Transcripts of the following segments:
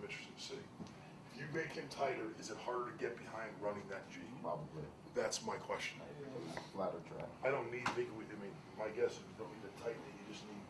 interested to see. If you make him tighter, is it harder to get behind running that G? Probably. That's my question. Flatter track. I don't need big, I mean, my guess is you don't need to tighten it, you just need.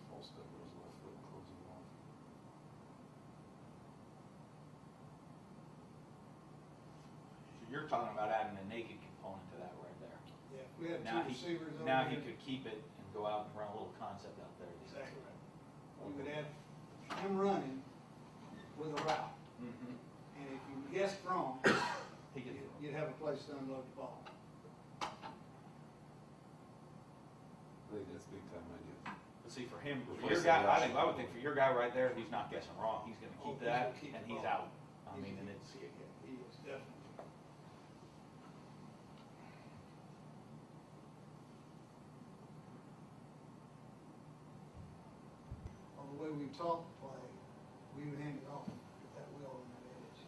Full step goes left foot, closing off. So you're talking about adding a naked component to that right there. Yeah, if we had Now two he, receivers over now he there, could keep it and go out and run a little concept out there. exactly right. You would have him running with a route, Mm-hmm. and if you guessed wrong, He could, you'd have a place to unload the ball. I think that's big time idea. but see, for him, for Replace your guy, the I rushing. would think for your guy right there, he's not guessing wrong. He's gonna Oh, keep he's that, gonna keep and the he's ball. out. I mean, and it's, Yeah, he is, definitely. Well, the way we taught the play, we would hand it off, get that wheel on that edge.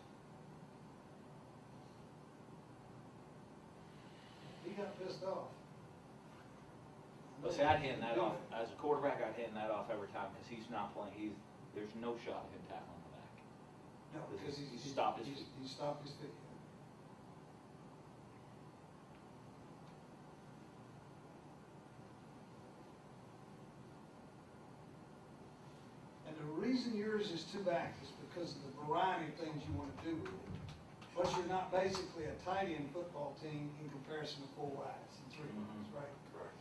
He got pissed off. but see, I'd hand that off, as a quarterback, I'd hand that off every time, because he's not playing, there's no shot of him tackling the back. No, because He he stopped his feet. He stopped his feet. And the reason yours is two back is because of the variety of things you want to do with it. Plus, you're not basically a tight end football team in comparison to four wides and three wides, right? Correct.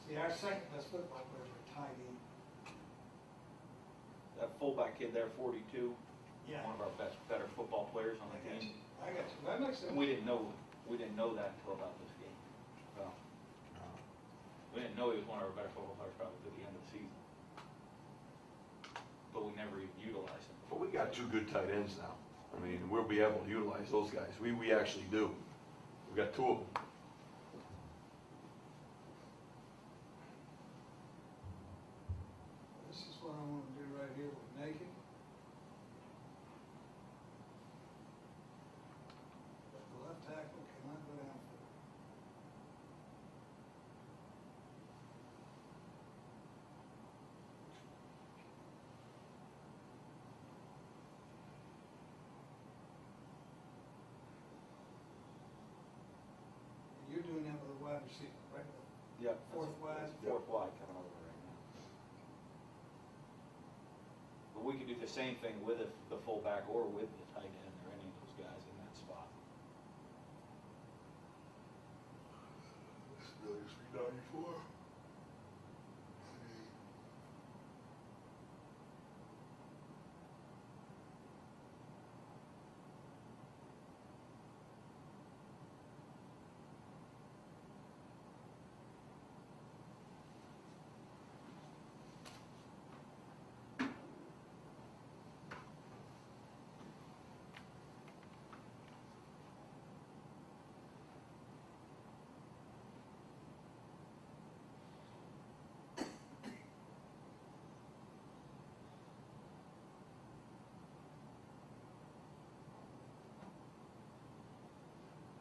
See, our second best football players are tight end. That fullback kid there, 42, Yeah. one of our better football players on the I got you. team. I got you. That makes sense. And we didn't know that until about this game. Well, we didn't know he was one of our better football players probably to the end of the season. But we never even utilized him. But we got two good tight ends now. I mean, we'll be able to utilize those guys. We actually do. We got two of them. This is what I want to do right here with naked. But the left tackle cannot go down for it. And you're doing that with a wide receiver, right? Yep. Fourth wide. Fourth wide coming over right now. But we could do the same thing with the fullback or with the tight end or any of those guys in that spot. This really is 394.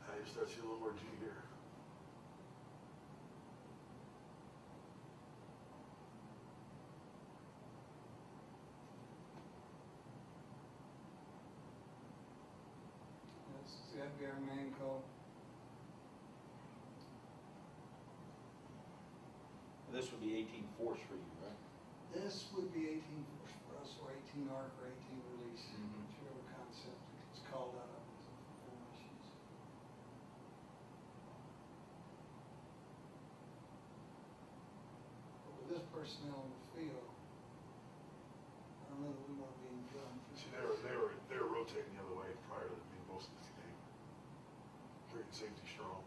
I start to see a little more G here. See, that'd be our main call. This would be 18 force for you, right? This would be 18 force for us, or 18 arc, or 18 release, Mhm. whichever concept it's called out of the formations. But with this personnel in the field, I don't know that we want to be in gun. See, they were rotating the other way prior to being most of this game. Great safety strong.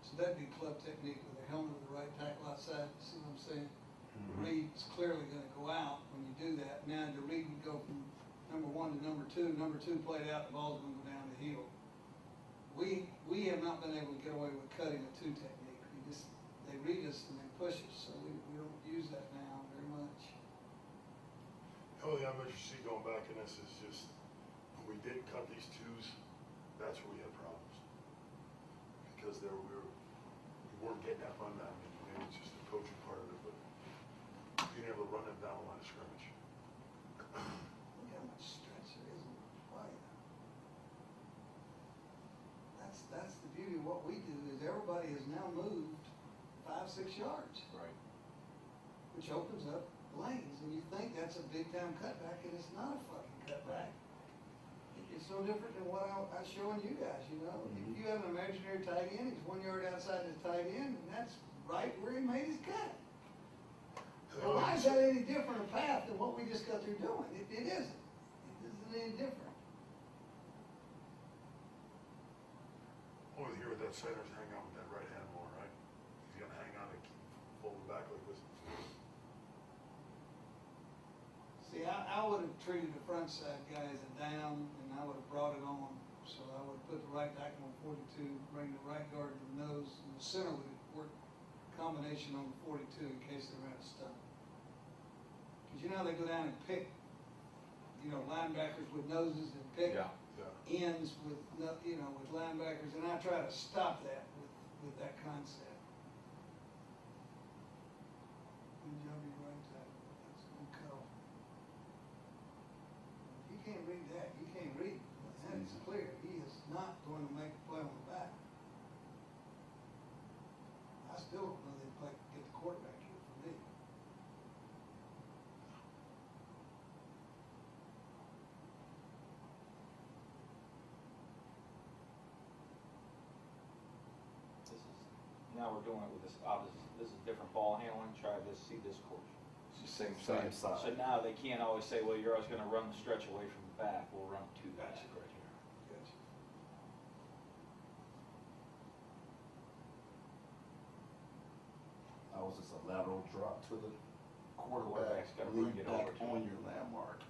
So that'd be club technique with the helmet of the right tackle outside, see what I'm saying? The read's clearly gonna go out when you do that. Now the read would go from number 1 to number 2. Number 2 played out, the ball's gonna go down the hill. We have not been able to get away with cutting a 2 technique. They read us and they push us, so we don't use that now very much. The only thing I'm interested in going back in this is just, when we did cut these 2s, that's where we had problems. Because we weren't getting that run down, maybe it's just the coaching part of it, but being able to run them down the line of scrimmage. Look how much stretch there is in the play. That's the beauty of what we do, is everybody has now moved 5-6 yards, Right. which opens up lanes, and you think that's a big time cutback, and it's not a fucking cutback. It's no different than what I was showing you guys, you know? If you have an imaginary tight end, he's 1 yard outside his tight end, and that's right where he made his cut. Well, why is that any different a path than what we just got through doing? It isn't. It isn't any different. Only here with that center is hang on with that right hand more, right? He's gonna hang on and keep folding back like this. See, I would have treated the front side guy as a down, and I would have brought it on. So I would have put the right tackle on 42, bring the right guard to the nose, and the center would have worked combination on the 42 in case they ran a stunt. Because you know how they go down and pick, linebackers with noses and pick Yeah. ends with, with linebackers, and I try to stop that with that concept. Good job, your right tackle. That's a good call. If you can't read that, you can't read. That is clear. He is not going to make a play on the back. I still don't know they'd get the quarterback here for me. Now we're doing it with this, obviously, this is different ball handling, try this, see this course. It's the same Same side. So now they can't always say, well, you're always gonna run the stretch away from the back, we'll run 2 back Gotcha. right here. Gotcha. Was this a lateral drop to the quarterback, Quarterback's gotta bring lean it back over to on him. your landmark?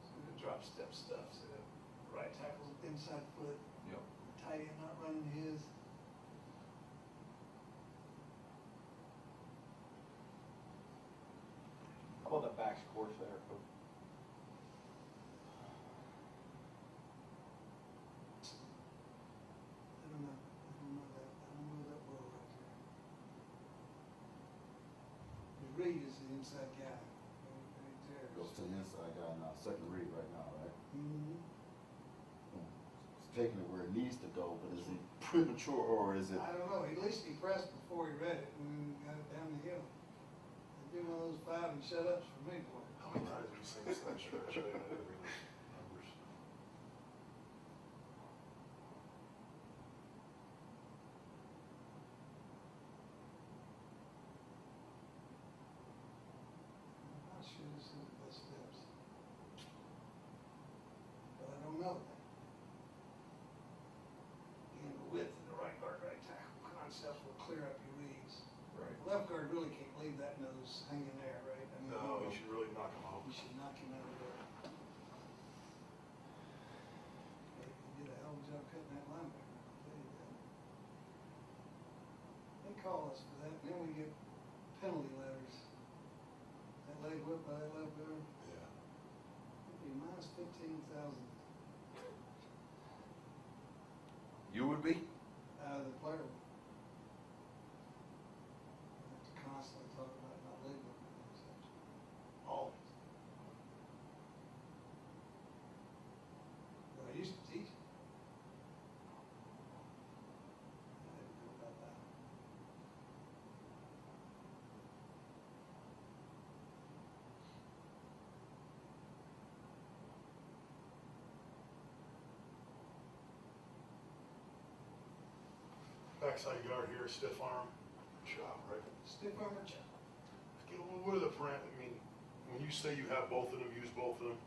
So the drop step stuff, so the right tackle's inside foot, Yep. the tight end not running his. How about the backs course there, coach? I don't know that well right there. The Reed is the inside guy, right there. Goes to the inside guy now, second read right now, right? Mhm. It's taking it where it needs to go, but is it premature or is it? I don't know, at least he pressed before he read it and got it down the hill. It'd be one of those 5 and shut ups for me, boy. How many times have we seen this thing stretch? I don't know the numbers. I'm not sure this is the best steps. But I don't know that. Again, the width of the right guard, right tackle concepts will clear up your reads. Right. Left guard really can't leave that nose hanging there, right? I mean, No, we should really knock him out. we should knock him out of there. He did a hell of a job cutting that linebacker, I'll tell you that. They call us for that, and then we get penalty letters. That leg whip by that left guard, Yeah. it'd be minus 15,000. You would be? The player. We have to constantly talk about not leaving. Always. But I used to teach. I didn't know about that. backside guard here, stiff arm, chop, right? Stiff arm or chop? Okay, well, what are the I mean, when you say you have both of them, use both of them,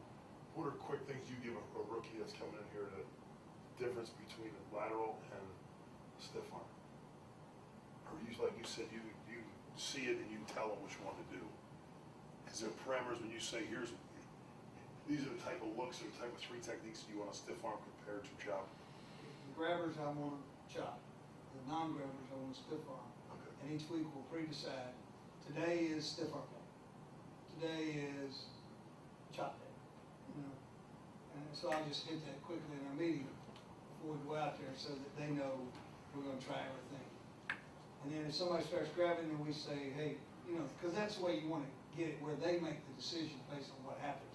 what are quick things you give a rookie that's coming in here, the difference between a lateral and a stiff arm? Or you, like you said, you see it and you tell them which one to do. Is there parameters when you say, these are the type of looks or the type of three techniques you want a stiff arm compared to chop? The grabbers I want to chop, the non-grabbers I want to stiff arm. Okay. And each week we'll pre-decide, today is stiff arm day, today is chop day, you know? And so I'll just hit that quickly in our meeting before we go out there so that they know we're gonna try everything. And then if somebody starts grabbing, then we say, hey, you know, because that's the way you want to get it, where they make the decision based on what happens.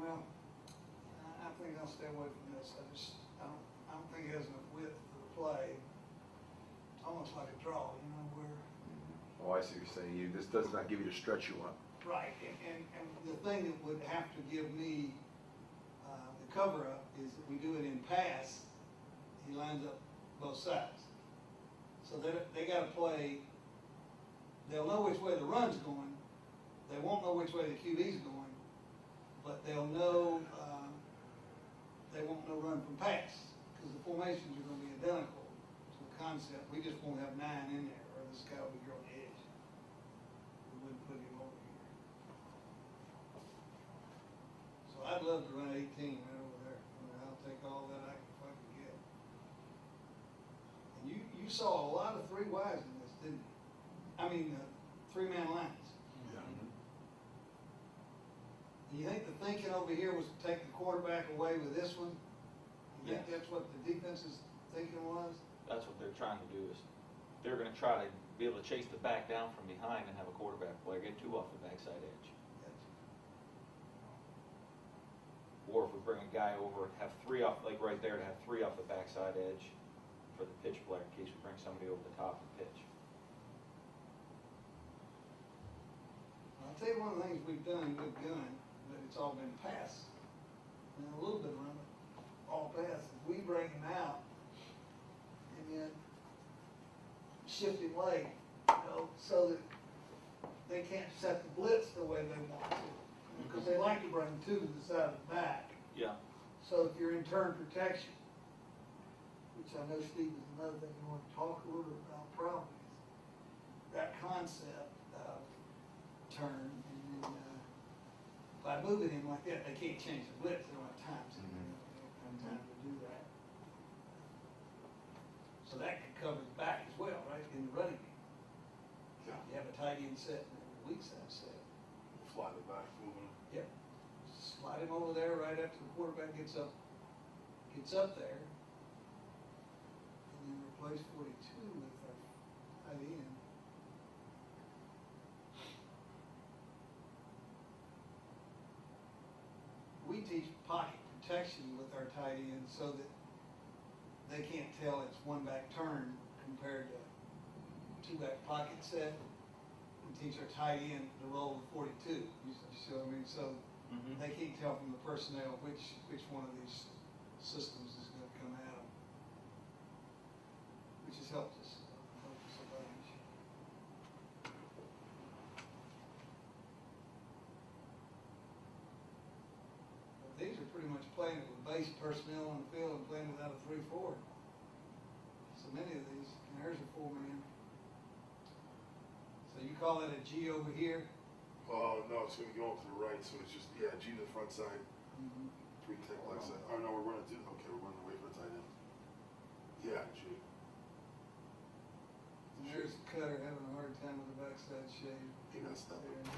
Well, I think I'll stay away from this. I don't think it has enough width for the play. It's almost like a draw, you know, where. Oh, I see what you're saying. This does not give you the stretch you want. Right, and the thing that would have to give me the cover up is that we do it in pass, he lines up both sides. So they gotta play, they'll know which way the run's going, they won't know which way the QB's going, but they'll know, they won't know run from pass, because the formations are gonna be identical to the concept. We just won't have 9 in there, or this guy will be on the edge. We wouldn't put him over here. So I'd love to run 18 right over there. I mean, I'll take all that I can fucking get. And you saw a lot of 3 wides in this, didn't you? I mean, 3-man lines. Do you think the thinking over here was to take the quarterback away with this one? You think that's what the defense's thinking was? That's what they're trying to do, is they're gonna try to be able to chase the back down from behind and have a quarterback player get 2 off the backside edge. Or if we bring a guy over, have 3 off, like right there, to have 3 off the backside edge for the pitch player in case we bring somebody over the top of the pitch. I'll tell you one of the things we've done with gun, but it's all been pass. And a little bit of run, but all pass. We bring him out and then shift him late, you know, so that they can't set the blitz the way they want to. Because they like to bring 2 to the side of the back. Yeah. So if you're in turn protection, which I know, Steve, is another thing you want to talk a little bit about probably, is that concept of turn. And then by moving him like that, they can't change the blitz. They don't have time to. They don't have time to do that. So that could cover the back as well, right, in the running game. Yeah. You have a tight end set and a weak side set. Fly the back, moving. Yep. Slide him over there right after the quarterback gets up there. And then replace 42 with our tight end. We teach pocket protection with our tight end so that they can't tell it's 1 back turn compared to 2 back pocket set. We teach our tight end to roll the 42. You see what I mean? So they can't tell from the personnel which one of these systems is going to come at them, which has helped us a bunch. But these are pretty much playing it with base personnel on the field and playing without a 3-4. So many of these, and there's a 4-man. So you call that a G over here? Oh, no, it's gonna be going to the right, so it's just, G to the front side, 3 tech left side. Oh, no, we're running we're running away from the tight end. Yeah, G. And there's Cutter having a hard time with the backside shade. He messed up. There.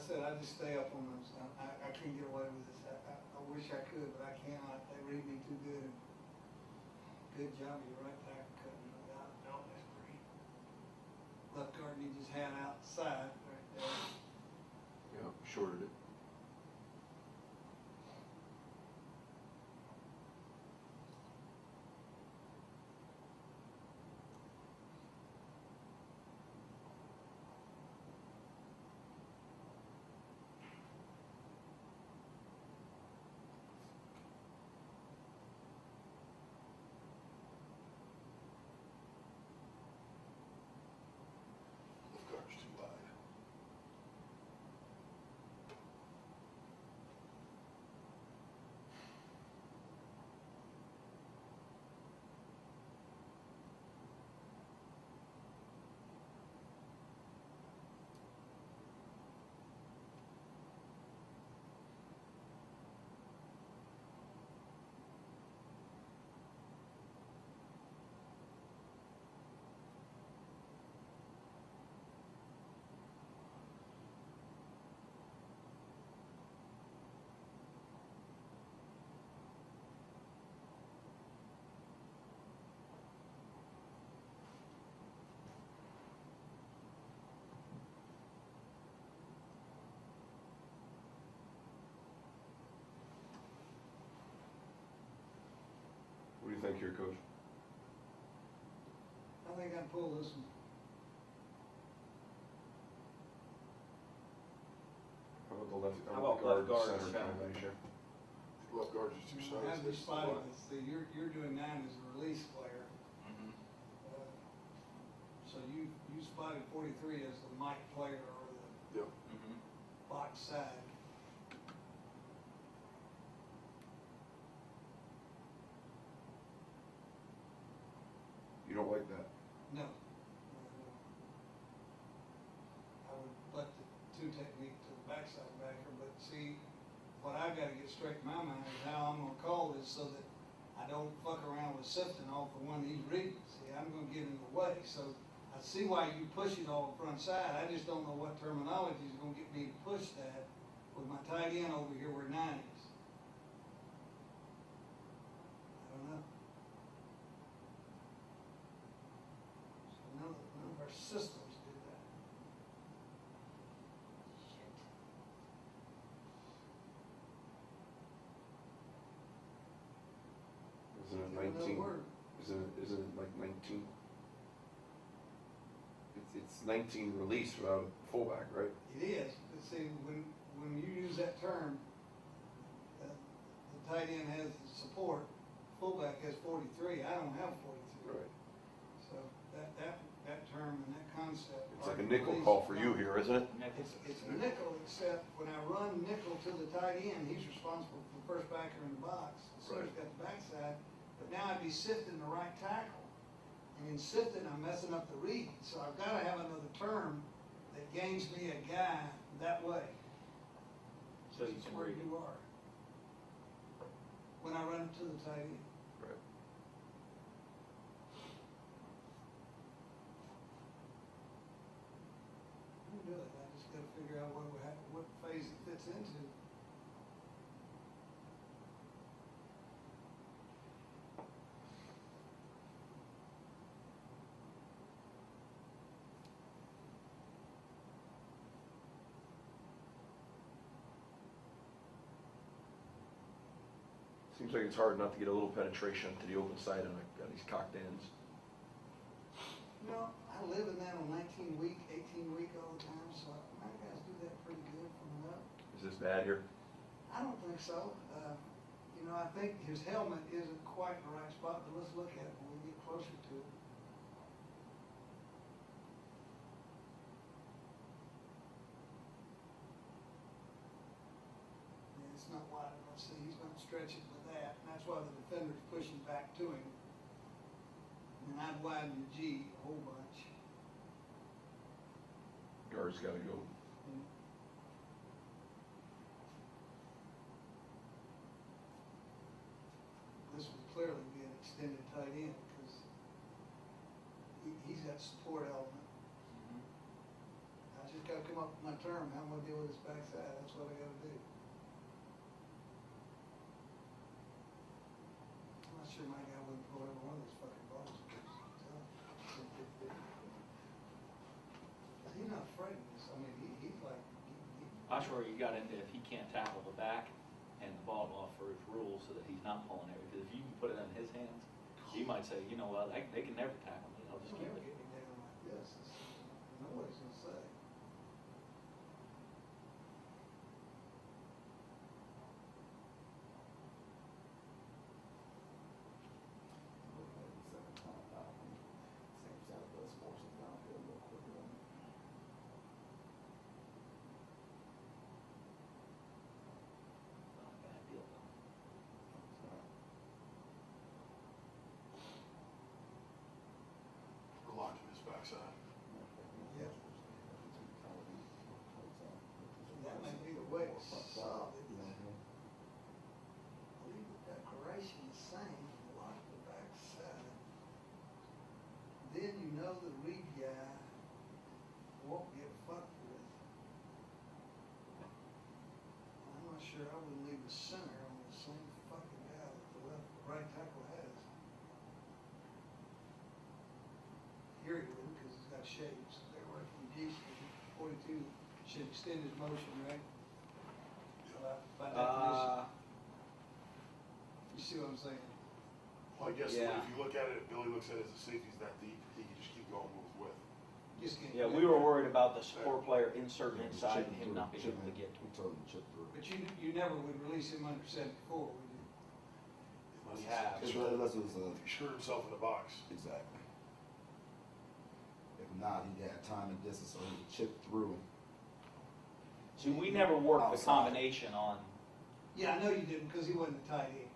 said, I just stay up on those. I can't get away with this. I wish I could, but I cannot. They read me too good. Good job, you're right back cutting it out. No, that's great. Left guard needs his hand outside right there. Yeah, shorted it. Left guard's too wide. What do you think here, Coach? I think I'd pull this one. How about the left, How about left guard center center? combination? Left guard's just too I have you sides. spotted this. See, you're doing 9 as a release player. Mm-hmm. So you spotted 43 as the Mike player or the Yep. Mm-hmm. box side. You don't like that? No. I would butt the two technique to the backside backer, but see, what I gotta get straight in my mind is how I'm gonna call this so that I don't fuck around with Sifton off the one he's reading. See, I'm gonna get in the way, so I see why you push it all front side. I just don't know what terminology is gonna get me to push that with my tight end over here where 9 is. I don't know. So none of our systems do that. Shit. Isn't it Another 19? word. Isn't it like 19? It's 19 release without a fullback, right? It is, but see, when you use that term, the tight end has the support, fullback has 43, I don't have 43. Right. So that term and that concept. It's like a nickel call for you here, isn't it? It's a nickel, except when I run nickel to the tight end, he's responsible for the first backer in the box, so he's got the backside, but now I'd be sifting the right tackle. And in sifting, I'm messing up the read, so I've gotta have another term that gains me a guy that way. So you That's can where read it. you are. When I run it to the tight end. Right. You can do it, I just gotta figure out what phase it fits into. Seems like it's hard not to get a little penetration to the open side on these cocked ends. No, I live in that on 19 week, 18 week all the time, so my guys do that pretty good coming up. Is this bad here? I don't think so. You know, I think his helmet isn't quite in the right spot, but let's look at it when we get closer to it. Yeah, it's not wide enough. See, he's not stretching with that, and that's why the defender's pushing back to him. And I'd widen the G a whole bunch. Guard's gotta go. And this would clearly be an extended tight end because he's got support element. I just gotta come up with my term, how am I gonna deal with this backside? That's what I gotta do. I'm not sure my guy wouldn't pull every one of those fucking balls. He's not afraid of this. I mean, he's like, I'm sure you got into if he can't tackle the back and the ball off for his rules so that he's not pulling it. Because if you can put it in his hands, he might say, you know what, they can never tackle me. I'll just "Don't keep ever it. get me down like this. Nobody's gonna say. Same Southwest forces downhill a little quicker than Not a bad deal though. We're locking this backside. Yeah. That may be the way it's solid. Leave the declaration the same, lock the backside. Then you know the reed guy won't get fucked with. I'm not sure I would leave the center on the same fucking guy that the right tackle has. Here he wouldn't, because he's got shapes. They're working deep. 42 should extend his motion, right? By definition. You see what I'm saying? Well, I guess Yeah. if you look at it, if Billy looks at it as a safety's that deep, he can just keep going with width. Just can't. Yeah, we were worried about the support player inserting inside and him not being able to get to We it. told him to chip through. But you never would release him under 74, would you? Unless We have. he's- Unless it was If he screwed himself in the box. exactly. If not, he had time and distance, so he would chip through. See, we never worked the Outside. combination on, Yeah, I know you didn't, because he wasn't a tight end.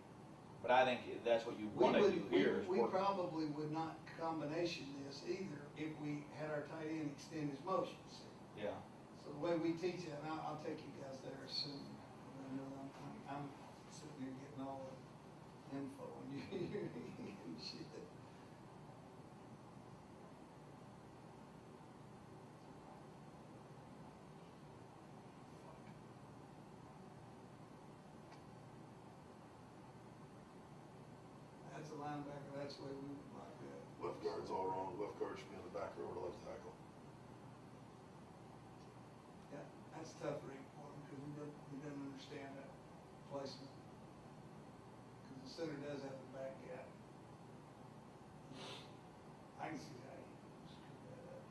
but I think that's what you We want to do wouldn't, here is we work. probably would not combination this either if we had our tight end extend his motions. Yeah. So the way we teach it, and I'll take you guys there soon. I know I'm sitting here getting all the info and you and shit. That's a linebacker, that's the way we would like that. Left guard's all wrong. Left guard should be on the back row to left tackle. Yeah, that's a tough read for him, because he doesn't understand that placement. Because the center does have the back gap. I can see how he screwed that up.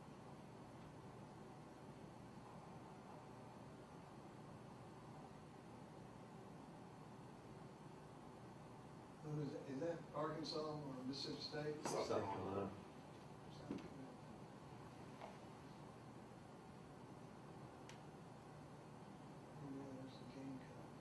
Who is that? Is that Arkansas or Mississippi State? South South Carolina. Carolina. South Carolina. Oh, yeah, there's the Gamecock.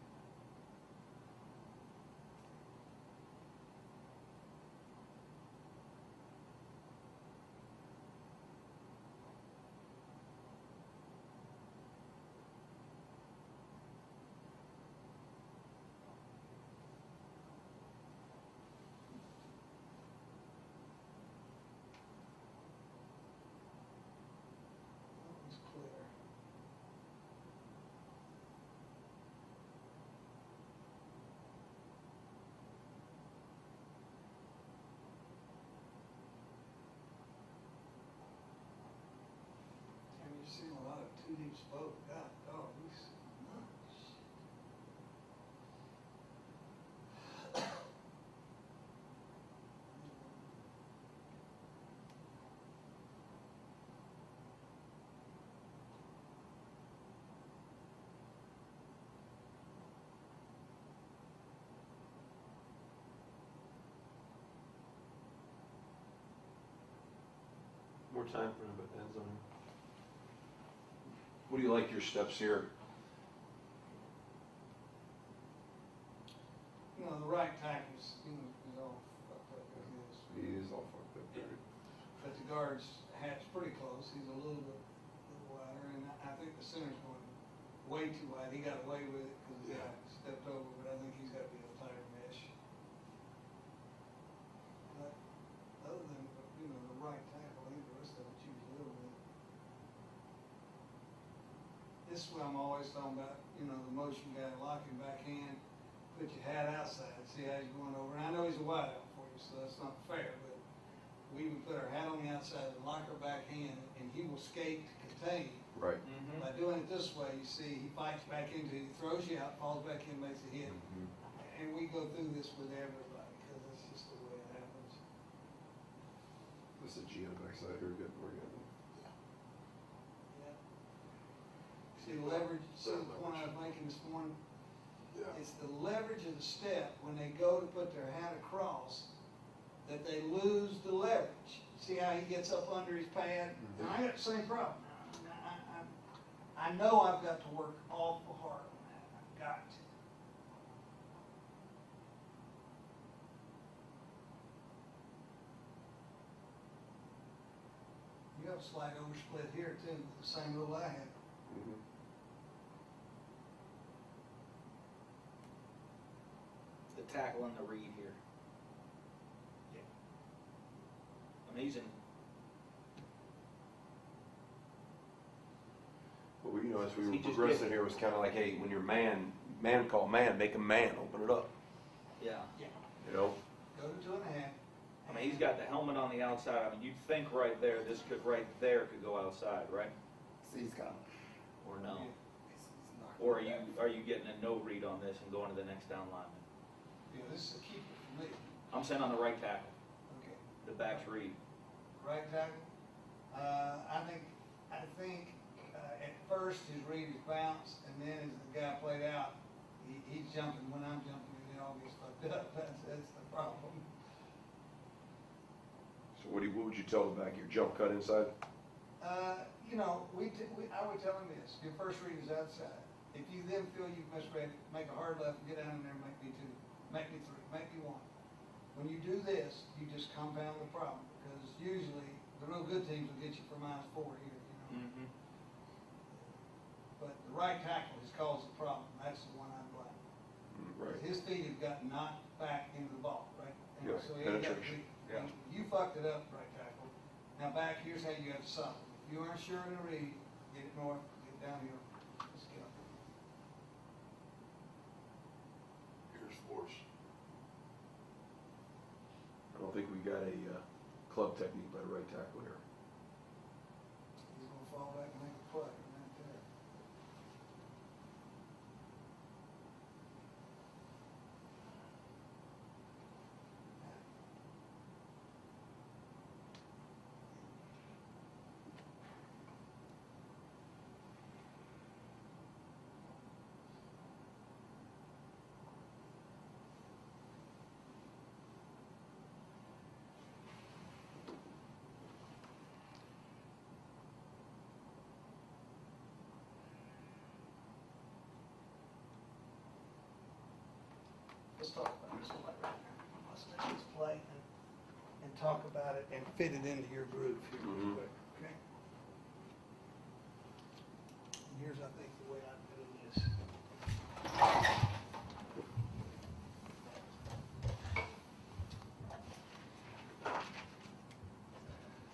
That one's clear. And you're seeing a lot of two deep spoke. God, dog, he's nuts. More time for him, but ends on him. What do you like your steps here? You know, the right tackle's, is all fucked up as is. He is all fucked up there. But the guard's hat's pretty close. He's a little wider, and I think the center's going way too wide. He got away with it because the guy stepped over, but I think he's got to be a tighter mesh. But other than, the right tackle, I think the rest of it you can live with. I'm always talking about, you know, the motion guy locking back in, put your hat outside, see how he's going over. And I know he's a wideout for you, so that's not fair, but we would put our hat on the outside and lock our back in, and he will skate to contain. Right. Mm-hmm. By doing it this way, you see, he fights back into it, he throws you out, falls back in, makes a hit. And we go through this with everybody, because it's just the way it happens. This is G on the backside here, good, we're good. Yeah. See the leverage, see the point I was making this morning? Yeah. It's the leverage of the step when they go to put their hat across, that they lose the leverage. See how he gets up under his pad? And I got the same problem. I know I've got to work awful hard on that. I've got to. You have a slight oversplit here too, the same rule I had. Mhm. The tackle and the read here. Yeah. I mean, he's in, But we, you know, as we were He just progressing gets- here, it was kinda like, hey, when you're man call man, make him man, open it up, yeah. Yeah. you know? Go to 2.5. I mean, he's got the helmet on the outside. I mean, you'd think right there, this could, right there could go outside, right? See, he's got, Or no? he's not. Or are you getting a no read on this and going to the next down lineman? Yeah, this is a keeper for me. I'm saying on the right tackle, Okay. the back's read. Right tackle, I think at first his read is bounce, and then as the guy played out, he's jumping when I'm jumping, and it all gets fucked up. That's the problem. So what would you tell the back, your jump cut inside? You know, I would tell him this: your first read is outside. If you then feel you've misread it, make a hard left, get down in there, and make me 2, make me 3, make me 1. When you do this, you just compound the problem, because usually the real good teams will get you for -4 here, you know. Mm-hmm. But the right tackle has caused the problem. That's the one I'm blaming. Right. His feet have gotten knocked back into the ball, right? And Yeah, so he ain't got- penetration, yeah. You fucked it up, right tackle. Now back, here's how you have to solve it. If you aren't sure in the read, get it north, get it downhill. Let's get up. Here's force. I don't think we got a club technique by the right tackle here. He's gonna fall back and make a play right there. Let's talk about this play right now. Let's take this play and talk about it and fit it into your groove here real Mhm. quick, okay? And here's, I think, the way I do this.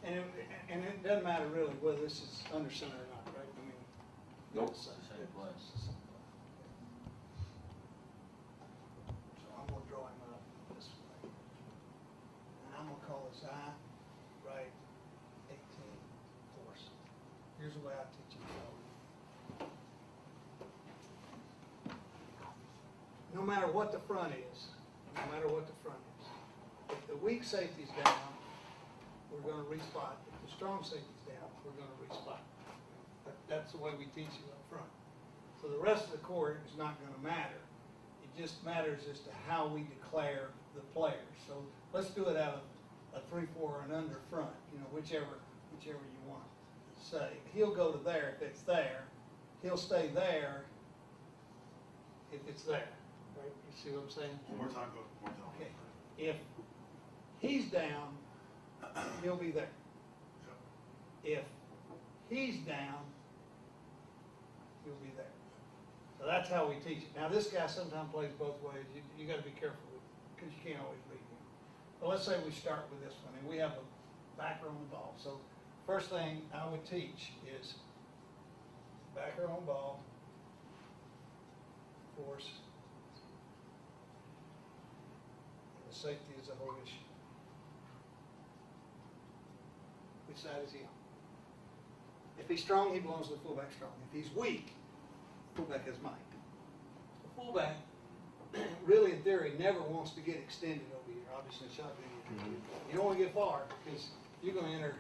And it doesn't matter really whether this is under center or not, right? I mean. Nope. it's the Same play. it's the same play. So I'm gonna draw him up this way. And I'm gonna call this I, right, 18, force. Here's the way I teach it. No matter what the front is, no matter what the front is, if the weak safety's down, we're gonna respot. If the strong safety's down, we're gonna respot. That's the way we teach you up front. So the rest of the court is not gonna matter. It just matters as to how we declare the players. So let's do it out of a 3-4 and under front, you know, whichever you want to say. He'll go to there if it's there. He'll stay there if it's there. Right? You see what I'm saying? One more time, go, one more time. Okay. If he's down, he'll be there. If he's down, he'll be there. So that's how we teach it. Now, this guy sometimes plays both ways. You gotta be careful with, because you can't always read him. But let's say we start with this one, and we have a backer on the ball. So first thing I would teach is backer on ball, course. And the safety is a whole issue. Which side is he on? If he's strong, he belongs to the fullback strong. If he's weak, fullback has might. The fullback, really in theory, never wants to get extended over here. Obviously, shotgun. You don't want to get far because you're going to enter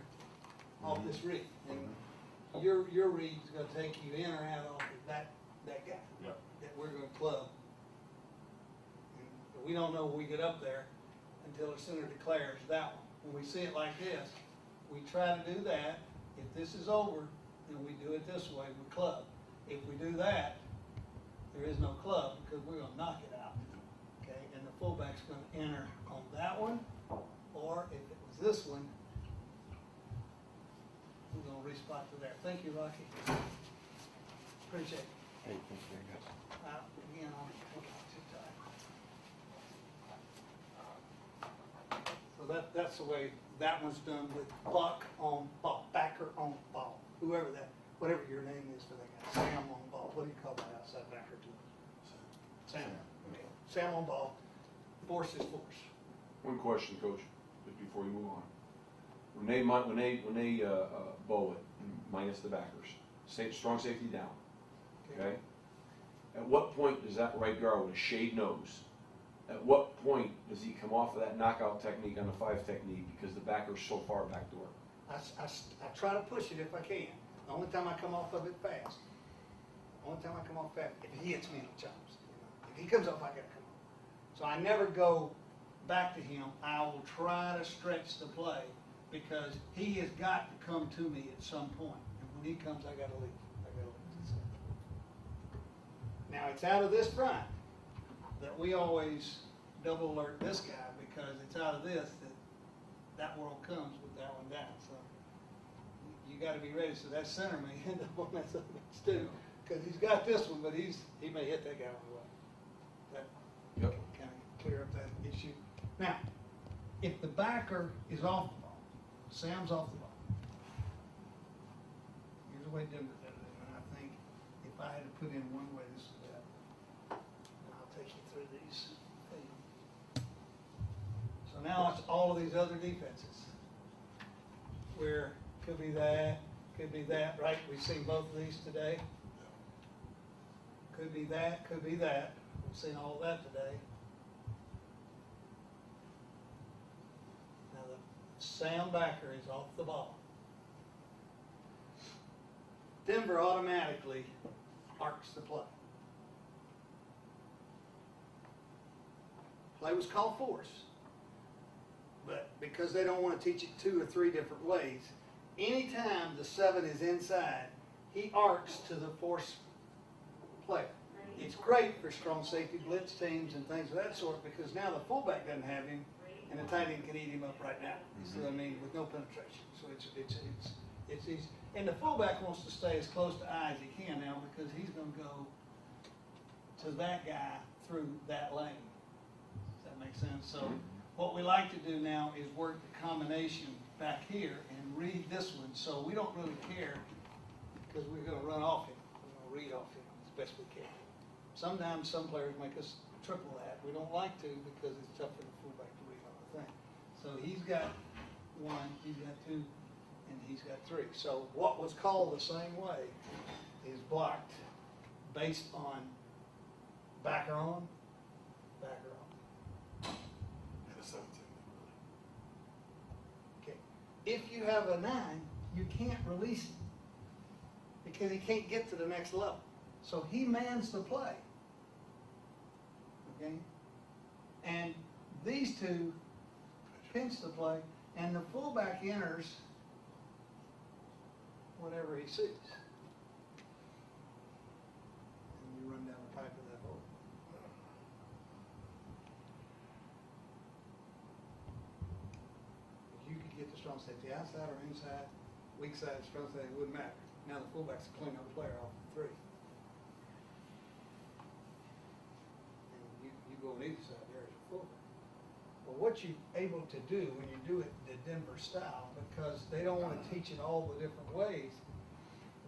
off this read. And your read is going to take you in or out off of that guy that we're going to club. And we don't know when we get up there until the center declares that one. When we see it like this, we try to do that. If this is over, then we do it this way, we club. If we do that, there is no club because we're going to knock it out. Okay, and the fullback's going to enter on that one, or if it was this one, we're going to respot to there. Thank you, Rocky. Appreciate it. Hey, thanks very much. Again, I'll take it too tight. So that's the way that one's done with buck on ball, backer on ball, whatever your name is for that guy. Sam on ball. What do you call that outside backer to him? Sam. Okay. Sam on ball. Force is force. One question, Coach, just before we move on. When they bow it, minus the backers, strong safety down, okay? At what point does that right guard with a shade nose, at what point does he come off of that knockout technique on the 5 technique because the backer's so far back door? I try to push it if I can. The only time I come off of it fast. If he hits me in the chops. If he comes off, I gotta come off. So I never go back to him. I will try to stretch the play because he has got to come to me at some point. And when he comes, I gotta leave. Now it's out of this front that we always double alert this guy because it's out of this that world comes with that one down. So you got to be ready. So that center may end up on that side too, because he's got this one, but he may hit that guy on the way. That kind of clear up that issue. Now, if the backer is off the ball, Sam's off the ball. Here's the way Denver did it, and I think if I had to put in one way, this is that. And I'll take you through these. So now it's all of these other defenses. Where could be that, right? We've seen both of these today. Could be that. We've seen all of that today. Now the Sam backer is off the ball. Denver automatically arcs the play. Play was called force. But because they don't want to teach it 2 or 3 different ways, anytime the 7 is inside, he arcs to the force player. It's great for strong safety blitz teams and things of that sort because now the fullback doesn't have him and the tight end can eat him up right now. So I mean, with no penetration. So it's easy. And the fullback wants to stay as close to eye as he can now because he's going to go to that guy through that lane. Does that make sense? So what we like to do now is work the combination back here and read this one. So we don't really care because we're going to run off him. We're going to read off him as best we can. Sometimes some players make us triple that. We don't like to because it's tough for the fullback to read on the thing. So he's got 1, he's got 2, and he's got 3. So what was called the same way is blocked based on backer on, backer on. And a 17, Okay. If you have a 9, you can't release him because he can't get to the next level. So he mans the play. Okay? And these 2 pinch the play, and the fullback enters whatever he sees. And you run down the pipe of that hole. If you could get the strong safety outside or inside, weak side, strong safety, it wouldn't matter. Now the fullback's a clean up player off the 3. You go on either side there as a fullback. But what you're able to do when you do it the Denver style, because they don't want to teach it all the different ways,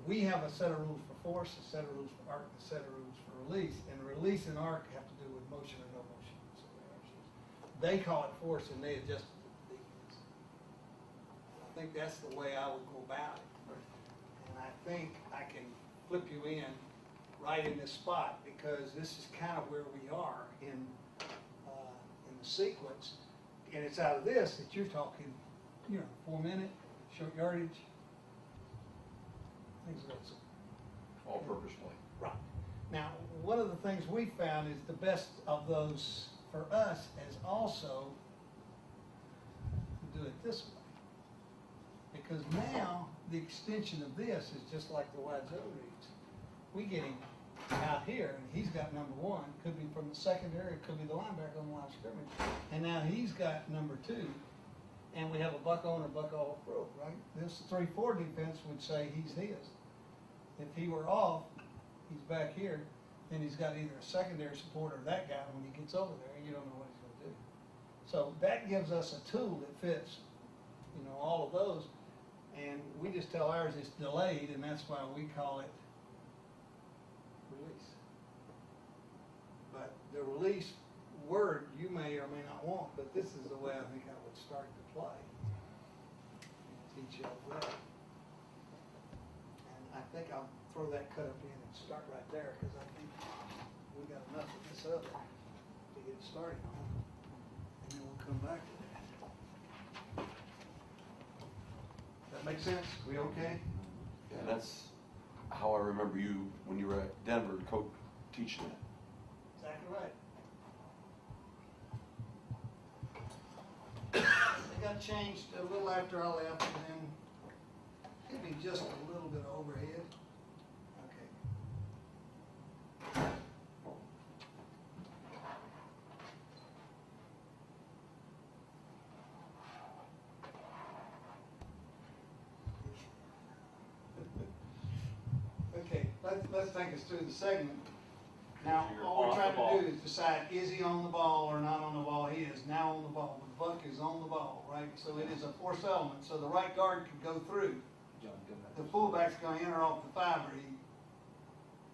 we have a set of rules for force, a set of rules for arc, a set of rules for release. And release and arc have to do with motion or no motion. So they call it force and they adjust it to the defense. I think that's the way I would go about it. And I think I can flip you in right in this spot because this is kind of where we are in the sequence. And it's out of this that you're talking, 4 minute, short yardage, things of that sort. All-purpose play. Right. Now, one of the things we found is the best of those for us is also to do it this way. Because now, the extension of this is just like the wide zone reads. We get him out here, and he's got number one, could be from the secondary, it could be the linebacker on the line of scrimmage. And now he's got number two, and we have a buck on or buck off rope, right? This 3-4 defense would say he's his. If he were off, he's back here, then he's got either a secondary support or that guy when he gets over there, and you don't know what he's gonna do. So that gives us a tool that fits, all of those. And we just tell ours it's delayed, and that's why we call it release. But the release word you may or may not want, but this is the way I think I would start to play. Teach you all that. And I think I'll throw that cut up in and start right there, because I think we got enough of this other to get started on. And then we'll come back to that. That make sense? We okay? And that's how I remember you when you were at Denver, coach, teaching it. Exactly right. They got changed a little after I left, and then it'd be just a little bit overhead. Okay. Okay, let's take us through the segment. Now, So you're all we're off the trying ball. to do is decide, is he on the ball or not on the ball? He is now on the ball. The buck is on the ball, right? So it is a forced element, so the right guard can go through. The fullback's gonna enter off the fiber.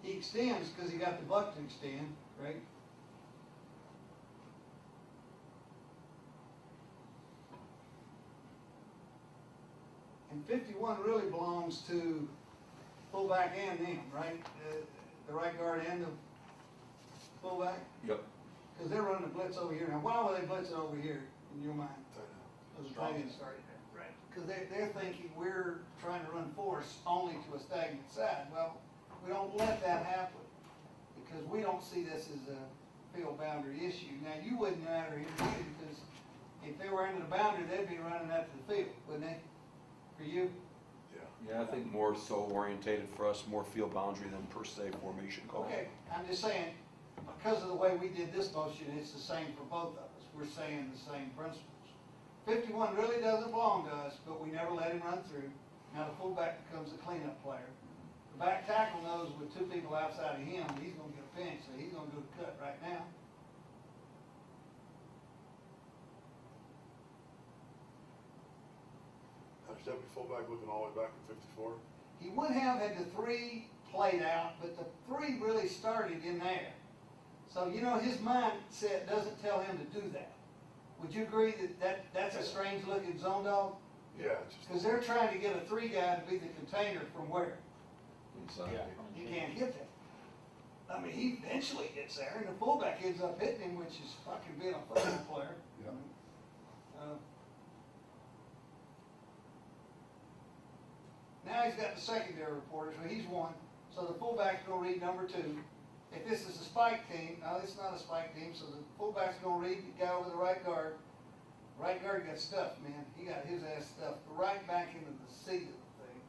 He extends because he got the buck to extend, right? And 51 really belongs to fullback and them, right? The right guard and the fullback? Yep. Because they're running the blitz over here. Now, why were they blitzing over here in your mind? Because the tight end started there. Right. Because they're thinking we're trying to run force only to a stagnant side. Well, we don't let that happen because we don't see this as a field boundary issue. Now, you wouldn't matter here either because if they were into the boundary, they'd be running out to the field, wouldn't they? For you? Yeah, I think more so orientated for us, more field boundary than per se formation call. Okay, I'm just saying, because of the way we did this motion, it's the same for both of us. We're saying the same principles. 51 really doesn't belong to us, but we never let him run through. Now the fullback becomes a cleanup player. The back tackle knows with two people outside of him, he's going to get a pinch, so he's going to do a cut right now. Is that fullback looking all the way back at 54? He would have had the three played out, but the three really started in there. So, his mindset doesn't tell him to do that. Would you agree that that's a strange looking zone dog? Yeah, it's just. Because they're trying to get a three guy to be the container from where? Inside. Yeah. He can't get there. I mean, he eventually gets there, and the fullback ends up hitting him, which is fucking being a football player. Yep. Now he's got the secondary reporter, so he's one. So the fullback's gonna read number two. If this is a spike team, now it's not a spike team, so the fullback's gonna read the guy over the right guard. Right guard got stuffed, man. He got his ass stuffed right back into the seat of the thing.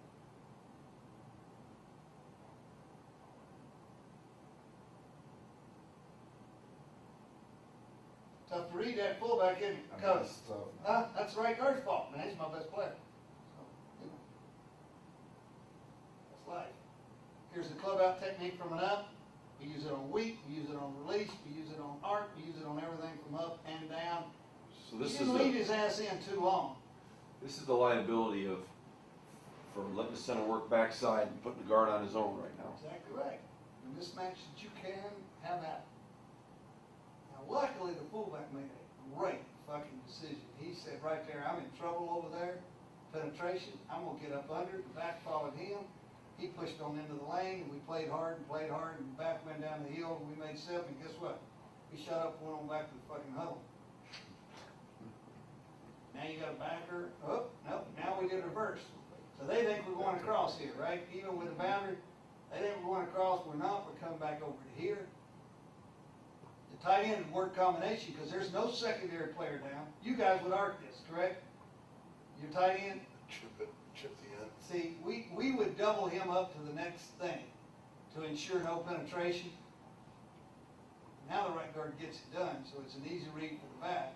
Tough to read that fullback, isn't it? I mean, that's tough. That's the right guard's fault, man. He's my best player. So, that's life. Here's the club out technique from an up. We use it on weak, we use it on release, we use it on arc, we use it on everything from up and down. So He this is didn't leave the, his ass in too long. this is the liability for letting the center work backside and putting the guard on his own right now. Exactly right. A mismatch that you can have happen. Now luckily, the fullback made a great fucking decision. He said right there, I'm in trouble over there, penetration, I'm gonna get up under it, the back followed him. He pushed on into the lane, and we played hard, and the back went down the hill, and we made 7, and guess what? We shot up, went on back to the fucking huddle. Now you got a backer, oh, nope, now we did reverse. So they think we're going across here, right? Even with the boundary, they think we're going across, we're not, we're coming back over to here. The tight end would work combination, because there's no secondary player down. You guys would arc this, correct? Your tight end? Chip the end. See, we would double him up to the next thing to ensure no penetration. Now the right guard gets it done, so it's an easy read for the back.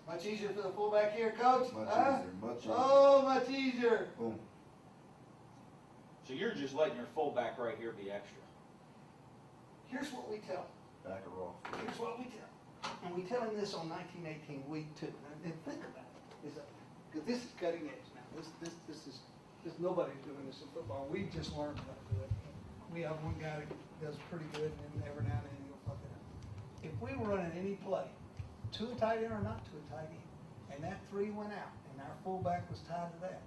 Much easier for the fullback here, coach? Much Huh? easier, much easier. Oh, much easier. Boom. So you're just letting your fullback right here be extra. Here's what we tell him. Back her off. Here's what we tell him. And we tell him this on 1918 week 2. And think about it. Because this is cutting edge now. This is nobody's doing this in football. We just learned how to do it. We have one guy that does pretty good, and then every now and then he'll fuck it up. If we were running any play, to a tight end or not to a tight end, and that 3 went out, and our fullback was tied to that.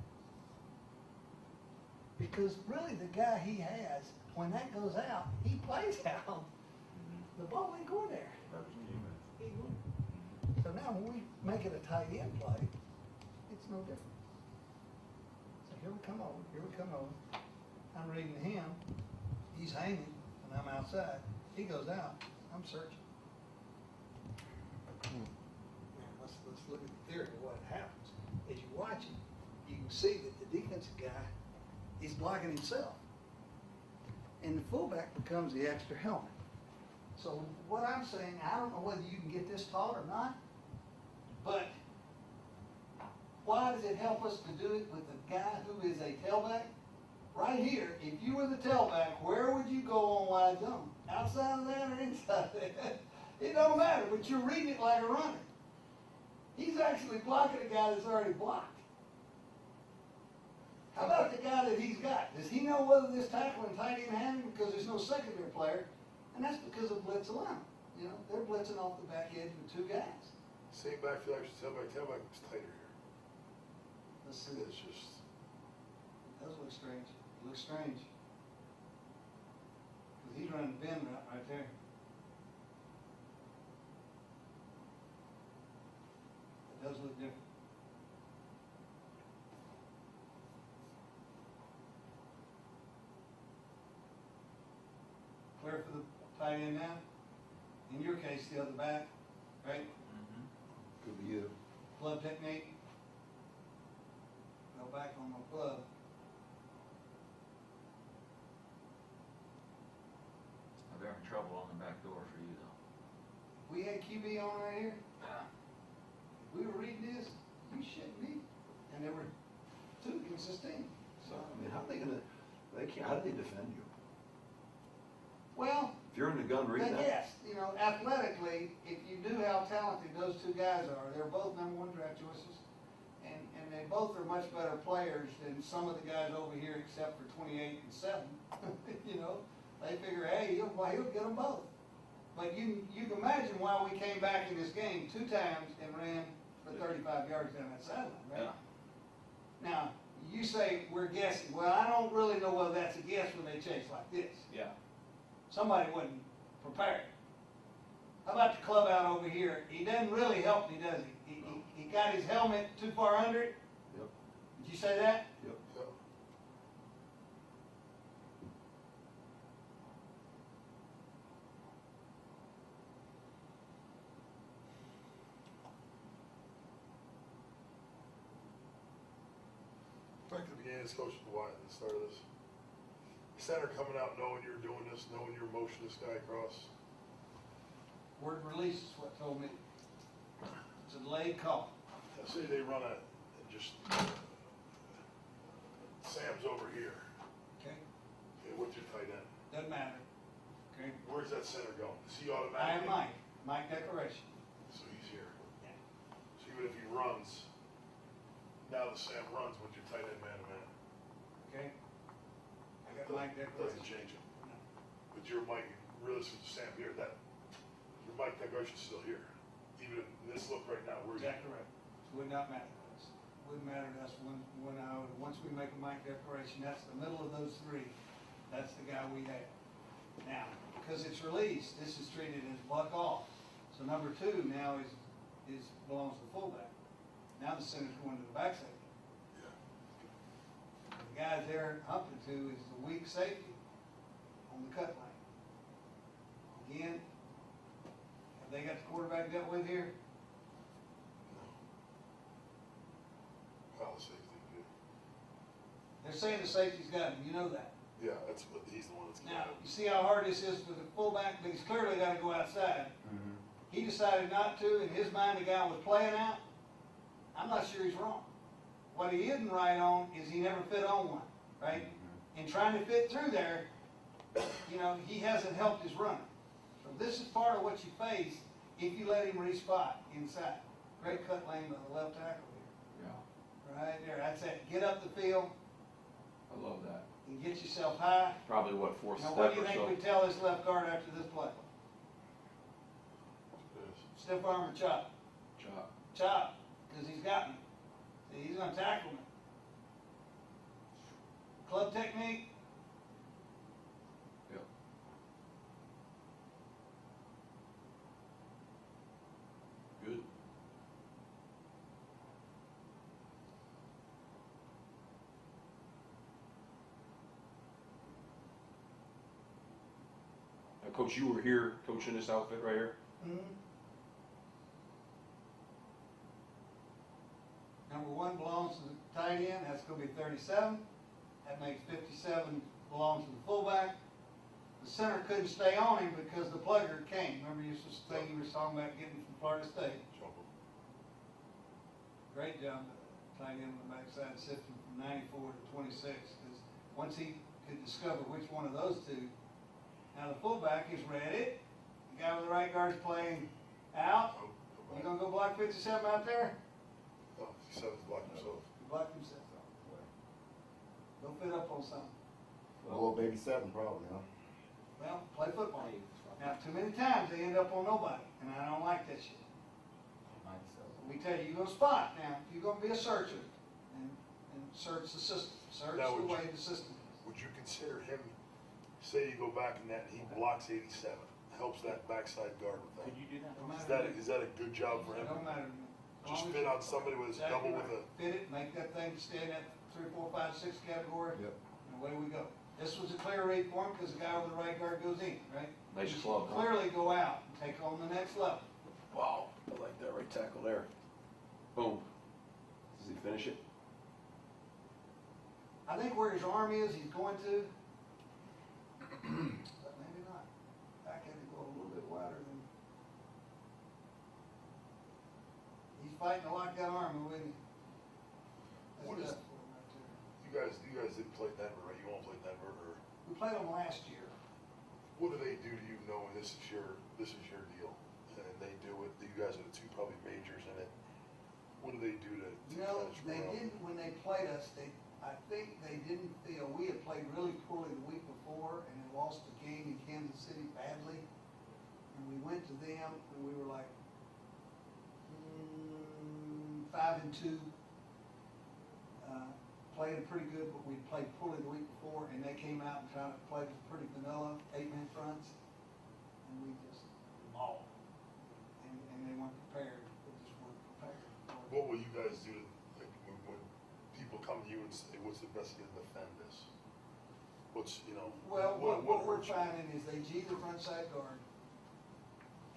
Because really the guy he has, when that goes out, he plays out. The ball ain't going there. Ain't going. So now when we make it a tight end play, it's no different. So here we come over, I'm reading to him, he's hanging, and I'm outside. He goes out, I'm searching. Now let's look at the theory of what happens. As you watch it, you can see that the defensive guy is blocking himself. And the fullback becomes the extra helmet. So what I'm saying, I don't know whether you can get this taught or not, but why does it help us to do it with a guy who is a tailback? Right here, if you were the tailback, where would you go on wide zone? Outside of that or inside of that? It don't matter, but you're reading it like a runner. He's actually blocking a guy that's already blocked. How about the guy that he's got? Does he know whether this tackle and tight end had him? Because there's no secondary player, and that's because of blitz alignment. You know, they're blitzing off the back edge with 2 guys. Same backfield, actually, tailback was tighter here. Let's see. It's just, It does look strange. It looks strange. Because he's running the bend route right there. It does look different. Clear for the tight end now? In your case, the other back, right? Could be you. Club technique. Go back on my club. They're in trouble on the back door for you though. We had QB on right here. If we were reading this, you shouldn't be. And there were 2 against this team. So, I mean, how are they gonna, how do they defend you? well, If you're in the gun reading that. yes, you know, athletically, if you knew how talented those 2 guys are, they're both #1 draft choices. And they both are much better players than some of the guys over here except for 28 and 7. You know, they figure, hey, he'll get them both. But you can imagine why we came back in this game 2 times and ran for 35 yards down that sideline, right? Yeah. Now, you say we're guessing. Well, I don't really know whether that's a guess when they chase like this. Yeah. Somebody wasn't prepared. How about the club out over here? He doesn't really help me, does he? He got his helmet too far under it? Yep. Did you say that? Yep. yeah. Back to the beginning, this coach Wyatt at the start of this. Center coming out knowing you're doing this, knowing you're motioning this guy across. Word release is what told me. It's a delayed call. Now, say they run a, just, Sam's over here. Okay? Okay, what's your tight end? Doesn't matter. Okay? Where's that center going? Is he I automatically? am Mike. Mike Declaration. So he's here. Yeah. So even if he runs, now the Sam runs when you're tight end man-to-man. Okay? I got Mike Doesn't declaration. change it. But your Mike, realistically, Sam here, your Mike declaration's still here. Even in this look right now, where you. Exactly right. Would not matter to us. Wouldn't matter to us once we make a Mike declaration, that's the middle of those three. That's the guy we have. Now, because it's released, this is treated as buck off. So number two now belongs to the fullback. Now the center's going to the back safety. Yeah. The guy there humping to is the weak safety on the cut line. Again, have they got the quarterback dealt with here? No. Well, the safety, yeah. They're saying the safety's got him, you know that. Yeah, that's what, he's the one that's. Now, you see how hard this is for the fullback, but he's clearly got to go outside. Mhm. He decided not to, in his mind, the guy was playing out. I'm not sure he's wrong. What he isn't right on is he never fit on one, right? Mhm. And trying to fit through there, he hasn't helped his runner. So this is part of what you face if you let him respot inside. Great cut lane by the left tackle Yeah, here, right there. That's it. Get up the field I love that. and get yourself high. Probably what, fourth Now, step what do you or think so? we tell this left guard after this play? Yes. Stiff arm or chop? Chop. Chop, because he's got me. See, he's gonna tackle me. Club technique, Yep. Good. Now, Coach, you were here coaching this outfit right here? Number one belongs to the tight end, that's gonna be 37. That makes 57 belong to the fullback. The center couldn't stay on him because the plugger came. Remember you thing you were talking about getting from Florida State? Jump him. Great job, tight end on the backside, sifting from 94 to 26, because once he could discover which one of those two. Now the fullback has read it. The guy with the right guard's playing out. Oh, You gonna go block 57 out there? Oh, he said he's blocked himself. He blocked himself. Go fit up on something. Little baby seven probably, huh? Well, play football. Now, too many times they end up on nobody, and I don't like that shit. We tell you, you're gonna spot. Now, you're gonna be a searcher, and search the system. Search Now, the would way you- the system is. Would you consider him, say you go back in that and he blocks 87, helps that backside guard with Could that? you do that? Don't Is matter that, to me. is that a good job for him? Don't matter to me. As Just long fit as- on somebody with his Exactly double right. with a, Fit it, make that thing stay in that 3, 4, 5, 6 category. Yep. And away we go. This was a clear read for him because the guy with the right guard goes in, right? Nice You club, huh? Clearly go out and take on the next level. Wow, I like that right tackle there. Boom. Does he finish it? I think where his arm is, he's going to. But maybe not. Back had to go a little bit wider than. He's fighting to lock that arm, isn't he? What That's is- tough for him right there. you guys didn't play Denver, right? You won't play Denver, or We played them last year. what do they do to you knowing this is your deal? And they do it, you guys are the two probably majors in it. What do they do to You know, kind of they screw up? didn't, when they played us, I think they didn't feel, we had played really poorly the week before and had lost the game in Kansas City badly. And we went to them and we were like, 5-2. Played pretty good, but we played poorly the week before and they came out and tried to play pretty vanilla, 8-man fronts. And we just mauled. And they weren't prepared, they just weren't prepared. What will you guys do to, like, when people come to you and say, what's the best way to defend this? What's, Well, what we're hurts you? finding is they G the front side guard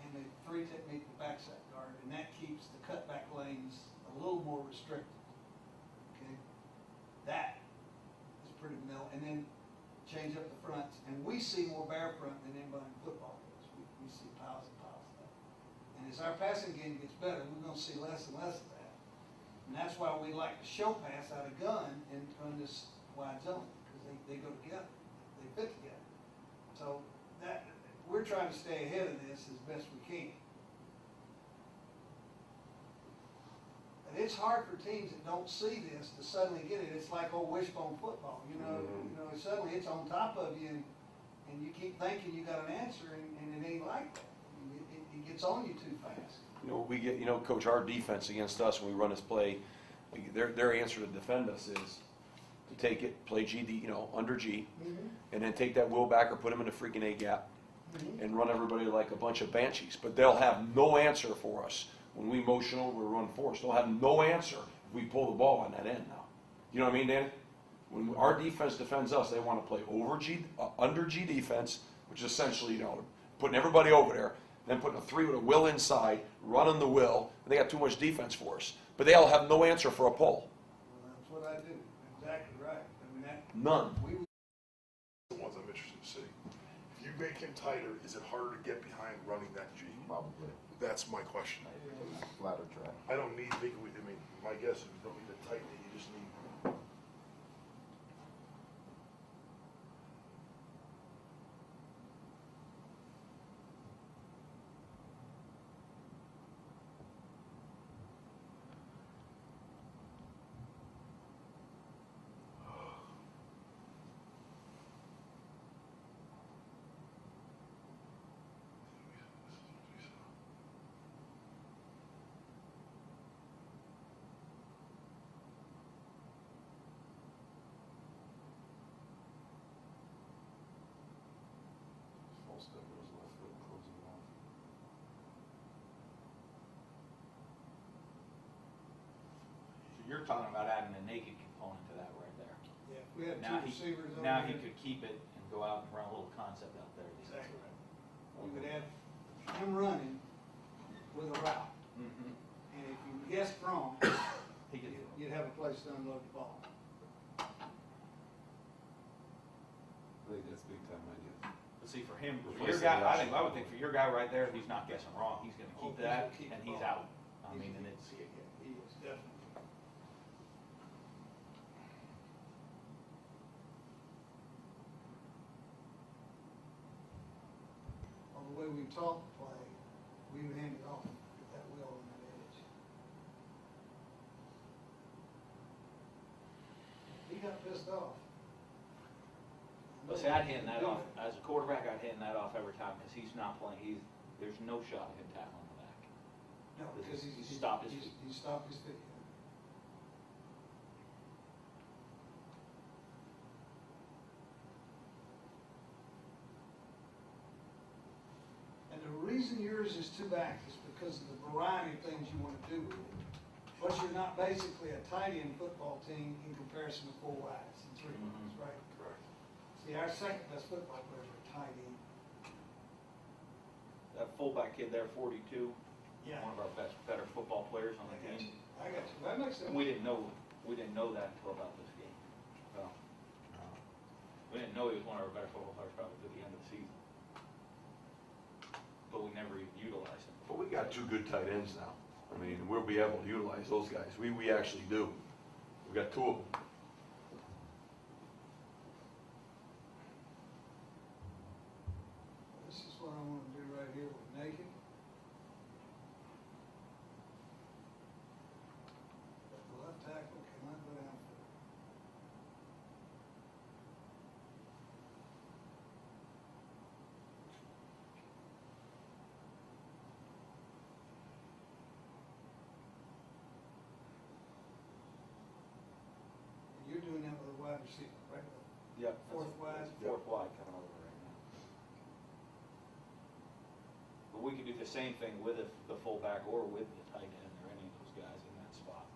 and they 3 technique the backside guard, and that keeps the cutback lanes a little more restricted. Okay? That is pretty vanilla, and then change up the fronts, and we see more bare front than anybody in football does. We see piles and piles of that. And as our passing game gets better, we're gonna see less and less of that. And that's why we like to show pass out of gun and run this wide zone, because they go together, they fit together. So that, we're trying to stay ahead of this as best we can. And it's hard for teams that don't see this to suddenly get it. It's like old wishbone football, you know. You know, suddenly it's on top of you, and you keep thinking you got an answer, and it ain't like that. It gets on you too fast. You know, we get, you know, Coach, our defense against us when we run this play, their answer to defend us is to take it, play GD, you know, under G, and then take that will back or put them in a freaking A gap and run everybody like a bunch of banshees. But they'll have no answer for us when we motion over or run force. They'll have no answer if we pull the ball on that end now. You know what I mean, Dan? When our defense defends us, they want to play over G, under G defense, which is essentially, you know, putting everybody over there, then putting a 3 with a will inside, running the will, and they got too much defense for us. But they'll have no answer for a pull. Well, that's what I do. Exactly right. I mean, that. None. The ones I'm interested in seeing. If you make him tighter, is it harder to get behind running that G? Probably. That's my question. Flatter track. I don't need, I mean, my guess is you don't need to tighten it, you just need. Full step goes left foot, closing it off. So you're talking about adding a naked component to that right there. Yeah, if we had Now two he, receivers over now he there. could keep it and go out and run a little concept out there. Exactly right. We would have him running with a route, Mm-hmm. and if you guessed wrong, He could, you'd have a place to unload the ball. I think that's big time idea. but see, for him, for Replace your guy, the I would think for your guy right there, he's not guessing wrong. He's gonna keep that, Keep and the he's ball. out. I mean, and it's, Yeah, he is definitely. Well, the way we taught the play, we would hand it off with that wheel on that edge. He got pissed off. but see, I'd hand that off, as a quarterback, I'd hand that off every time, because he's not playing, there's no shot of him tackling the back. No, because He he's stopped his feet. He stopped his feet. And the reason yours is two back is because of the variety of things you want to do with it. But you're not basically a tight end football team in comparison to four wides and three wides, right? Correct. See, our second best football players are tight end. That fullback kid there, 42, Yeah. one of our better football players on the I got you. team. I got you. That makes sense. And we didn't know that until about this game. Well, we didn't know he was one of our better football players probably to the end of the season. But we never even utilized him. But we got two good tight ends now. I mean, we'll be able to utilize those guys. We actually do. We got two of them. This is what I want to do right here with naked. The left tackle cannot go down. And you're doing that with a wide receiver, right? Yep. Fourth wide. Fourth wide coming over right now. But we could do the same thing with the fullback or with the tight end or any of those guys in that spot.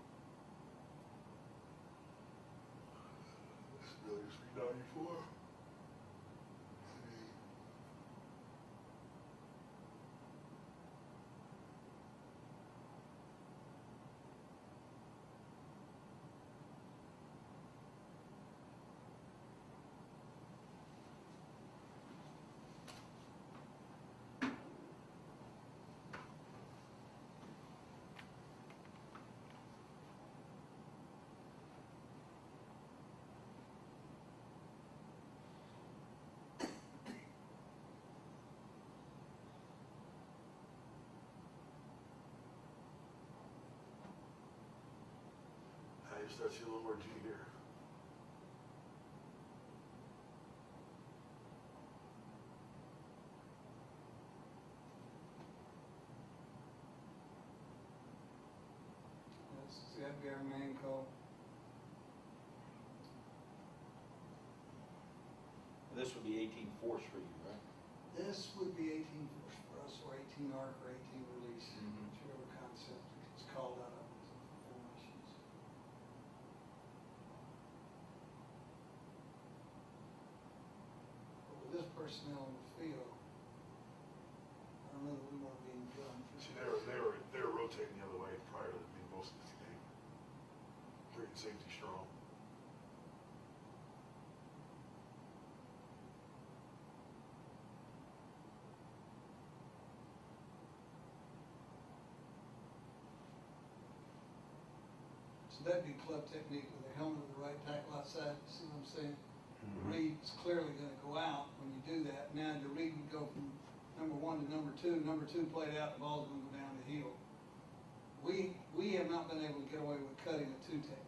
This really is 394. you start seeing a little more G here. See that Gary Manco? This would be 18 force for you, right? This would be 18 force for us, or 18 arc, or 18 release, Mhm. whichever concept it's called out of these formations. But with this personnel in the field, I don't know that we want to be in gun. See, they were rotating the other way prior to being most of this game. Bringing safety strong. So that'd be club technique with the helmet of the right tackle outside, see what I'm saying? The Mhm. read's clearly gonna go out when you do that. Now the read would go from number one to number two played out, the ball's gonna go down the hill. We have not been able to get away with cutting a two technique.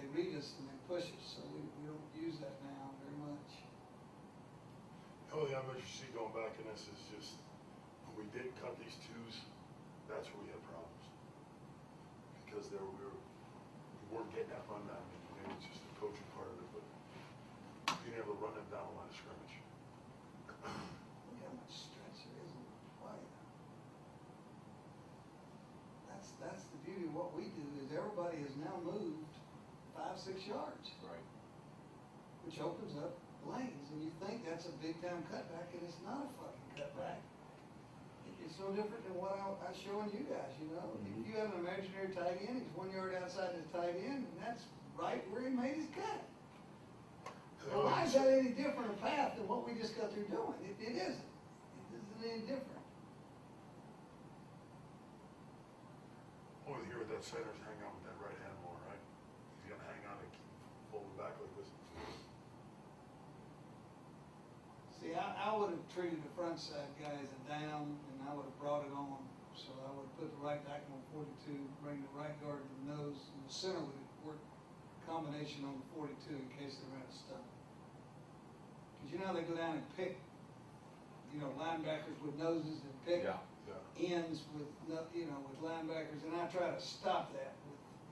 They read us and they push us, so we don't use that now very much. The only thing I bet you see going back in this is just, when we did cut these twos, that's where we had problems. Because we weren't getting that run down. Maybe it's just the coaching part of it, but being able to run them down the line of scrimmage. Look how much stretch there is in the play. That's the beauty of what we do, is everybody has now moved 5-6 yards, Right. which opens up lanes, and you think that's a big time cutback, and it's not a fucking cutback. It's no different than what I was showing you guys, you know? Mhm. If you have an imaginary tight end, he's 1 yard outside his tight end, and that's right where he made his cut. Well, why is that any different a path than what we just got through doing? It isn't. It isn't any different. Only here with that center is hang on with that right hand more, right? He's gonna hang on and keep folding back like this. See, I would have treated the front side guy as a down, and I would have brought it on. So I would have put the right tackle on 42, bring the right guard to the nose, and the center would have worked combination on the 42 in case they ran a stunt. Because you know how they go down and pick, linebackers with noses and pick Yeah. Yeah. ends with, with linebackers, and I try to stop that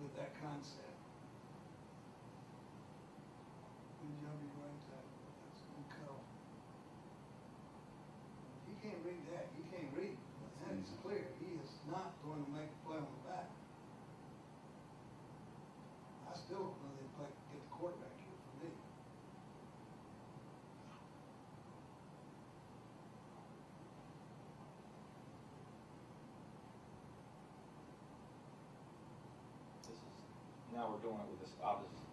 with that concept. Good job, your right tackle. That's a good call. If you can't read that, you can't read. That is clear. He is not going to make a play on the back. I still don't know they get the quarterback here for me. Now we're doing it with this,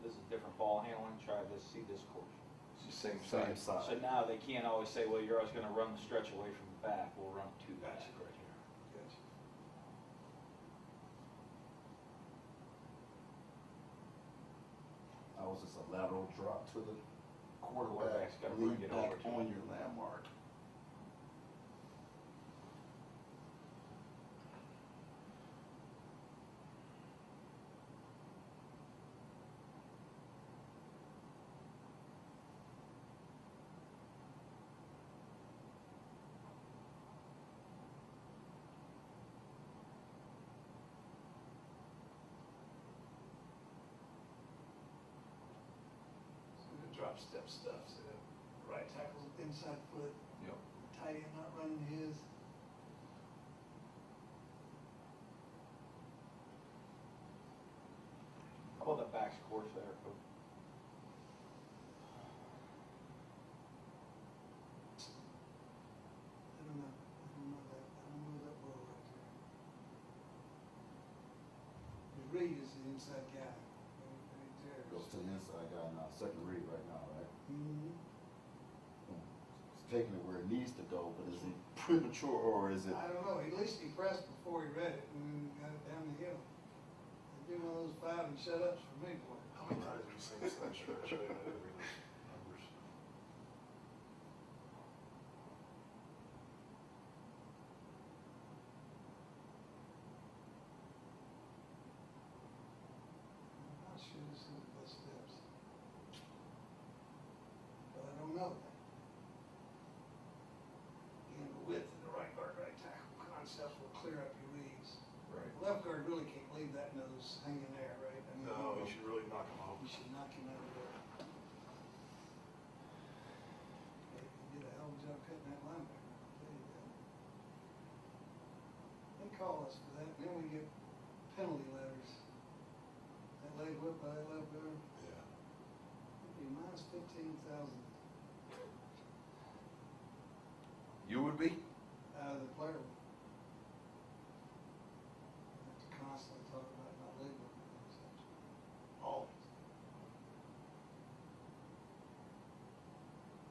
this is different ball handling, try this, see this course. It's the same Same side. So side. now they can't always say, well, you're always gonna run the stretch away from the back, we'll run two back Gotcha. right here. Gotcha. That was just a lateral drop to the quarterback, Quarterback's gotta bring lean it back over to on him. your landmark. So the drop step stuff, so the right tackle's inside foot, Yep. tight end not running his. How about the backs course there, coach? I don't know that well right there. The Reed is the inside guy, right there. Goes to the inside guy now, second read right now, right? Mhm. It's taking it where it needs to go, but is it premature or is it? I don't know, at least he pressed before he read it and then got it down the hill. It'd be one of those 5 and shut-ups for me, boy. How many times have we seen this thing stretch? I didn't read those numbers. was hanging there, right? I mean, No, you should really knock them out. we should knock him out of there. He did a hell of a job cutting that linebacker, I'll tell you that. They call us for that, and then we get penalty letters. That leg whip by that left guard, Yeah. it'd be minus 15,000. You would be? The player would. Have to constantly talk about my leg whip. Always.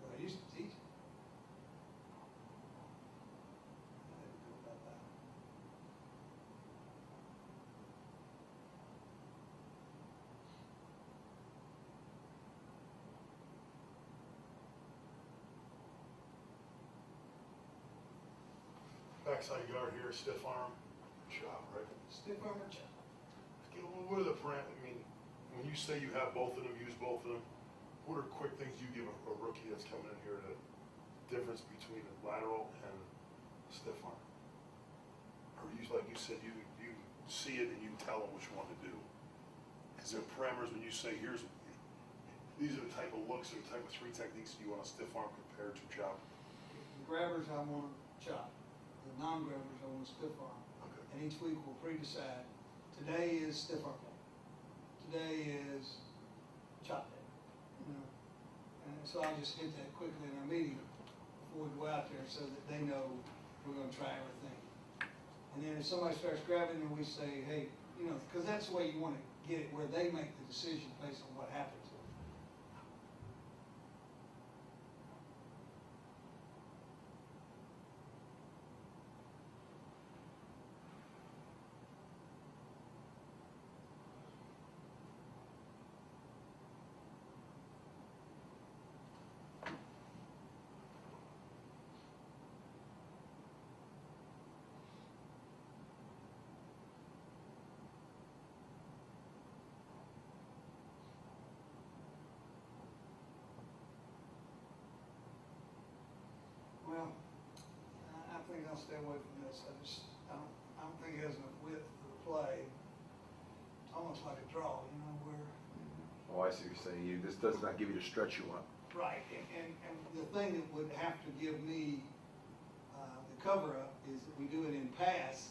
Well, I used to teach it. I didn't know about that. Backside guard here, stiff arm, chop, right? Stiff armor chop. What are the I mean, when you say you have both of them, use both of them, what are quick things you give a rookie that's coming in here, the difference between a lateral and a stiff arm? Or you, like you said, you see it and you tell them which one to do. Is there parameters when you say, these are the type of looks or the type of three techniques you want a stiff arm compared to chop? The grabbers I want to chop. The non-grabbers I want to stiff arm. Okay. And each week we'll pre-decide. Today is stiff arm day. Today is chop day. You know? And so I'll just hit that quickly in our meeting before we go out there so that they know we're going to try everything. And then if somebody starts grabbing, then we say, hey, you know, because that's the way you want to get it, where they make the decision based on what happens. Well, I think I'll stay away from this. I don't think it has enough width for the play. It's almost like a draw, you know, where. Oh, I see what you're saying. This does not give you the stretch you want. Right, and the thing that would have to give me the cover up is that we do it in pass,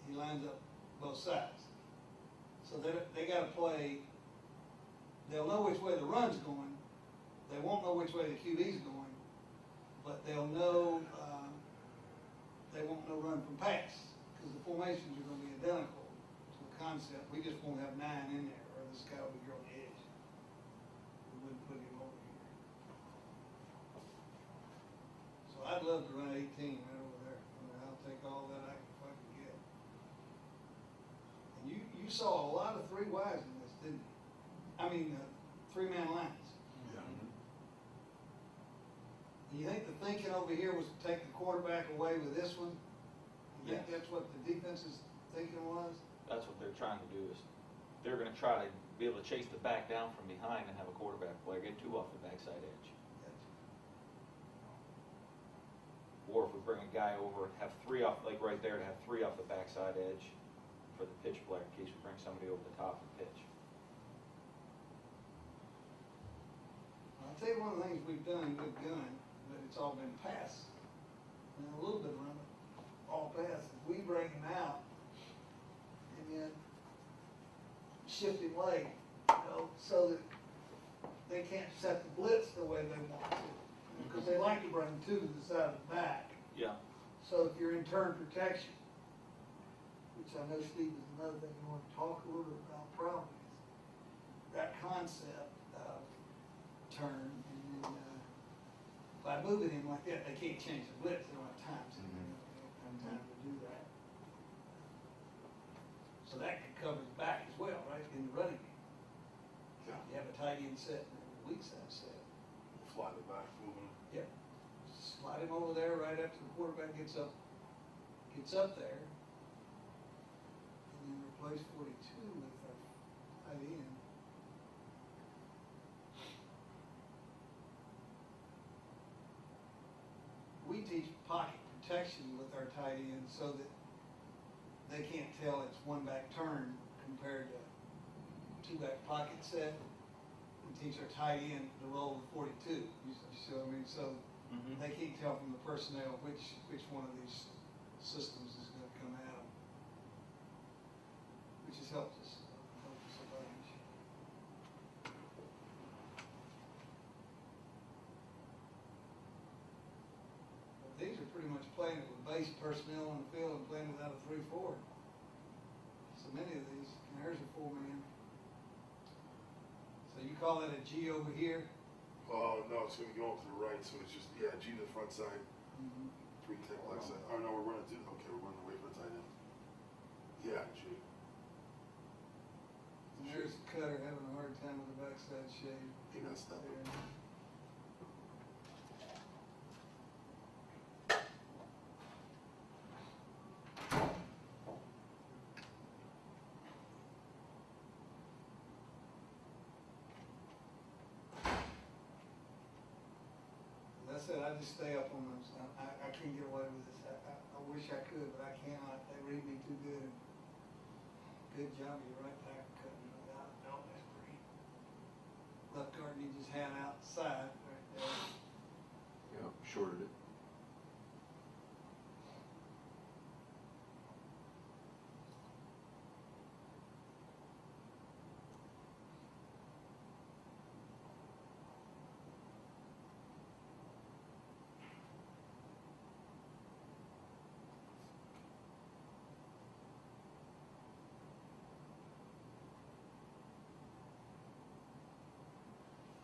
he lines up both sides. So they gotta play, they'll know which way the run's going, they won't know which way the QB's going, but they'll know, they won't know run from pass, because the formations are gonna be identical to the concept. We just won't have 9 in there, or this guy will be on the edge. We wouldn't put him over here. So I'd love to run 18 right over there. I mean, I'll take all that I can fucking get. And you saw a lot of 3 wides in this, didn't you? I mean, 3-man lines. Yeah. And you think the thinking over here was to take the quarterback away with this one? You think Yes. that's what the defense's thinking was? That's what they're trying to do is, they're gonna try to be able to chase the back down from behind and have a quarterback player get 2 off the backside edge. Or if we bring a guy over, have 3 off, like right there, to have 3 off the backside edge for the pitch player, in case we bring somebody over the top of the pitch. I'll tell you one of the things we've done with gun, but it's all been pass. And a little bit of run, but all pass. We bring him out and then shift him leg, you know, so that they can't set the blitz the way they want to. Because they like to bring 2 to the side of the back. Yeah. So if you're in turn protection, which I know, Steve, is another thing you want to talk a little bit about probably, is that concept of turn, and then by moving him like that, they can't change the blitz, they don't have time to, they don't have time to do that. So that could cover the back as well, right, in the running game. Yeah. You have a tight end set and a weak side set. Fly the back, moving. Yep. Slide him over there right after the quarterback gets up there. And then replace 42 with our tight end. We teach pocket protection with our tight end so that they can't tell it's one back turn compared to two-back pocket set, and teach our tight end to roll the 42. You see what I mean? So Mhm. they can't tell from the personnel which one of these systems is going to come at them, which has helped us a bunch. But these are pretty much playing it with base personnel on the field and playing without a 3-4. So many of these, and there's a 4-man. So you call that a G over here? Oh, no, it's gonna go up to the right, so it's just, yeah, G to the front side, 3 tech left side. Oh, no, we're running to, okay, we're running away from the tight end. Yeah, G. And there's Cutter having a hard time with the backside shade. He messed up. There. As I said, I just stay up on those. I can't get away with this. I wish I could, but I cannot. They read me too good. Good job, you're right back cutting it out. No, that's pretty. Left guard, you just hand outside right there. Yeah, shorted it.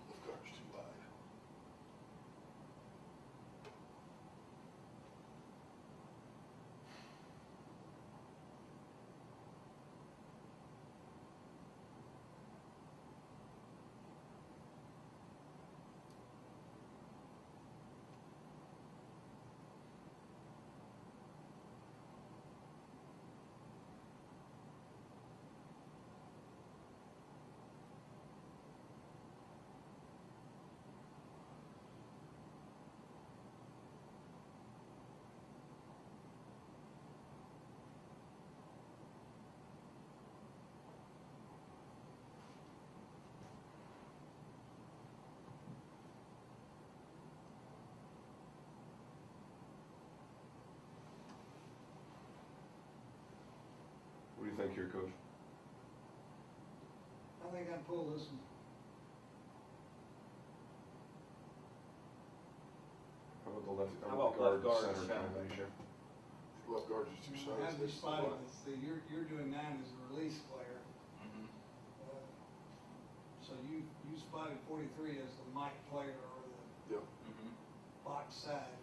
Left guard's too wide. What do you think here, Coach? I think I'd pull this one. How about the left, How about left guard center center? combination? Left guard's just too I have sides. you spotted this. See, you're doing 9 as a release player. Mhm. So you spotted 43 as the Mike player or the Yep. Mhm. box side.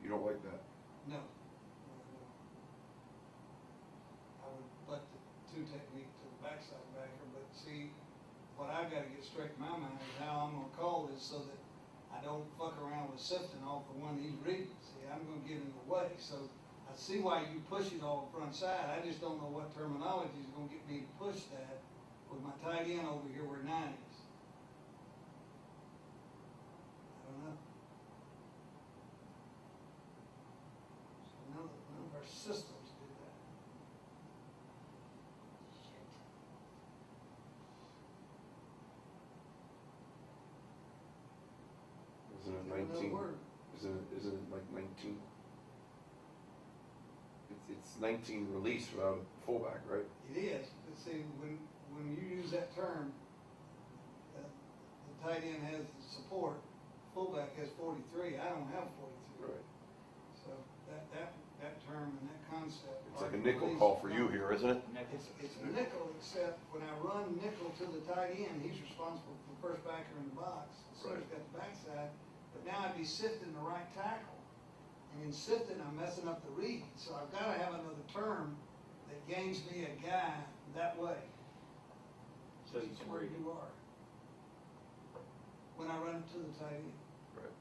You don't like that? No. I would butt the 2 technique to the backside backer, but see, what I've got to get straight in my mind is how I'm going to call this so that I don't fuck around with sifting off the one he's reading. See, I'm going to get in the way. So I see why you push it all front side. I just don't know what terminology is going to get me to push that with my tight end over here where 9 is. I don't know. So none of our systems do that. Isn't it Another 19? word. Isn't it like 19? It's 19 release without a fullback, right? It is, but see, when you use that term, the tight end has the support, fullback has 43, I don't have 43. Right. So that term and that concept. It's like a nickel call for you here, isn't it? It's a nickel, except when I run nickel to the tight end, he's responsible for the first backer in the box. So he's got the backside, but now I'd be sifting the right tackle. And in sifting, I'm messing up the read. So I've got to have another term that gains me a guy that way. So you That's can where read it. you are. When I run it to the tight end. Right.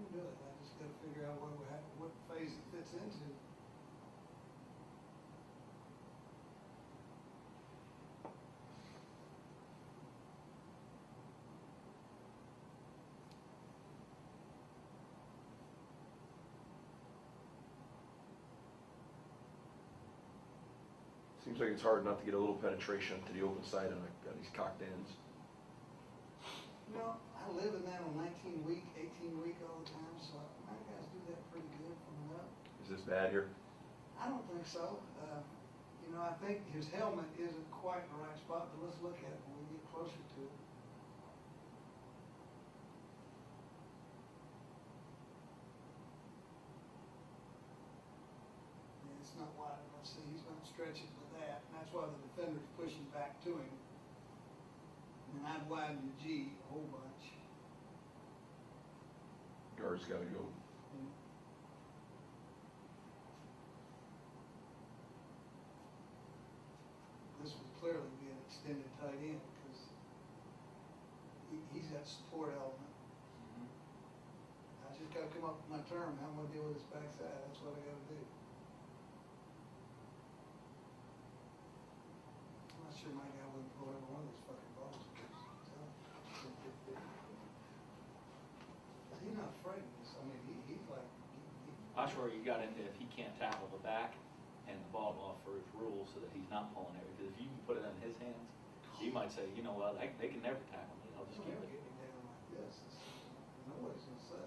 You can do it. I just got to figure out what phase it fits into. Seems like it's hard not to get a little penetration to the open side on these cocked ends. You know, I live in that on 19-week, 18-week all the time, so my guys do that pretty good coming up. Is this bad here? I don't think so. You know, I think his helmet isn't quite in the right spot, but let's look at it when we get closer to it. Yeah, it's not wide enough. See, he's not stretching with that, and that's why the defender's pushing back to him. And I'd widen the G a whole bunch. Guard's gotta go. This would clearly be an extended tight end because he's got support element. I just gotta come up with my term, how I'm gonna deal with this backside, that's what I gotta do. I'm not sure my guy wouldn't pull every one of these fucking balls. He's not afraid of this, I mean, he's like, That's where you got into if he can't tackle the back and the ball off for his rules so that he's not pulling it. Because if you can put it in his hands, he might say, you know what, they can never tackle me, I'll just "Don't keep ever it. get me down like this, nobody's gonna say.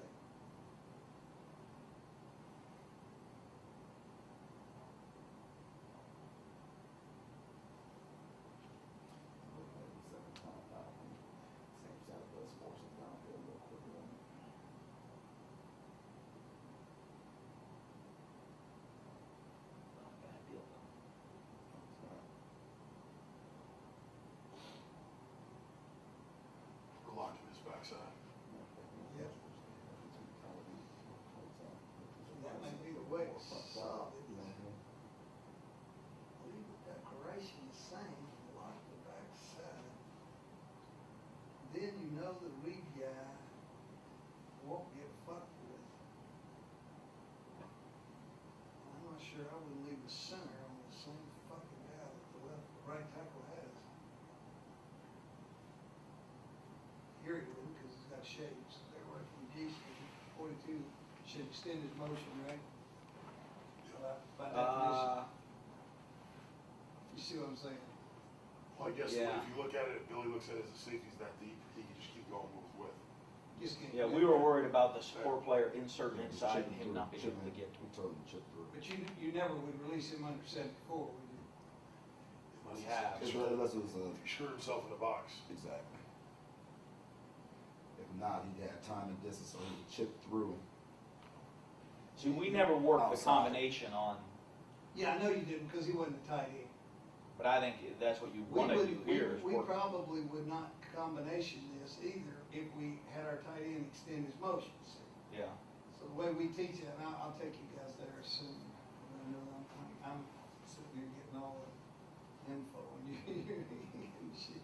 Same side does force it downhill a little quicker. Not a bad deal though. We're locking his backside. Yeah. That may be the way to solve it. Leave the declaration the same, lock the backside. Then you know the lead guy won't get fucked with. I'm not sure I would leave the center on the same fucking guy that the right tackle has. Here he would, because he's got shapes. They're working deep. 42 should extend his motion, right? By definition. You see what I'm saying? Well, I guess Yeah. if you look at it, if Billy looks at it as a safety's that deep, he can just keep going with width. Just can't. Yeah, we were worried about the support player inserting inside and him not being able to get to We it. told him to chip through. But you never would release him under 74, would you? Unless We have. he's- Unless it was a, If he screwed himself in the box. exactly. If not, he'd have time and distance, so he would chip through. See, we never worked the Outside. combination on, Yeah, I know you didn't, because he wasn't a tight end. but I think that's what you We want to do wouldn't, here is we work. probably would not combination this either if we had our tight end extend his motions. Yeah. So the way we teach it, and I'll take you guys there soon. I know I'm sitting here getting all the info and you and shit.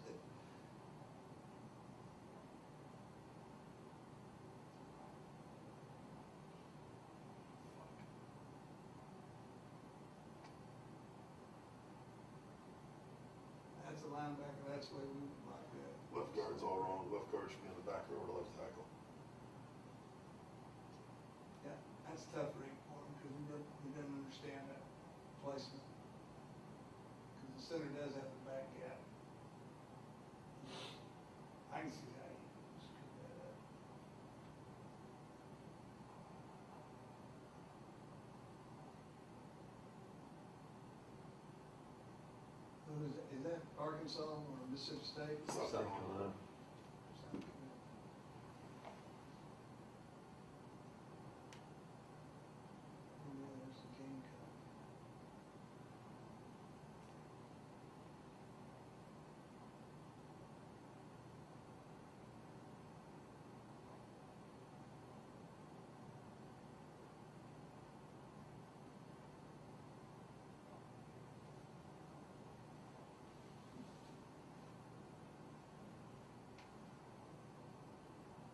That's a linebacker, that's the way we would like that. Left guard's all wrong. Left guard should be on the back row or the left tackle. Yeah, that's a tough read for him because he doesn't understand that placement. Because the center does have the back gap. I can see how you screw that up. Who is that? Is that Arkansas or Mississippi State? South Carolina. South Carolina. Oh, yeah, there's the Gamecock.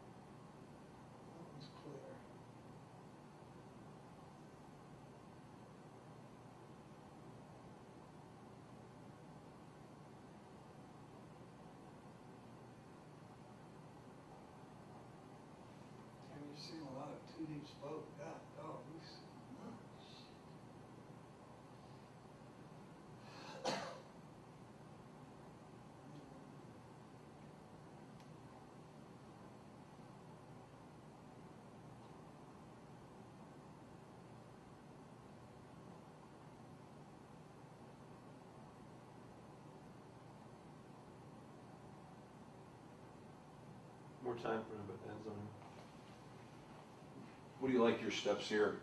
That one's clear. And you're seeing a lot of two deep spoke. God, dog, he's nuts. more time for him, but ends on him. What do you like your steps here?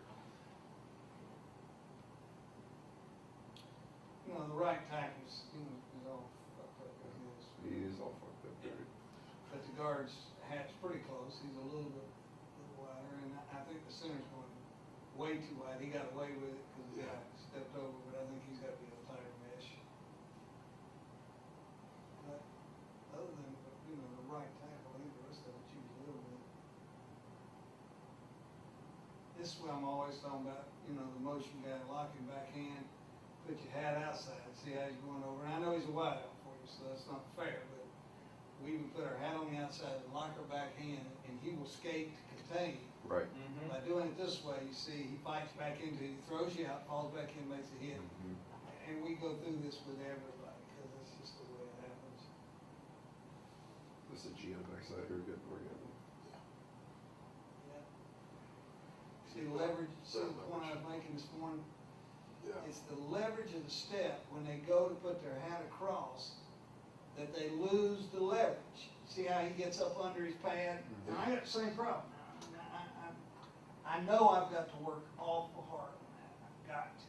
You know, the right tackle's, you know, is all fucked up like this. He is all fucked up, dude. But the guard's hat's pretty close, he's a little wider, and I think the center's going way too wide. He got away with it because the guy stepped over, but I think he's got to be a tighter mesh. But other than, you know, the right tackle, I think the rest of it you can live with. This is what I'm always talking about, you know, the motion guy, locking backhand, put your hat outside, see how he's going over. And I know he's a wideout for you, so that's not fair, but we even put our hat on the outside and lock our backhand, and he will skate to contain. Right. Mm-hmm. By doing it this way, you see, he fights back into it, he throws you out, falls back in, makes a hit. Mhm. And we go through this with everybody, because that's just the way it happens. This is a G on the backside here, good, we're good. Yeah. See the leverage, see the point I was making this morning? Yeah. It's the leverage of the step when they go to put their hat across, that they lose the leverage. See how he gets up under his pad? And I got the same problem. I know I've got to work awful hard on that. I've got to.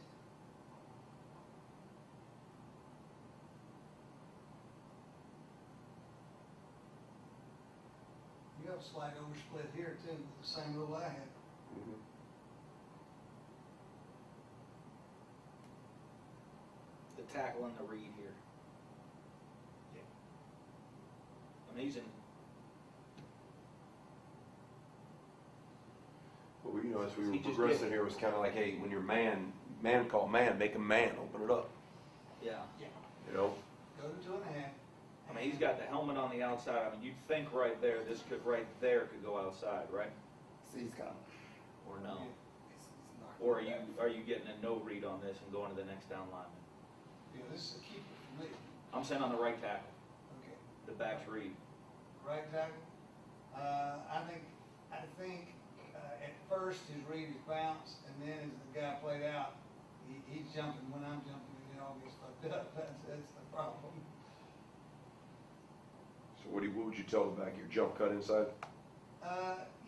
You have a slight oversplit here too, the same rule I had. Mhm. The tackle and the read here. Yeah. I mean, he's in, But we, you know, as we were He just progressing did. here, it was kind of like, hey, when you're man call man, make him man, open it up, yeah. Yeah. you know? Go to 2.5. I mean, he's got the helmet on the outside. I mean, you'd think right there, this could, right there could go outside, right? See, he's got, Or no? he's not. Or are you getting a no read on this and going to the next down lineman? Yeah, this is a keeper for me. I'm saying on the right tackle, Okay. the back's read. Right tackle. I think at first his read is bounce, and then as the guy played out, he's jumping when I'm jumping, and it all gets fucked up. That's the problem. So what would you tell the back here, jump cut inside?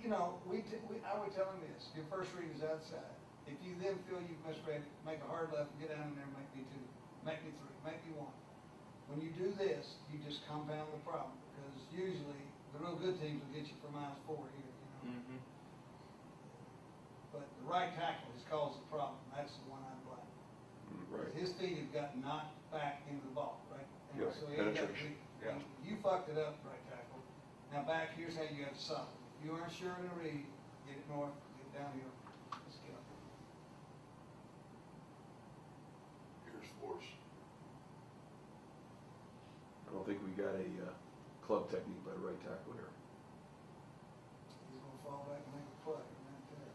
You know, I would tell him this: your first read is outside. If you then feel you've misread it, make a hard left, get down in there, make me 2, make me 3, make me 1. When you do this, you just compound the problem, because usually the real good teams will get you for -4 here, you know. Mm-hmm. But the right tackle has caused the problem. That's the one I blame. Right. His feet have got knocked back into the ball, right? And Yeah, so he ain't got- penetration. Yeah. You fucked it up, right tackle. Now back, here's how you have to solve it. If you aren't sure in the read, get it north, get it down here. Let's get up. Here's force. I don't think we got a club technique by the right tackle here. He's gonna fall back and make a play right there.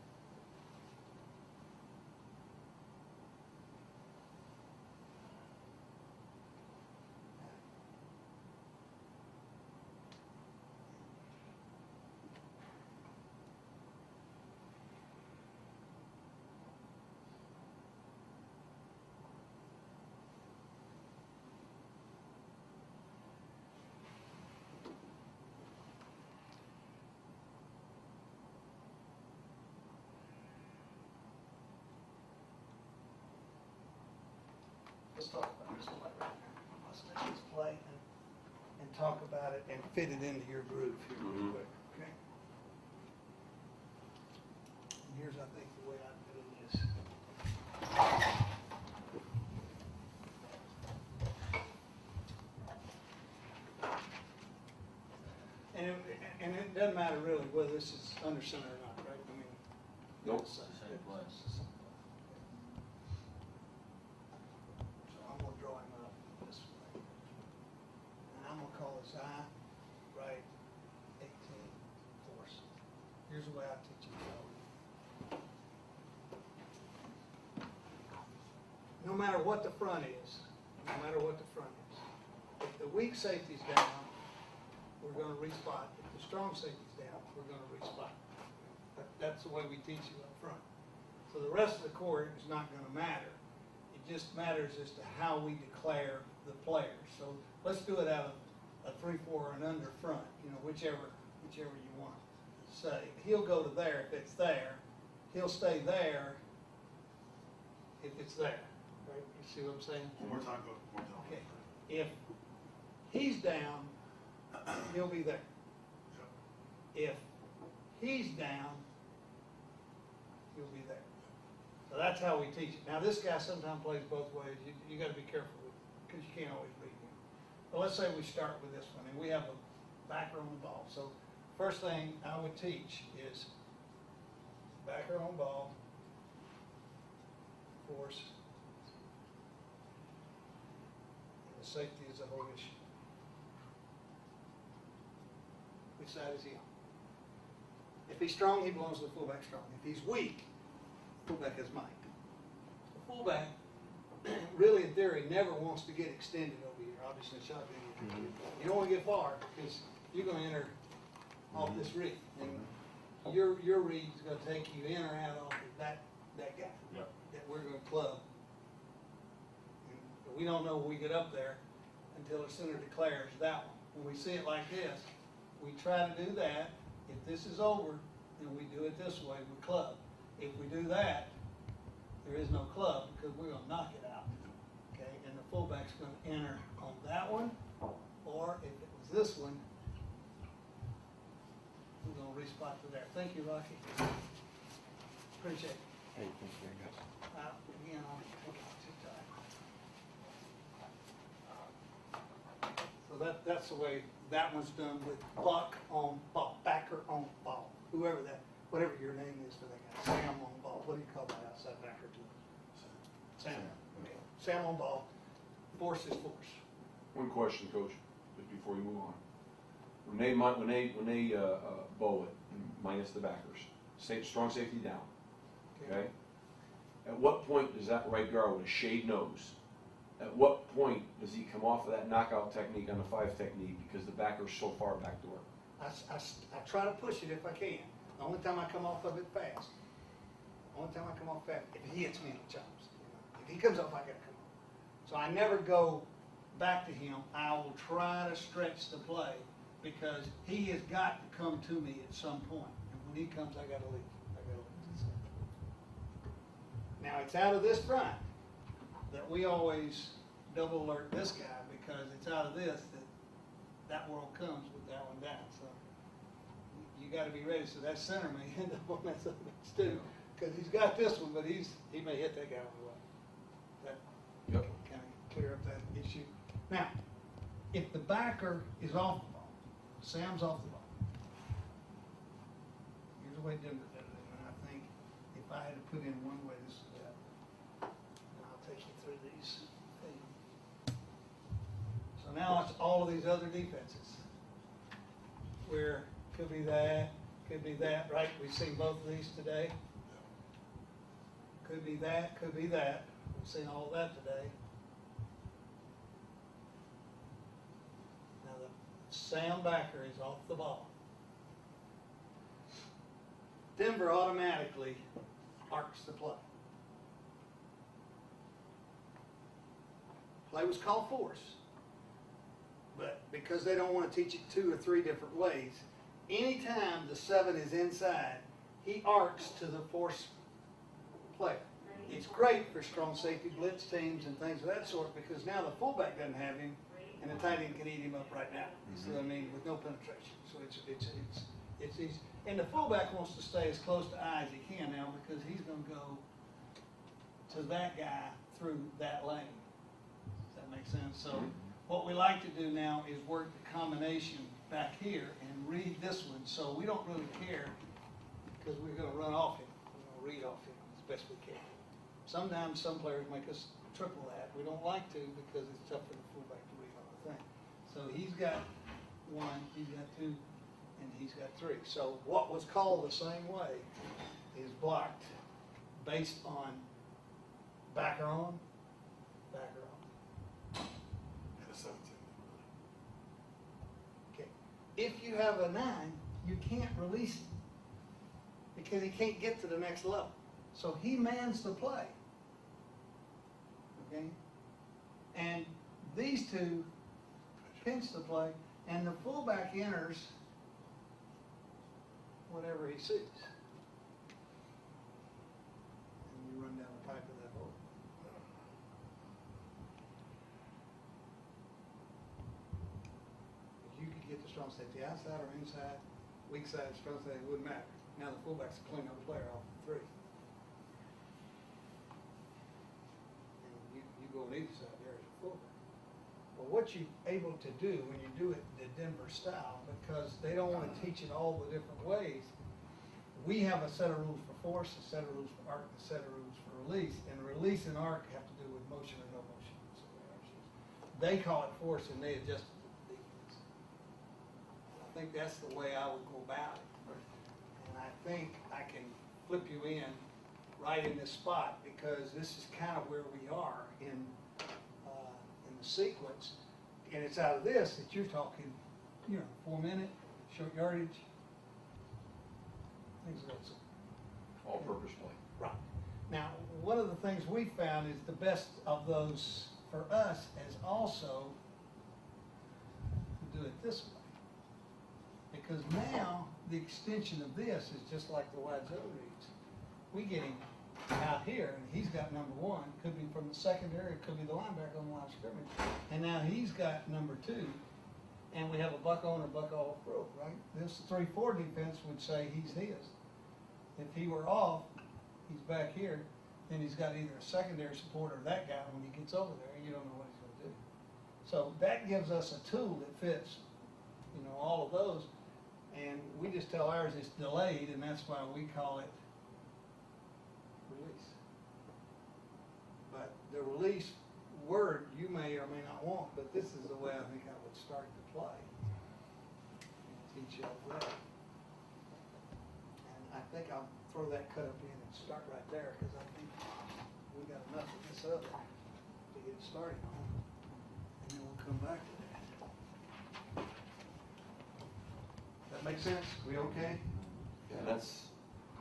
Let's talk about this play right now. Let's take this play and talk about it and fit it into your groove here real Mhm. quick, okay? And here's, I think, the way I do this. And it doesn't matter really whether this is under center or not, right? I mean. Nope. it's the Same play. So I'm gonna draw him up this way. And I'm gonna call his eye, right, 18, force. Here's the way I teach you to go. No matter what the front is, no matter what the front is. If the weak safety's down, we're gonna respot. If the strong safety's down, we're gonna respot. That's the way we teach you up front. So the rest of the court is not gonna matter. It just matters as to how we declare the players. So let's do it out of a 3-4 and under front, you know, whichever whichever you want to say. He'll go to there if it's there. He'll stay there if it's there. Right? You see what I'm saying? One more time, go, one more time. Okay. If he's down, he'll be there. If he's down, he'll be there. So that's how we teach it. Now, this guy sometimes plays both ways. You gotta be careful with, because you can't always beat him. But let's say we start with this one, and we have a backer on the ball. So first thing I would teach is backer on ball, force, and the safety is the whole issue. Which side is he on? If he's strong, he belongs to the fullback strong. If he's weak, fullback has might. The fullback, really in theory, never wants to get extended over here. Obviously, shotgun. You don't want to get far because you're going to enter off this read, and your read is going to take you in or out off of that guy that we're going to club. And we don't know when we get up there until the center declares that one. When we see it like this, we try to do that. If this is over, then we do it this way, we club. If we do that, there is no club because we're going to knock it out. Okay, and the fullback's going to enter on that one, or if it was this one, we're going to respot to there. Thank you, Rocky. Appreciate it. Hey, thanks very much. Again, I'll take it too tight. So that's the way that one's done with buck on ball, backer on ball, whoever that, whatever your name is for that guy, Sam on ball. What do you call that outside backer to it? Sam. Okay. Sam on ball. Force is force. One question, Coach, just before you move on. When they bow it, minus the backers, strong safety down, okay? At what point does that right guard with a shade nose, at what point does he come off of that knockout technique on the 5 technique because the backer's so far back door? I try to push it if I can. The only time I come off of it fast. If he hits me in the chops. If he comes off, I gotta come off. So I never go back to him. I will try to stretch the play because he has got to come to me at some point. And when he comes, I gotta leave. Now it's out of this front that we always double alert this guy because it's out of this that world comes with that one down. So you got to be ready. So that center may end up on that side too, because he's got this one, but he may hit that guy on the way. That kind of clear up that issue. Now, if the backer is off the ball, Sam's off the ball. Here's the way Denver did it, and I think if I had to put in one way, this is that. And I'll take you through these things. So now it's all of these other defenses. Where could be that, right? We've seen both of these today. Could be that. We've seen all of that today. Now the Sam backer is off the ball. Denver automatically arcs the play. Play was called force. But because they don't want to teach it 2 or 3 different ways, anytime the 7 is inside, he arcs to the force player. It's great for strong safety blitz teams and things of that sort because now the fullback doesn't have him and the tight end can eat him up right now. You see what I mean? With no penetration. So it's easy. And the fullback wants to stay as close to I as he can now because he's going to go to that guy through that lane. Does that make sense? So what we like to do now is work the combination back here and read this one. So we don't really care because we're going to run off him. We're going to read off him as best we can. Sometimes some players make us triple that. We don't like to because it's tough for the fullback to read on the thing. So he's got 1, he's got 2, and he's got 3. So what was called the same way is blocked based on backer on, backer on. And a 17. Okay. If you have a 9, you can't release him because he can't get to the next level. So he mans the play. Okay? And these 2 pinch the play, and the fullback enters whatever he sees. And you run down the pipe of that hole. You could get the strong safety outside or inside, weak side, strong side, it wouldn't matter. Now the fullback's a clean up player off the three. And you go on either side there as a fullback. But what you're able to do when you do it the Denver style, because they don't want to teach it all the different ways, we have a set of rules for force, a set of rules for arc, a set of rules for release. And release and arc have to do with motion or no motion. That's the way ours is. They call it force and they adjust it to the defense. I think that's the way I would go about it. And I think I can flip you in right in this spot because this is kind of where we are in the sequence. And it's out of this that you're talking, 4 minute, short yardage, things of that sort. All-purpose play. Right. Now, one of the things we found is the best of those for us is also to do it this way. Because now, the extension of this is just like the wide zone reads. We get him out here, and he's got number one, could be from the secondary, it could be the linebacker on the line of scrimmage. And now he's got number two, and we have a buck on or buck off rule, right? This 3-4 defense would say he's his. If he were off, he's back here, then he's got either a secondary support or that guy when he gets over there, and you don't know what he's gonna do. So that gives us a tool that fits, all of those. And we just tell ours it's delayed, and that's why we call it release. But the release word you may or may not want, but this is the way I think I would start to play. Teach you all that. And I think I'll throw that cut up in and start right there, because I think we got enough of this other to get started on. And then we'll come back to that. That make sense? We okay? Yeah, that's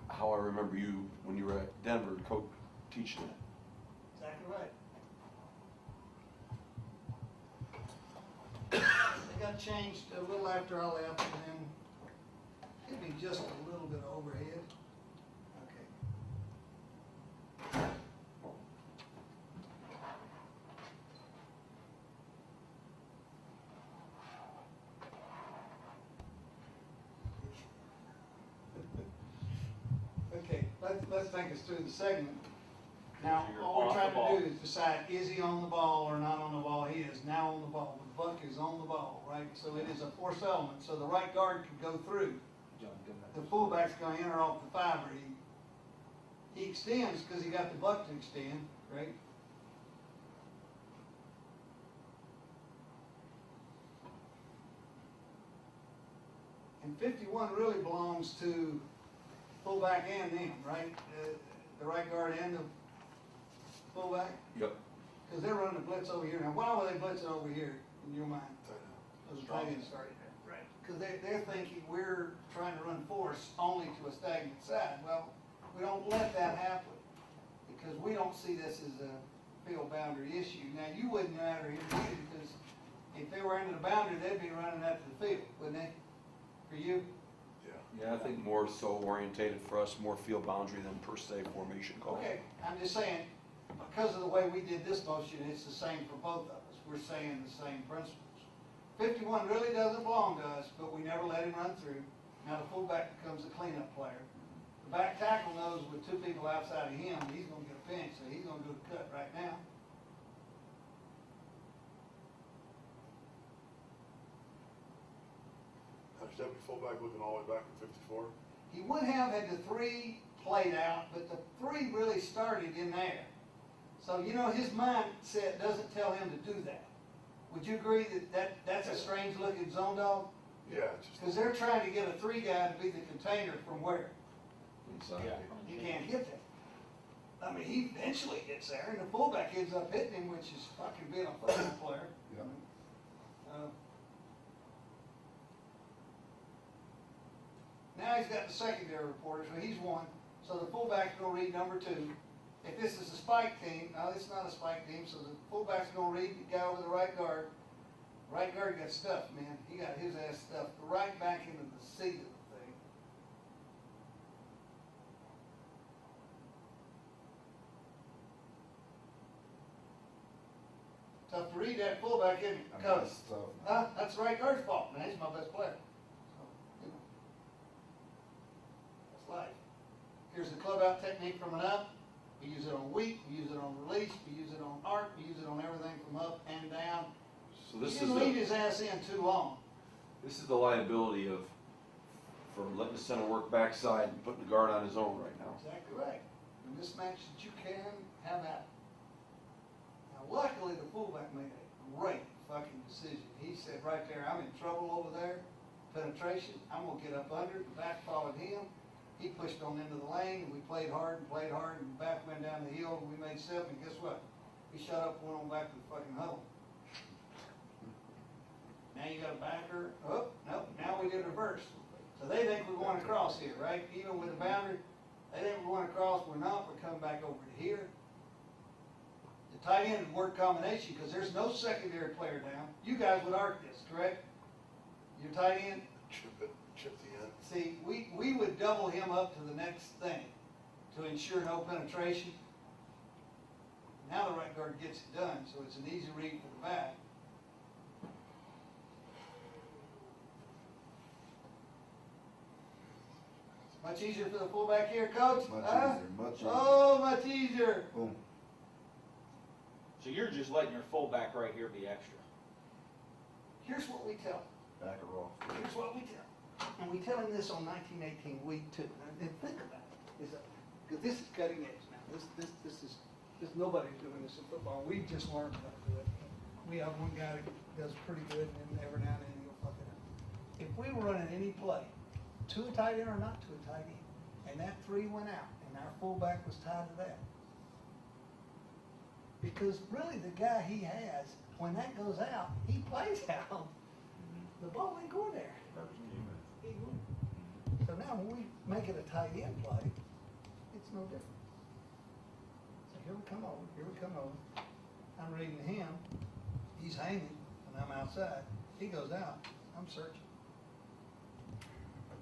how I remember you when you were at Denver, coach teaching it. Exactly right. They got changed a little after I left, and then it'd be just a little bit overhead. Okay. Okay, let's take us through the segment. Now, So you're all we're off the trying ball. to do is decide, is he on the ball or not on the ball? He is now on the ball. The buck is on the ball, right? So it is a forced element. So the right guard could go through. The fullback's gonna enter off the fiber. He extends because he got the buck to extend, right? And 51 really belongs to fullback and them, right? The right guard and the fullback? Yep. Because they're running the blitz over here. Now, why were they blitzing over here in your mind? Because the tight end started there. Right. Because they're thinking we're trying to run force only to a stagnant side. Well, we don't let that happen because we don't see this as a field boundary issue. Now, you wouldn't matter here either because if they were into the boundary, they'd be running out to the field, wouldn't they? For you? Yeah, I think more so orientated for us, more field boundary than per se formation call. Okay, I'm just saying, because of the way we did this motion, it's the same for both of us. We're saying the same principles. 51 really doesn't belong to us, but we never let him run through. Now the fullback becomes a cleanup player. The back tackle knows with two people outside of him, he's going to get a pinch, so he's going to do a cut right now. Is that fullback looking all the way back at 54? He would have had the three played out, but the three really started in there. So, his mindset doesn't tell him to do that. Would you agree that that's a strange looking zone dog? Yeah, it's just. Because they're trying to get a three guy to be the container from where? Inside. Yeah. He can't get there. I mean, he eventually gets there, and the fullback ends up hitting him, which is fucking being a football player. Yeah. Now he's got the secondary reporter, so he's one. So the fullback's gonna read number two. If this is a spike team, now it's not a spike team, so the fullback's gonna read the guy over the right guard. Right guard got stuffed, man. He got his ass stuffed right back into the seat of the thing. Tough to read that fullback, isn't it? I mean, Coach? that's tough. That's the right guard's fault, man, he's my best player. So, you know. That's life. Here's the club out technique from an up. We use it on weak, we use it on release, we use it on arc, we use it on everything from up and down. So He this is didn't leave the, his ass in too long. this is the liability of, for letting the center work backside and putting the guard on his own right now. Exactly right. The mismatch that you can have at. Now luckily the fullback made a great fucking decision. He said right there, I'm in trouble over there. Penetration, I'm gonna get up under it, the back followed him. He pushed on into the lane, and we played hard, and the back went down the hill, and we made 7, and guess what? We shot up, went on back to the fucking huddle. Now you got a backer, oh, no, now we did reverse. So they think we're going across here, right? Even with the boundary, they think we're going across, we're not, we're coming back over to here. The tight end would work combination, because there's no secondary player down. You guys would arc this, correct? Your tight end? Chip the end. See, we would double him up to the next thing to ensure no penetration. Now the right guard gets it done, so it's an easy read for the back. Much easier for the fullback here, coach? Much Huh? easier, much easier. Oh, much easier. Boom. So you're just letting your fullback right here be extra. Here's what we tell him. Back her off. Here's what we tell him. And we tell him this on 1918 week 2. And think about it. Because this is cutting edge now. This is nobody's doing this in football. We just learned how to do it. We have one guy that does pretty good, and then every now and then he'll fuck it up. If we were running any play, to a tight end or not to a tight end, and that 3 went out, and our fullback was tied to that. Because really the guy he has, when that goes out, he plays out. The ball ain't going there. He won't. So now when we make it a tight end play, it's no different. So here we come over. I'm reading to him, he's hanging, and I'm outside. He goes out, I'm searching.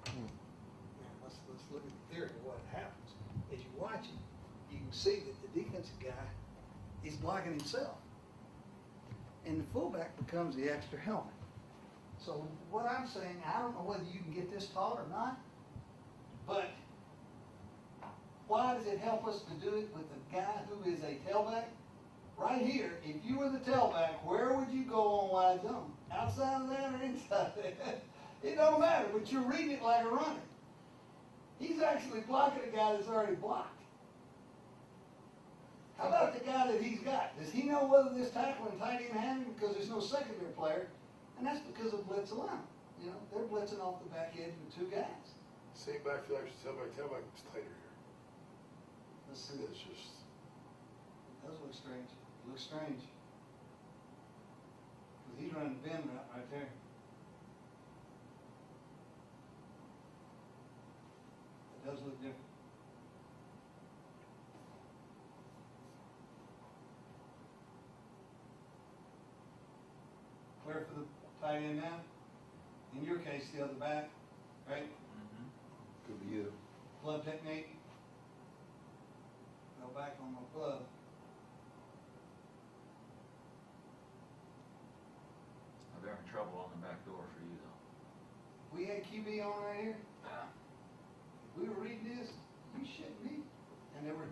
Now let's look at the theory of what happens. As you watch it, you can see that the defensive guy is blocking himself. And the fullback becomes the extra helmet. So what I'm saying, I don't know whether you can get this taught or not, but why does it help us to do it with a guy who is a tailback? Right here, if you were the tailback, where would you go on wide zone? Outside of that or inside of that? It don't matter, but you're reading it like a runner. He's actually blocking a guy that's already blocked. How about the guy that he's got? Does he know whether this tackle and tight end had him? Because there's no secondary player. And that's because of blitz alignment. You know, they're blitzing off the back edge with 2 guys. Same backfield, actually, tailback was tighter here. Let's see. It's just, It does look strange. It looks strange. Because he's running the bend route right there. It does look different. Clear for the tight end now? In your case, the other back, right? Could be you. Club technique. Go back on my club. They're in trouble on the back door for you though. We had QB on right here. If we were reading this, you shouldn't be. And there were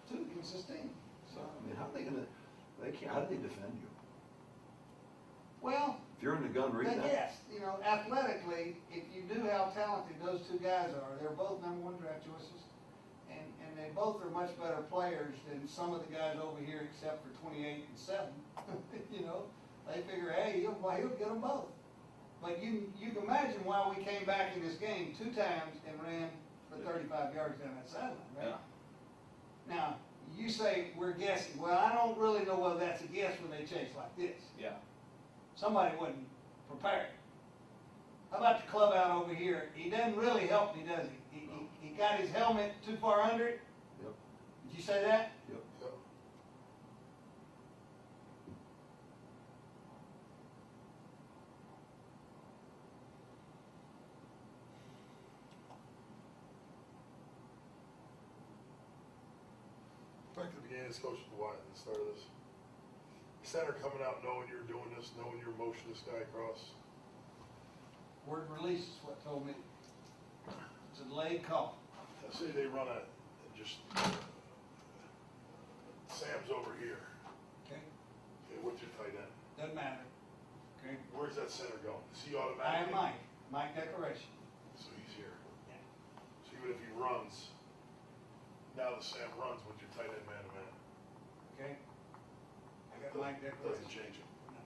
2 consistent. So, I mean, how are they gonna, how do they defend you? well, If you're in the gun, read that. yes, you know, athletically, if you knew how talented those 2 guys are, they're both #1 draft choices. And they both are much better players than some of the guys over here except for 28 and 7. You know, they figure, hey, he'll get them both. But you can imagine why we came back in this game 2 times and ran for 35 yards down that sideline, right? Yeah. Now, you say we're guessing. Well, I don't really know whether that's a guess when they chase like this. Yeah. Somebody wasn't prepared. How about the club out over here? He doesn't really help me, does he? He got his helmet too far under it? Yep. Did you say that? Yep. yep. Back to the beginning, this coach was wide at the start of this. Center coming out knowing you're doing this, knowing you're motioning this guy across. Word release is what told me. It's a delayed call. Now, say they run a, just, Sam's over here. Okay? Okay, what's your tight end? Doesn't matter. Okay? Where's that center going? Is he I automatically? am Mike Declaration. So he's here. Yeah. So even if he runs, now the Sam runs with your tight end man-to-man. Okay? I got Mike Doesn't Declaration. change it. No.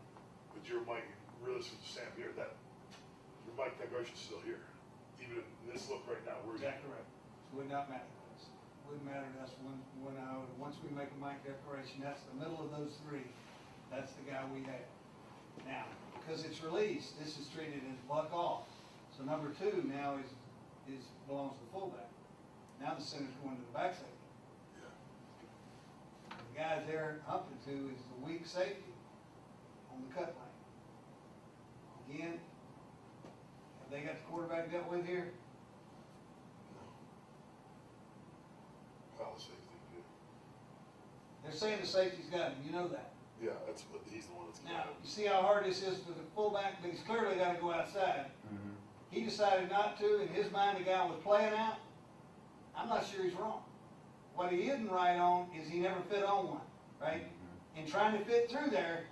But your Mike, really, since Sam here, that, your Mike Declaration's still here. Even in this look right now, where Exactly right. Would not matter to us. Wouldn't matter to us once we make a Mike Declaration, that's the middle of those three. That's the guy we have. Now, because it's released, this is treated as buck off. So number two now is belongs to the fullback. Now the center's going to the backside. Yeah. The guy there humping to is the weak safety on the cut line. Again, have they got the quarterback dealt with here? No. Palace safety, yeah. They're saying the safety's got him, you know that. Yeah, that's what, he's the one that's Now, getting it. you see how hard this is for the fullback, but he's clearly got to go outside. Mm-hmm. He decided not to. In his mind, the guy was playing out. I'm not sure he's wrong. What he isn't right on is he never fit on one, right? Mm-hmm. And trying to fit through there,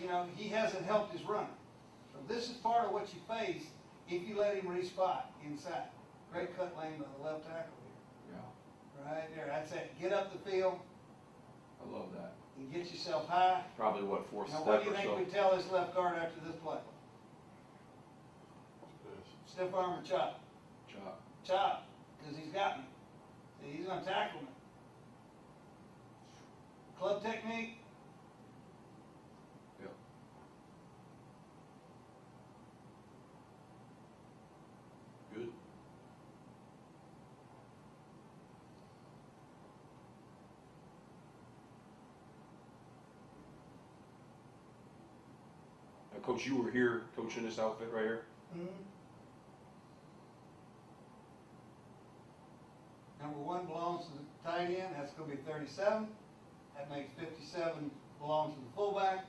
you know, he hasn't helped his runner. So this is part of what you face if you let him respot inside. Great cut lane by the left tackle here. Yeah, Right there. That's it. Get up the field I love that. and get yourself high. Probably what, fourth Now, step what do or you think so? we tell this left guard after this play? Stiff arm or chop? Chop. Chop, because he's got me. See, he's gonna tackle me. Club technique, Yep. Good. Now, Coach, you were here coaching this outfit right here? Number one belongs to the tight end, that's gonna be 37. That makes 57 belong to the fullback.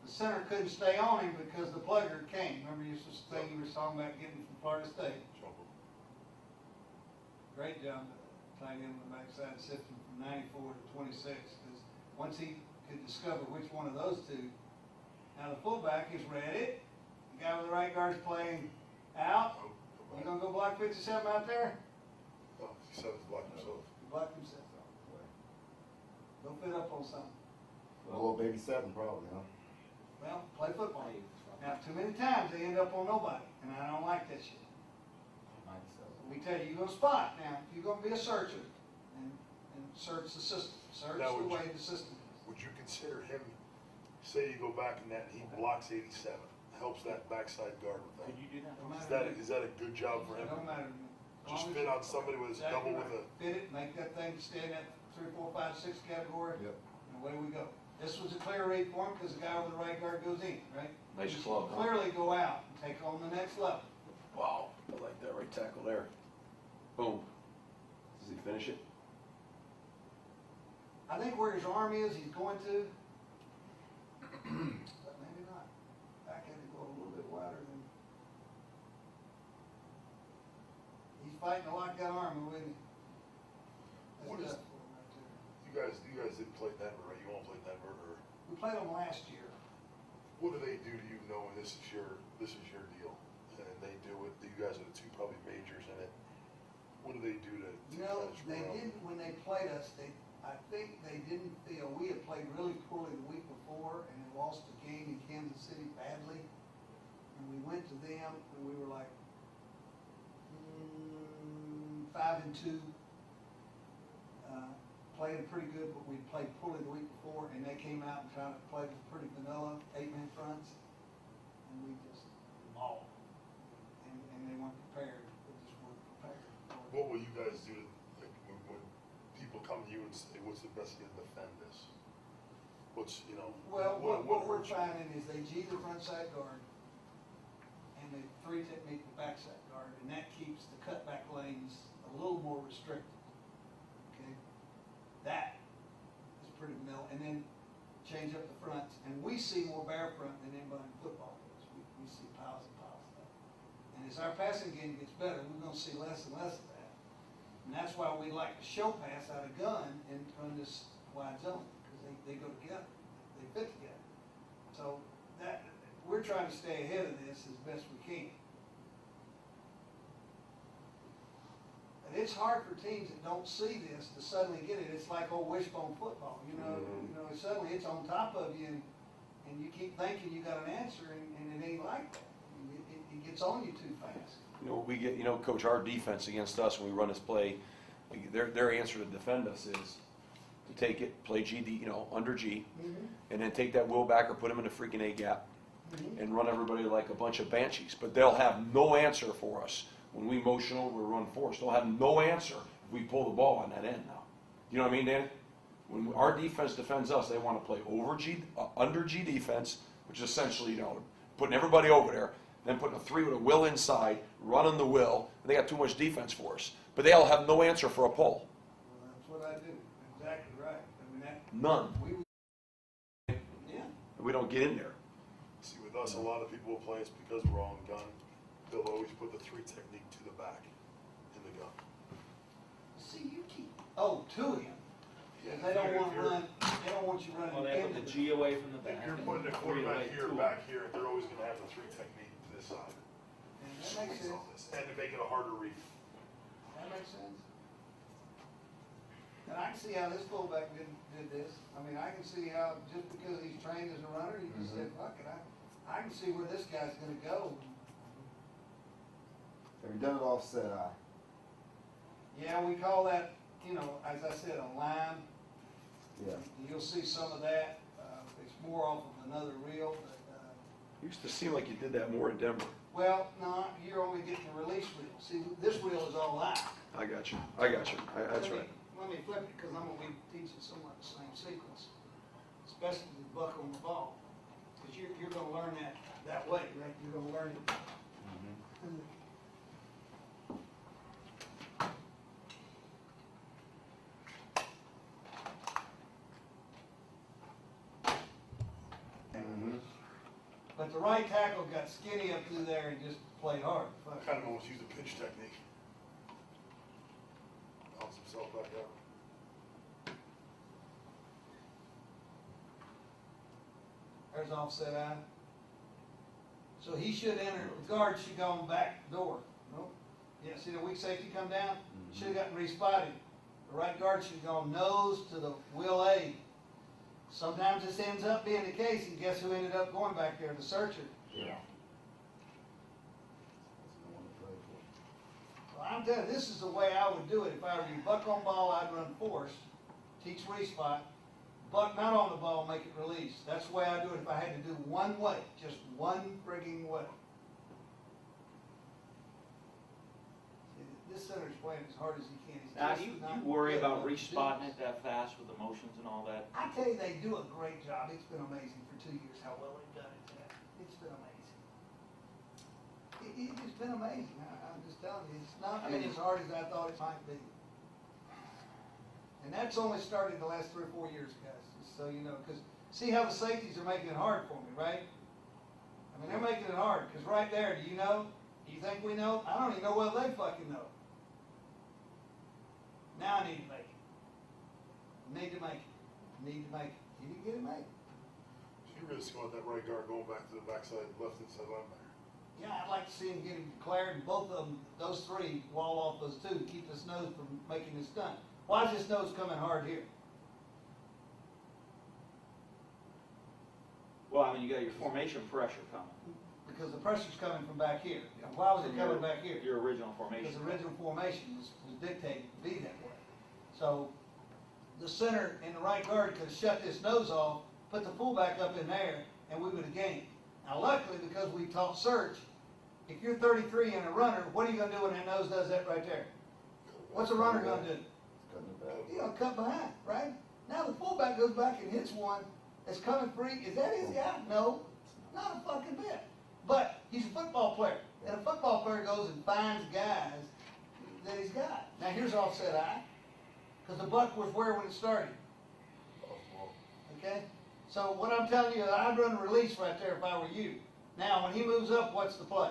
The center couldn't stay on him because the plugger came. Remember you was thing you were talking about getting from Florida State? Jump him. Great job, tight end on the backside, sifting from 94 to 26, because once he could discover which one of those two. Now the fullback has read it. The guy with the right guard's playing out. Oh, You gonna go block 57 out there? oh, he said he's blocking himself. He blocked himself. Go fit up on something. Little baby seven probably, huh? Well, play football. Now, too many times they end up on nobody, and I don't like that shit. We tell you, you're gonna spot. Now, you're gonna be a searcher, and search the system. Search Now, the would way you- the system is. Would you consider him, say you go back in that and he blocks 87, helps that backside guard with Could that? you do that? Don't Is matter that, to me. is that a good job for him? Don't matter to me. As Just long fit as- on somebody with his Exactly double with right. a, Fit it, make that thing stay in that 3, 4, 5, 6 category, Yep. and away we go. This was a clear read for him, because the guy with the right guard goes in, right? Nice He club, should huh? clearly go out and take on the next level. Wow, I like that right tackle there. Boom. Does he finish it? I think where his arm is, he's going to. But maybe not. Back had to go a little bit wider than. He's fighting to lock that arm, with him. What That's is- tough for him right there. you guys didn't play Denver, right? You won't play Denver, or We played them last year. what do they do to you knowing this is your deal? And they do it, you guys are the two probably majors in it. What do they do to You know, kind of they screw up? didn't, when they played us, I think they didn't feel, we had played really poorly the week before and had lost the game in Kansas City badly. And we went to them and we were like, 5-2. Played pretty good, but we played poorly the week before, and they came out and tried to play with pretty vanilla 8-man fronts, and we just mauled. And they weren't prepared. They just weren't prepared. What will you guys do, like, when people come to you and say, what's the best way to defend this? What's, you know? Well, what we're hurts you? finding is they G the front side guard, and they 3 technique the backside guard, and that keeps the cutback lanes a little more restricted. Okay? That is pretty vanilla. And then change up the fronts, and we see more bare front than anybody in football does. We see piles and piles of that. And as our passing game gets better, we're gonna see less and less of that. And that's why we like to show pass out of gun and run this wide zone, because they go together, they fit together. So that, we're trying to stay ahead of this as best we can. And it's hard for teams that don't see this to suddenly get it. It's like old wishbone football, you know, suddenly it's on top of you and you keep thinking you got an answer and it ain't like that. It gets on you too fast. We get, Coach, our defense against us when we run this play, their answer to defend us is to take it, play GD, under G, and then take that will back or put him in a freaking A gap and run everybody like a bunch of banshees. But they'll have no answer for us when we motion over or run force. They'll have no answer if we pull the ball on that end now. You know what I mean, Dan? When our defense defends us, they want to play under G defense, which is essentially, putting everybody over there, then putting a 3 with a will inside, running the will, and they got too much defense for us. But they'll have no answer for a pull. Well, that's what I do. Exactly right. I mean, None. Yeah. We don't get in there. See, with us, a lot of people will play us because we're all in gun. They'll always put the 3 technique to the back in the gun. See, you keep, to him. Yeah, They don't want if to run, they don't want you running Well, they put into the G away from the If back. you're and putting the 3 quarterback away here, to back here, they're always gonna have the 3 technique to this side. And that makes Squeeze sense. all this, and to make it a harder read. That makes sense. And I can see how this fullback did this. I mean, I can see how, just because he's trained as a runner, he just said, fuck it, I can see where this guy's gonna go. Have you done it offset eye? Yeah, we call that, as I said, a line. Yeah. You'll see some of that. It's more off of another reel, but, Used to seem like you did that more in Denver. well, no, you're only getting the release reel. See, this reel is all line. I got you. That's right. Let me flip it, because I'm gonna be teaching somewhat the same sequence, especially the buck on the ball. Because you're gonna learn that way, right? You're gonna learn it. But the right tackle got skinny up through there and just played hard. I kind of almost use a pinch technique. Bounce himself back out. There's offset eye. So he should enter, the guard should go on back door. Nope. Yeah, see the weak safety come down? Should have gotten respotted. The right guard should have gone nose to the will A. Sometimes this ends up being the case, and guess who ended up going back there? The searcher. Yeah. Well, I'm telling you, this is the way I would do it. If I were you, buck on ball, I'd run force, teach respot, buck not on the ball, make it release. That's the way I do it if I had to do one way, just one frigging way. This center's playing as hard as he can. He's Now, just you not worry good about enough to do respotting this. it that fast with the motions and all that? I tell you, they do a great job. It's been amazing for 2 years how well they've done it. It's been amazing. It's been amazing. I'm just telling you, it's not been as hard as I thought it might be. And that's only started the last 3 or 4 years, guys, just so you know. Because see how the safeties are making it hard for me, right? I mean, they're making it hard. Because right there, do you know? Do you think we know? I don't even know whether they fucking know. Now I need to make it. Need to make it. Need to make it. You didn't get it made. So you risk on that right guard going back to the backside, left inside linebacker. Yeah, I'd like to see him get him declared, and both of them, those 3, wall off those 2 to keep this nose from making this stunt. Why is this nose coming hard here? Well, I mean, you got your formation pressure coming. Because the pressure's coming from back here. And why was it coming back here? Your original formation. Because the original formation was dictated to be that way. So the center and the right guard could have shut this nose off, put the fullback up in there, and we would have gained. Now luckily, because we taught search, if you're 33 and a runner, what are you going to do when that nose does that right there? What's a runner going to do? Cutting it back. You're going to cut behind, right? Now the fullback goes back and hits one that's coming free. Is that his guy? No, not a fucking bit. But he's a football player, and a football player goes and finds guys that he's got. Now here's offset eye, because the buck was where when it started. Okay? So what I'm telling you, I'd run a release right there if I were you. Now, when he moves up, what's the play?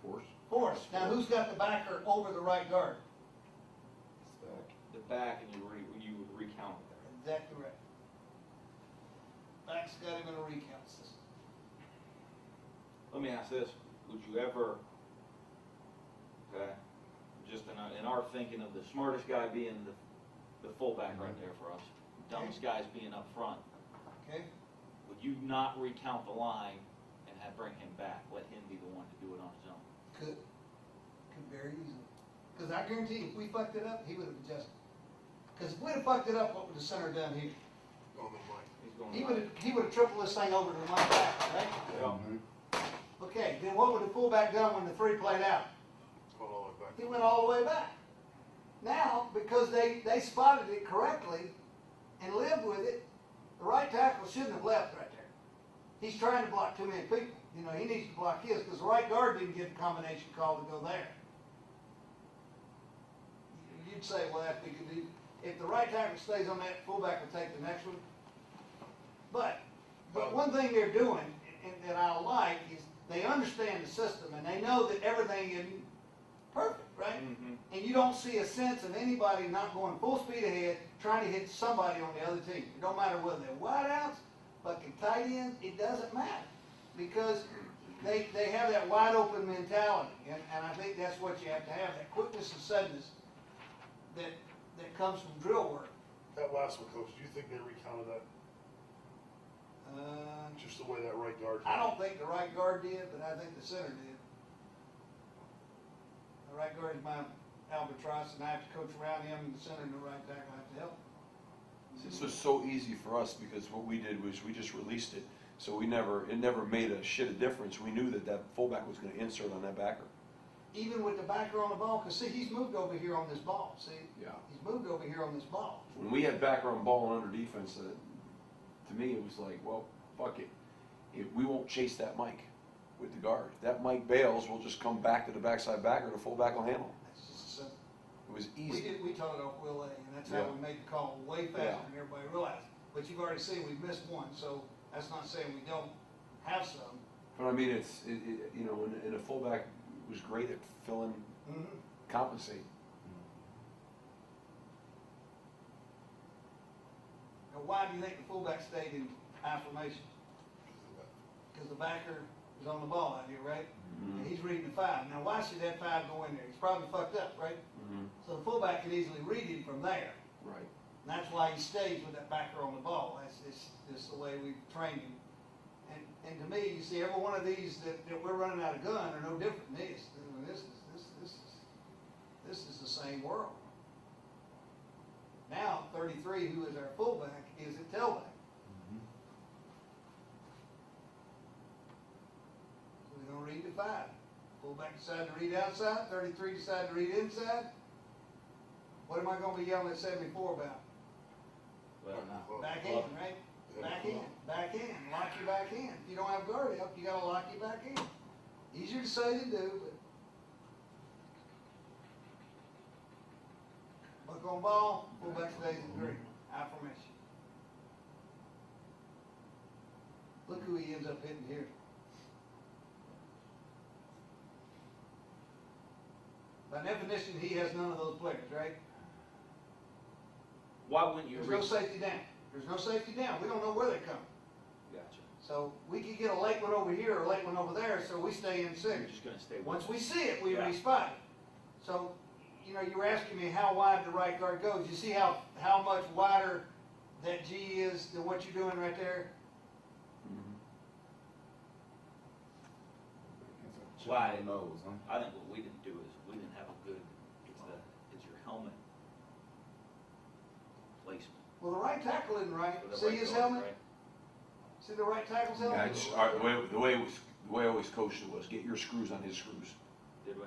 Force. Force. Now, who's got the backer over the right guard? It's back. The back, and you would recount it there. Exactly right. Back's got him in a recount system. Let me ask this, would you ever, okay, just in our thinking of the smartest guy being the fullback right there for us, dumbest guys being up front, Okay? would you not recount the line and bring him back, let him be the one to do it on his own? Could very easily. Because I guarantee you, if we fucked it up, he would have adjusted. Because if we'd have fucked it up, what would the center done here? On the mic. He's going He would have tripled this thing over to the one back, right? Yeah. Okay, then what would the fullback done when the three played out? Going all the way back. He went all the way back. Now, because they spotted it correctly and lived with it, the right tackle shouldn't have left right there. He's trying to block too many people. You know, he needs to block his because the right guard didn't get the combination call to go there. You'd say, well, if the right tackle stays on that, fullback will take the next one. But one thing they're doing, and that I like, is they understand the system and they know that everything isn't perfect, right? Mm-hmm. And you don't see a sense of anybody not going full speed ahead trying to hit somebody on the other team. It don't matter whether they're wideouts, fucking tight ends, it doesn't matter. Because they have that wide open mentality. And I think that's what you have to have, that quickness and suddenness that comes from drill work. That last one, Coach, do you think they recounted that? Just the way that right guard. I don't think the right guard did, but I think the center did. The right guard is my albatross, and I have to coach around him, and the center and the right tackle have to help. This was so easy for us because what we did was we just released it. So it never made a shit of difference. We knew that fullback was going to insert on that backer. Even with the backer on the ball, because see, he's moved over here on this ball, see? Yeah. He's moved over here on this ball. When we had backer on ball and under defense, to me it was like, well, fuck it. We won't chase that Mike with the guard. If that Mike bails, we'll just come back to the backside backer. The fullback will handle him. That's just simple. It was easy. We taught it off Will A, and that's how Yeah. we made the call way faster Yeah. than everybody realized. But you've already seen we've missed one, so that's not saying we don't have some. But I mean, you know, and the fullback was great at filling, compensate. Now, why do you think the fullback stayed in high formation? Because the backer is on the ball out here, right? And he's reading the five. Now, why should that five go in there? He's probably fucked up, right? So the fullback can easily read him from there. Right. And that's why he stays with that backer on the ball. That's just the way we've trained him. And to me, you see, every one of these that we're running out of gun are no different than this. This is the same world. Now, 33, who is our fullback, is at tailback. So we're going to read the five. Fullback decided to read outside. 33 decided to read inside. What am I going to be yelling at 74 about? Well, Back in, right? Back in, back in, lock your back in. If you don't have guard help, you gotta lock your back in. Easier to say than do, but buck on ball, fullback stays in green, high formation. Look who he ends up hitting here. By definition, he has none of those players, right? why wouldn't you? There's no safety down. There's no safety down. We don't know where they're coming. Gotcha. So we could get a late one over here or a late one over there, so we stay in You're six. just gonna stay with Once it. we see it, we Yeah. respot it. So, you know, you were asking me how wide the right guard goes. You see how much wider that G is than what you're doing right there? Why? Nose, huh? I think what we didn't do is we didn't have a good, it's your helmet placement. Well, the right tackle isn't right. for the See right his guard, helmet? right? See the right tackle's Yeah, helmet? the way I always coached it was get your screws on his screws. Did we?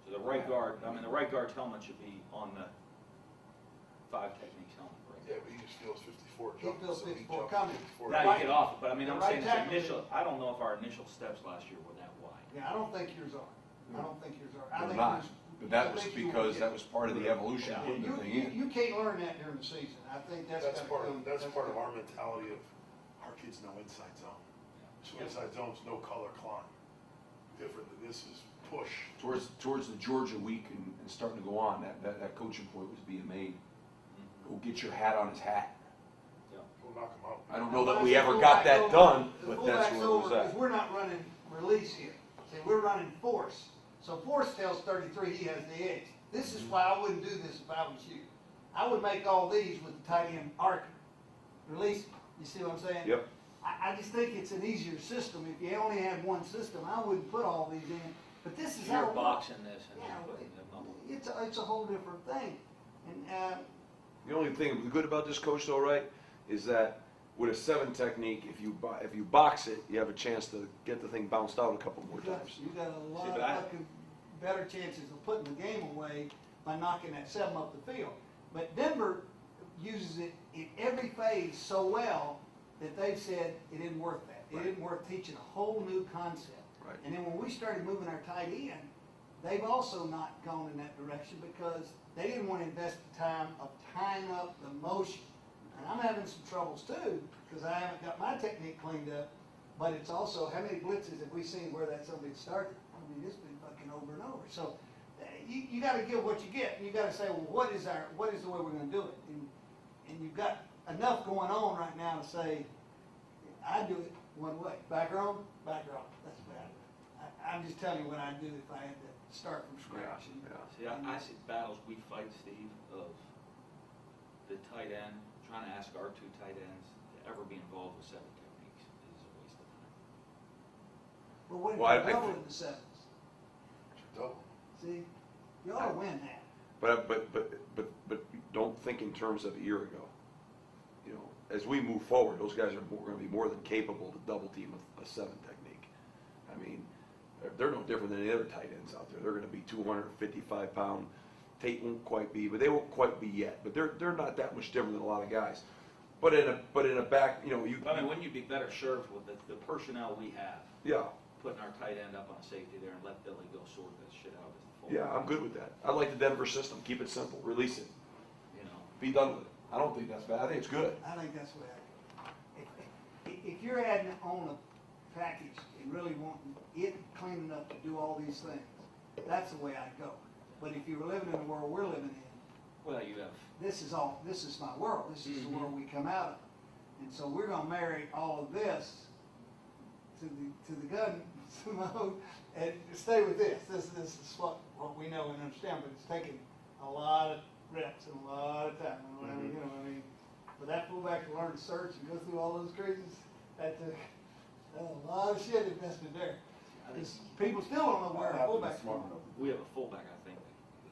So the right guard, the right guard's helmet should be on the five techniques helmet, right? Yeah, but he just feels 54 He jumping. feels so 54 jumped coming. 54. Now you get off it, but I mean, The I'm right saying this tackle initial, I don't know if our initial steps last year were that wide. Yeah, I don't think yours are. I don't think yours are. I They're think not, yours- but that I was think you because will that get- was part of the evolution, Yeah. putting the thing in. You can't learn that during the season. I think that's That's gotta part come. of, that's part of our mentality of Our kids know inside zone. So inside zone's no color climb. Different than this is push. Towards the Georgia week and starting to go on, that coaching point was being made. Go get your hat on his hat. We'll knock them out. I don't know that we ever got that done, The but that's fullback's where it was over, at. because we're not running release here. See, we're running force. So force tells 33 he has the edge. This is why I wouldn't do this if I was you. I would make all these with the tight end arc. Release, you see what I'm saying? Yep. I just think it's an easier system. If you only had one system, I wouldn't put all these in. But this is how You're it works. boxing this and Yeah, then putting them up. it's a whole different thing. And, The only thing good about this, coach, though, right, is that with a 7 technique, if you box it, you have a chance to get the thing bounced out a couple more times. you got a lot See, of but I- fucking better chances of putting the game away by knocking that 7 up the field. But Denver uses it in every phase so well that they've said it isn't worth that. It Right. isn't worth teaching a whole new concept. Right. And then when we started moving our tight end, they've also not gone in that direction because they didn't want to invest the time of tying up the motion. And I'm having some troubles too, because I haven't got my technique cleaned up, but it's also, how many blitzes have we seen where that somebody started? I mean, it's been fucking over and over. So you gotta get what you get, and you gotta say, well, what is the way we're gonna do it? And you've got enough going on right now to say, I do it one way, back row, that's bad. I'm just telling you what I'd do if I had to start from scratch. And- See, I see battles we fight, Steve, of the tight end, trying to ask our 2 tight ends to ever be involved with 7 techniques is a waste of time. But what if Well, you're I doubling think- the sevens? Double. See, you ought to win that. But don't think in terms of a year ago. You know, as we move forward, those guys are going to be more than capable to double team a 7 technique. I mean, they're no different than the other tight ends out there. They're going to be 255 pound. Tate won't quite be, but they won't quite be yet. But they're not that much different than a lot of guys. But in a back, you know, I mean, wouldn't you be better served with the personnel we have, yeah. putting our tight end up on a safety there and let Billy go sort that shit out as the fullback? Yeah, I'm good with that. I like the Denver system. Keep it simple. Release it. You know, Be done with it. I don't think that's bad. I think it's good. I think that's the way I go. If you're adding on a package and really wanting it cleaning up to do all these things, that's the way I'd go. But if you were living in the world we're living in, well, you have, this is my world. This is the Mhm. world we come out of. And so we're gonna marry all of this to the gun mode and stay with this. This is what we know and understand, but it's taken a lot of reps and a lot of time. You know, I mean, for that fullback to learn to search and go through all those crazies, that took a lot of shit invested there. I think People still don't know where a fullback's Smart from. enough. we have a fullback, I think.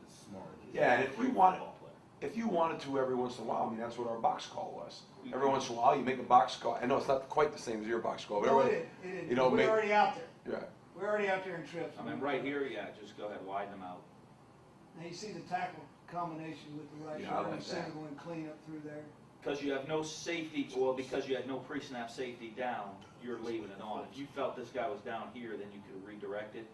It's smart. Yeah, and if you Great want- football player. If you wanted to every once in a while, I mean, that's what our box call was. Every once in a while, you make a box call. I know it's not quite the same as your box call, but No, every, it is. you know, We're make- already out there. yeah. We're already out there in trips. I mean, right here, yeah, just go ahead, widen them out. Now you see the tackle combination with the right Yeah, I shoulder like and center that. going clean up through there. Because you have no safety, well, because you had no pre-snap safety down, you're leaving it on. If you felt this guy was down here, then you could redirect it.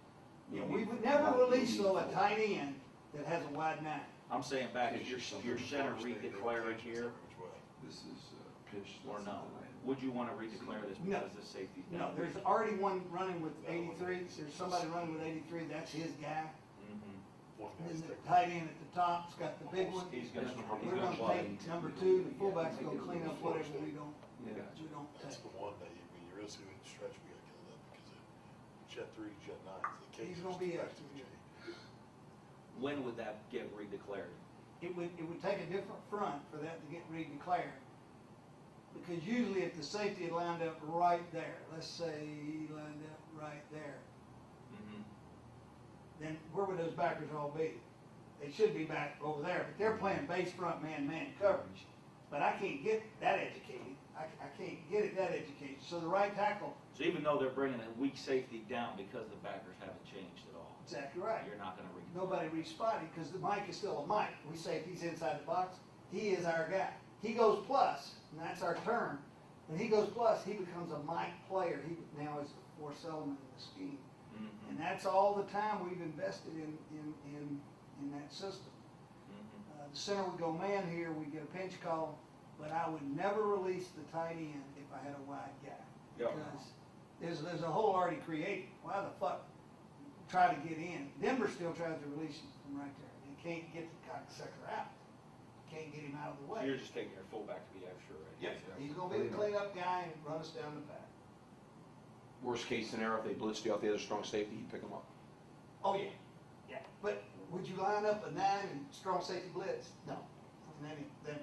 Yeah, we would never release though a tight end that has a wide nine. I'm saying back, is your center redeclaring here, This is pitch. or no? Would you want to redeclare this No. because the safety's No, down? there's already one running with 83. There's somebody running with 83. That's his guy. Mhm. One And guy's the taking- tight end at the top's got the big one. He's gonna, We're gonna take number 2. The fullback's gonna clean up whatever we don't That's take. the one that you, when you really see the stretch, we got killed up because of Jet 3, Jet 9. The He's cases gonna be back a- to the J. when would that get redeclared? It would take a different front for that to get redeclared. Because usually if the safety had lined up right there, let's say he lined up right there, Mhm. then where would those backers all be? They should be back over there, but they're playing base front man-man coverage. But I can't get that educated. I can't get it that educated. So the right tackle, So even though they're bringing a weak safety down because the backers haven't changed at all, exactly right. you're not gonna Nobody responded because the Mike is still a Mike. We say if he's inside the box, he is our guy. He goes plus, and that's our term. When he goes plus, he becomes a Mike player. He now is the fourth element in the scheme. Mhm. And that's all the time we've invested in that system. Mhm. The center would go man here, we get a pinch call, but I would never release the tight end if I had a wide guy. Yeah. Because there's a hole already created. Why the fuck try to get in? Denver still tries to release him from right there. They can't get the cocksucker out. Can't get him out of the So way. you're just taking your fullback to be extra, right? Yep, he's gonna be the cleanup guy and run us down the path. Worst case scenario, if they blitzed you off the other strong safety, you pick them up. Oh, yeah, yeah. But would you line up a 9 and strong safety blitz? No. And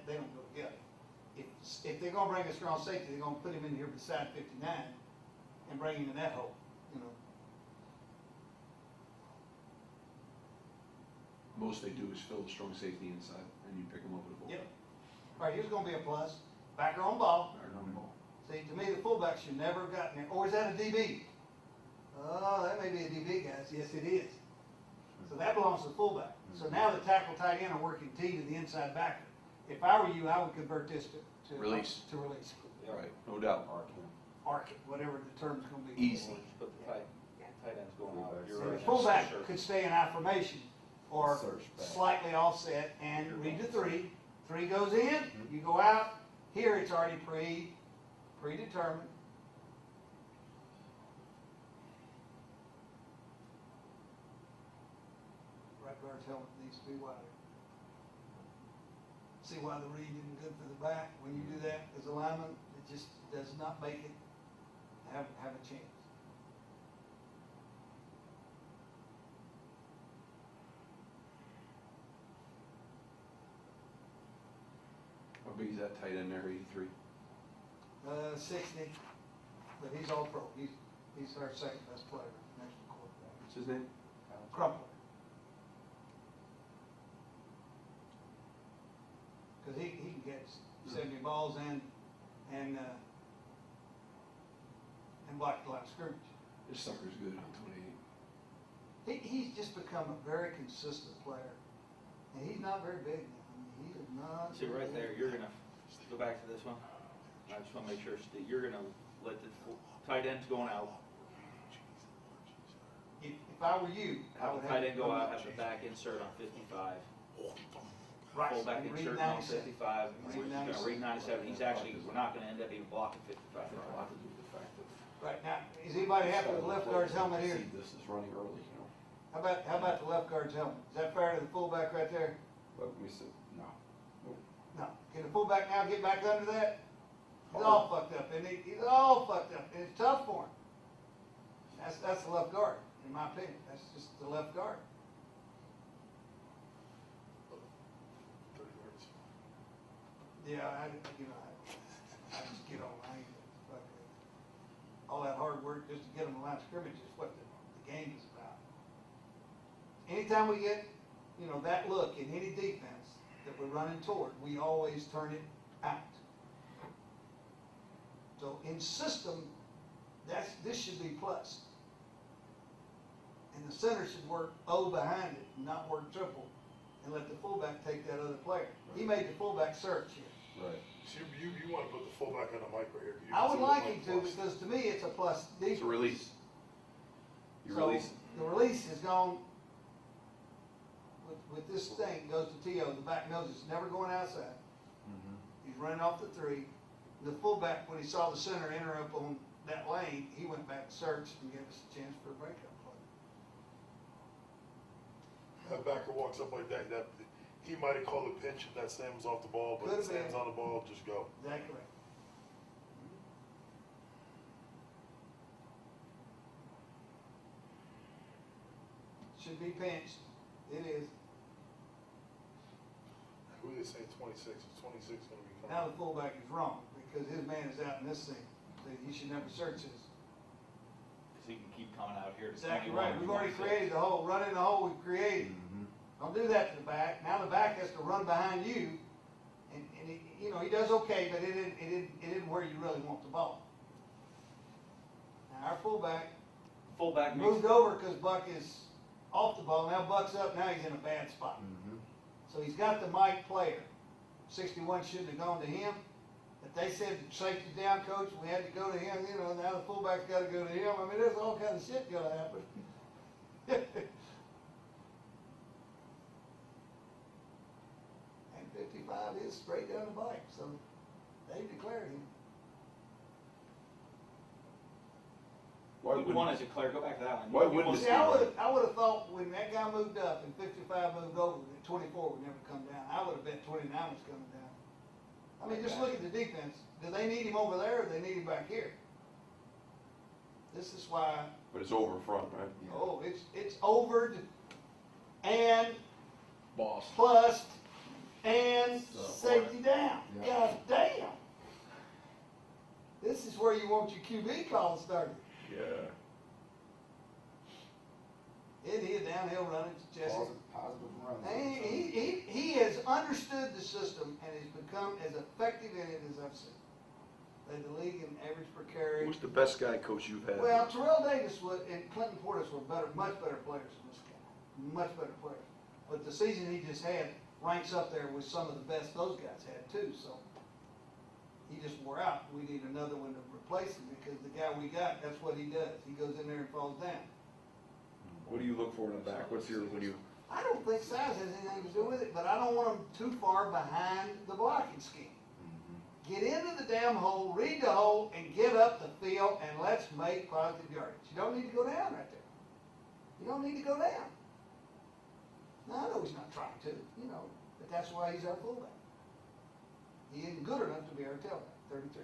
they don't go together. If they're gonna bring a strong safety, they're gonna put him in here beside 59 and bring him in that hole, you know. Most they do is fill the strong safety inside, and you pick them up with a fullback. Yep. All right, here's gonna be a plus. Backer on ball. Or no ball. See, to me, the fullback should never have gotten there. Or is that a DB? Oh, that may be a DB, guys. Yes, it is. So that belongs to the fullback. So now the tackle tight end are working T to the inside backer. If I were you, I would convert this to Release. To release. Right, no doubt. Arc it, whatever the term's gonna be. Easy. Or just put the tight ends going out. You're So the right. fullback Sure. could stay in I formation or Search back. slightly offset and read the 3. 3 goes in, you go out. Here it's already predetermined. Right guard's helmet needs to be wider. See why the read isn't good for the back? When you do that as a lineman, it just does not make it have a chance. How big is that tight end there, 83? 60, but he's all pro. He's our second best player next to quarterback. What's his name? Crumpler. Because he can get 70 balls and block the line of scrimmage. This sucker's good on 28. He's just become a very consistent player, and he's not very big now. I mean, he is not. See, right there, big. you're gonna, go back to this one. I just wanna make sure that you're gonna let the tight ends going out. If I were you, I Have would the have. tight end go out, have the back insert on 55. Right. Fullback and read insert on 97. 55. He's Read gonna 97. read 97. He's actually, we're not gonna end up even blocking 55. A lot to do with the fact that Right now, is anybody happy with the left guard's helmet here? See, this is running early, you know. How about the left guard's helmet? Is that fair to the fullback right there? But we said, no. No. Can the fullback now get back under that? He's all fucked up, isn't he? He's all fucked up, and it's tough for him. That's the left guard, in my opinion. That's just the left guard. 30 yards. Yeah, I just get on. All that hard work just to get them the line of scrimmage is what the game is about. Anytime we get, that look in any defense that we're running toward, we always turn it out. So in system, this should be plus. And the center should work O behind it, and not work triple, and let the fullback take that other player. He made the fullback search here. Right. So you want to put the fullback on the mic right here. You I would consider like the him mic to, plus. because to me, it's a plus defense. It's a release. You So, release. the release is gone, with this thing, goes to T.O., the back knows it's never going outside. He's running off the 3. The fullback, when he saw the center enter up on that lane, he went back and searched and gave us a chance for a breakup play. That backer walks up like that, he might have called a pinch if that Sam was off the ball, but Could've if Sam's been. on the ball, just go. Exactly right. Should be pinched. It is. Who are they saying 26? Is 26 going to be Now coming? the fullback is wrong, because his man is out in this thing. He should never search this. Because he can keep coming out here to Exactly 21, right. We've already 26. created the hole. Run in the hole we've created. Don't do that to the back. Now the back has to run behind you, and he does okay, but it isn't where you really want the ball. Now our fullback Fullback makes, moved over because Buck is off the ball. Now Buck's up. Now he's in a bad spot. So he's got the Mike player. 61 shouldn't have gone to him. But they said safety down, coach. We had to go to him. Now the fullback's got to go to him. I mean, there's all kinds of shit going to happen. And 55 is straight down the bike. So They declared him. Why You want to declare, go back to that one. Why You wouldn't want- it See, I would've thought when that guy moved up and 55 moved over, that 24 would never come down. I would've bet 29 was coming down. I mean, just look at the defense. Do they need him over there or do they need him back here? This is why, But it's over front, right? oh, it's overed and Boss. plus and Support. safety down. Yeah. God damn. This is where you want your QB call started. Yeah. It is downhill running to Jesse. Positive runs. He has understood the system and has become as effective in it as I've seen. Led the league in average per carry. Who's the best guy coach you've had? Well, Terrell Davis and Clinton Portis were much better players than this guy. Much better players. But the season he just had ranks up there with some of the best those guys had too, so. He just wore out. We need another one to replace him because the guy we got, that's what he does. He goes in there and falls down. What do you look for in the back? What's your, when you, I don't think size has anything to do with it, but I don't want him too far behind the blocking scheme. Get into the damn hole, read the hole, and get up the field, and let's make positive yardage. You don't need to go down right there. You don't need to go down. Now, I know he's not trying to, but that's why he's our fullback. He isn't good enough to be our tailback, 33.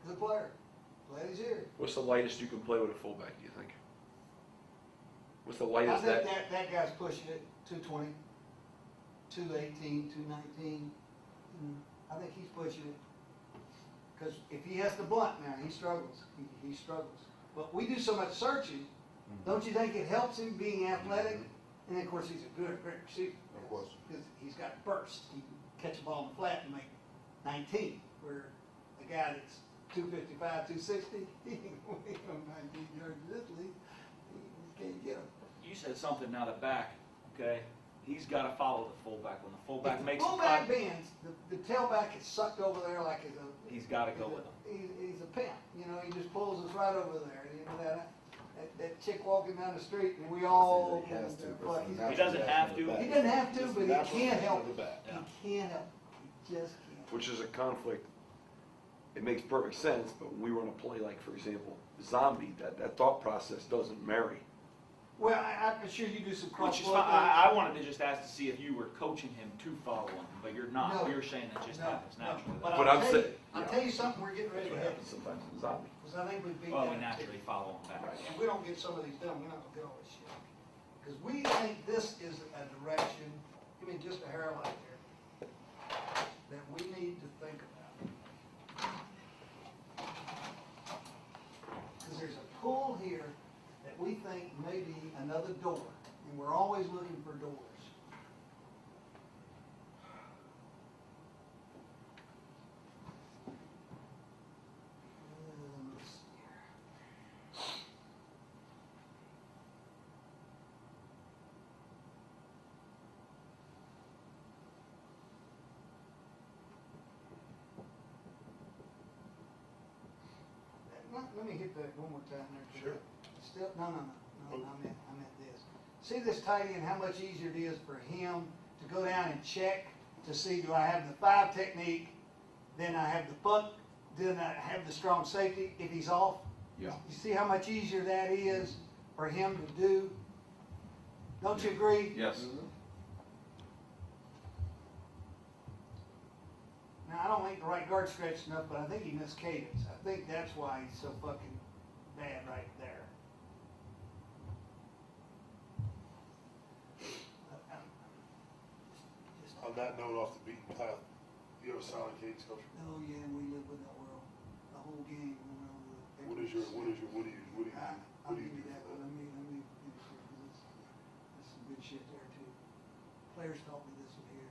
Good player. Glad he's here. what's the lightest you can play with a fullback, do you think? What's the I lightest think that? that guy's pushing it, 220, 218, 219. I think he's pushing it. Because if he has to blunt now, he struggles. He struggles. But we do so much searching, don't you think it helps him being athletic? And of course, he's a great receiver. Of course. Because he's got burst. He can catch a ball in the flat and make 19, where a guy that's 255, 260, he ain't going to make 19 yards in this league. He can't get him. You said something now the back, okay? He's gotta follow the fullback. When the fullback If makes the a fullback cut, bends, the tailback is sucked over there like he's a. he's gotta go with him. He's a pimp, he just pulls us right over there. That chick walking down the street, and we all. He has to, but Fuck, he's He doesn't have to. he doesn't have to, but That's he can't help it. Yeah. He can't help it. He just can't. Which is a conflict. It makes perfect sense, but when we run a play like, for example, zombie, that thought process doesn't marry. Well, I'm sure you do some cross. Which is fine. I wanted to just ask to see if you were coaching him to follow him, but you're not. No. You're saying that just happens naturally. But But I'll I'm tell saying- you, I'll yeah. tell you something, we're getting ready That's to what have, happens sometimes in zombie. because I think we beat Well, that. we naturally follow him back. Right, and we don't get some of these done, we're not gonna get all this shit. Because we think this is a direction, give me just a hair light here, that we need to think about. Because there's a pull here that we think may be another door, and we're always looking for doors. Let's see here. Let me hit that one more time there. Sure. Still, no, I meant this. See this tight end, how much easier it is for him to go down and check to see, do I have the 5 technique, then I have the buck, then I have the strong safety if he's off? Yeah. You see how much easier that is for him to do? Don't you agree? Yes. Now, I don't think the right guard stretched enough, but I think he missed cadence. I think that's why he's so fucking bad right there. Just- On that note, off the beaten path, you have a silent cadence, coach? Oh, yeah, we live with that world. The whole game. What do you I'll do give for you that? that one. Let me finish here, 'cause it's some good shit there too. Players taught me this one here.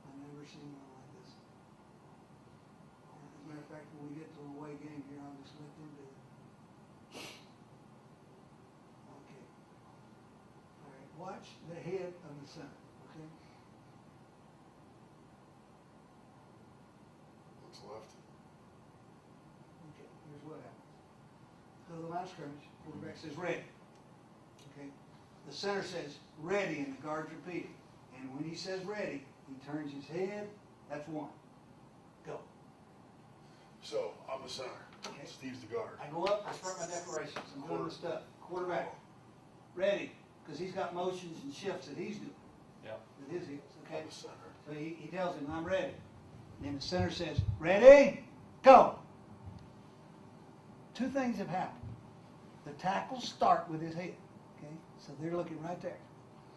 I've never seen one like this. As a matter of fact, when we get to a away game here, I'll just let them do it. Okay. All right, watch the head of the center, okay? Looks left. Okay, here's what happens. Go to the line of scrimmage, quarterback says ready. Okay, the center says ready and the guards repeat it. And when he says ready, he turns his head, that's 1. go. So, I'm the center. Okay. Steve's the guard. I go up, I start my declarations, I'm doing the stuff. Quarterback, ready, because he's got motions and shifts that he's doing Yep. with his heels, okay? I'm the center. So he tells him, I'm ready. And then the center says, ready, go. Two things have happened. The tackles start with his head, okay? So they're looking right there,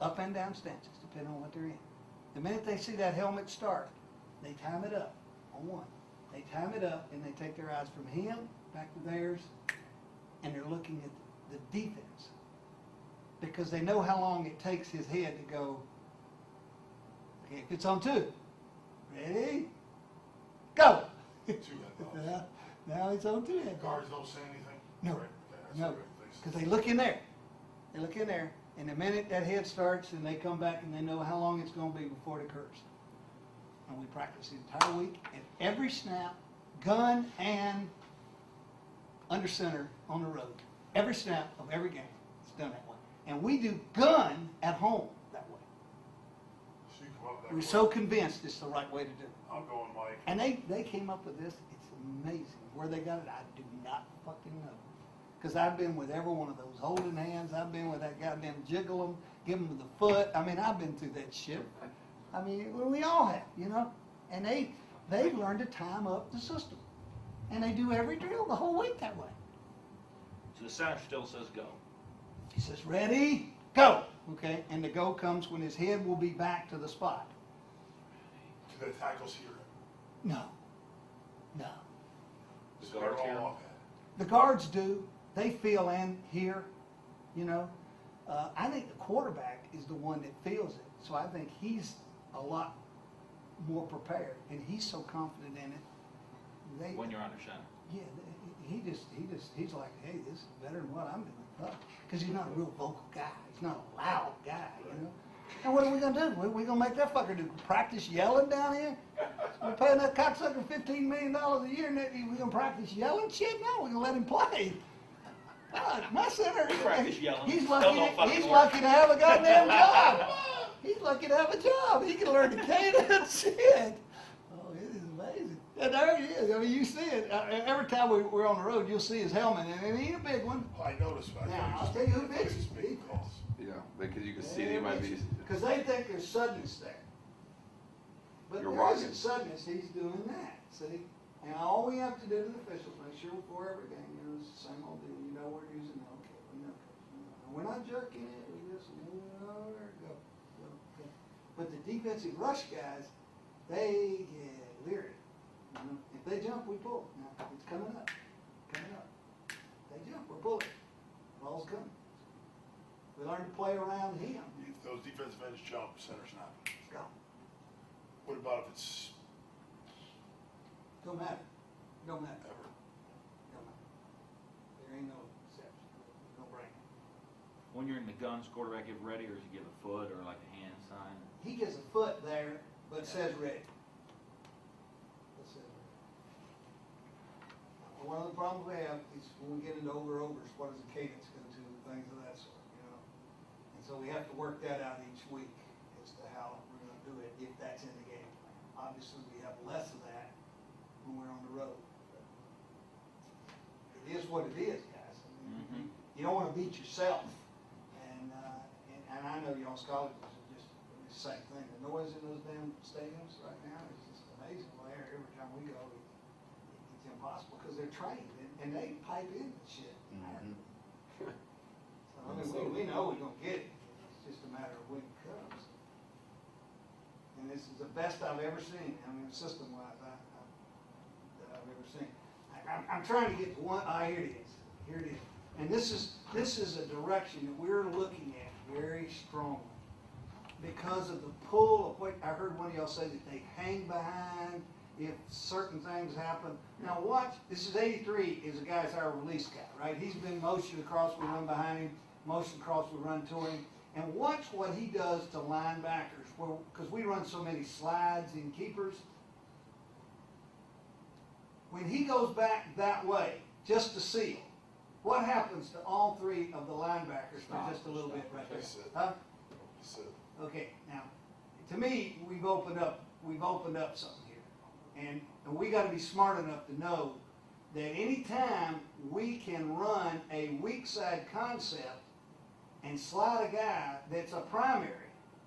up and down stances, depending on what they're in. The minute they see that helmet start, they time it up on one. They time it up and they take their eyes from him back to theirs, and they're looking at the defense. Because they know how long it takes his head to go, okay, if it's on two, ready, go. Two head bobbs. Now it's on two head. Guards don't say anything? No. Right, okay, that's No, what it is. because they look in there. They look in there, and the minute that head starts, and they come back and they know how long it's going to be before it occurs. And we practice the entire week, and every snap, gun and under center on the road, every snap of every game, it's done that way. And we do gun at home that way. So you come up that We're way. so convinced it's the right way to do it. I'm going, Mike. And they came up with this. It's amazing. Where they got it, I do not fucking know. Because I've been with every one of those holding hands. I've been with that goddamn jiggle them, give them the foot. I mean, I've been through that shit. I mean, we all have, you know. And they've learned to time up the system. And they do every drill the whole week that way. So the center still says go. He says, ready, go. Okay, and the go comes when his head will be back to the spot. Do the tackles hear it? No. No. The So they're guards hear all him? off head. The guards do. They feel and hear, you know. I think the quarterback is the one that feels it. So I think he's a lot more prepared, and he's so confident in it. When you're under center. Yeah, he's like, hey, this is better than what I'm doing. Because he's not a real vocal guy. He's not a loud guy, you know. And what are we going to do? We going to make that fucker do practice yelling down here? We're paying that cocksucker $15 million a year, and we going to practice yelling shit? No, we're going to let him play. My center, Practice yelling. he's Still lucky, don't fucking he's work. lucky to have a goddamn job. He's lucky to have a job. He can learn to cadence shit. Oh, it is amazing. And there he is. I mean, you see it. Every time we're on the road, you'll see his helmet, and it ain't a big one. Oh, I noticed. Now, I'll tell you who bitches These big me. calls. Yeah, because you can see they might be. Because they think there's suddenness there. But You're there rocking. isn't suddenness. He's doing that. See? And all we have to do to the officials, make sure before every game, you know, it's the same old deal. You know we're using it. Okay, we know. We're not jerking it. We just move it over. Go. Okay. But the defensive rush guys, they get leery. You know? If they jump, we pull. Now, it's coming up. Coming up. They jump, we're pulling. Ball's coming. We learn to play around him. If those defensive ends jump, center's not. Let's go. What about if it's Don't matter. Don't matter. ever? Don't matter. There ain't no exception. No brainer. When you're in the guns, quarterback give ready, or does he give a foot or like a hand sign? He gets a foot there, but says ready. It says ready. One of the problems we have is when we get into overs, what is the cadence going to do, things of that sort, you know? And so we have to work that out each week as to how we're going to do it, if that's in the game plan. Obviously, we have less of that when we're on the road. But it is what it is, guys. I mean, you don't want to beat yourself. And I know y'all's colleges are just the same thing. The noise in those damn stadiums right now is just amazing. Well, every time we go, it's impossible because they're trained and they pipe in the shit. So, I mean, we know we're going to get it. It's just a matter of when it comes. And this is the best I've ever seen. I mean, system-wise, that I've ever seen. I'm trying to get to one. Here it is. Here it is. And this is a direction that we're looking at very strongly because of the pull of what I heard one of y'all say that they hang behind if certain things happen. Now watch. This is 83. Is a guy's our release guy, right? He's been motion across. We run behind him. Motion across. We run to him. And watch what he does to linebackers. Because we run so many slides and keepers. When he goes back that way, just to seal, what happens to all three of the linebackers for just a little bit right there? Huh? Okay, now, to me, we've opened up something here. And we gotta be smart enough to know that anytime we can run a weak side concept and slide a guy that's a primary,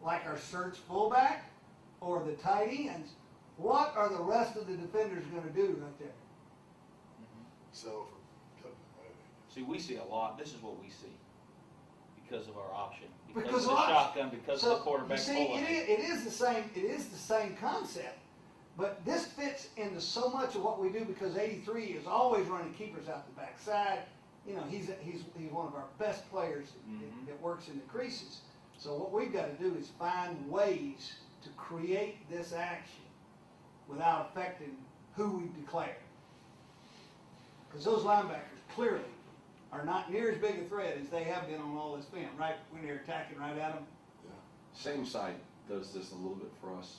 like our search fullback or the tight ends, what are the rest of the defenders gonna do right there? So, See, we see a lot, this is what we see, because of our option, because Because of the of us. shotgun, because of the quarterback You see, pulling. it is the same concept, but this fits into so much of what we do because 83 is always running keepers out the backside. You know, he's one of our best players that works in the creases. So what we've got to do is find ways to create this action without affecting who we declare. Because those linebackers clearly are not near as big a threat as they have been on all this film, right? When they're attacking right at them. Same side does this a little bit for us.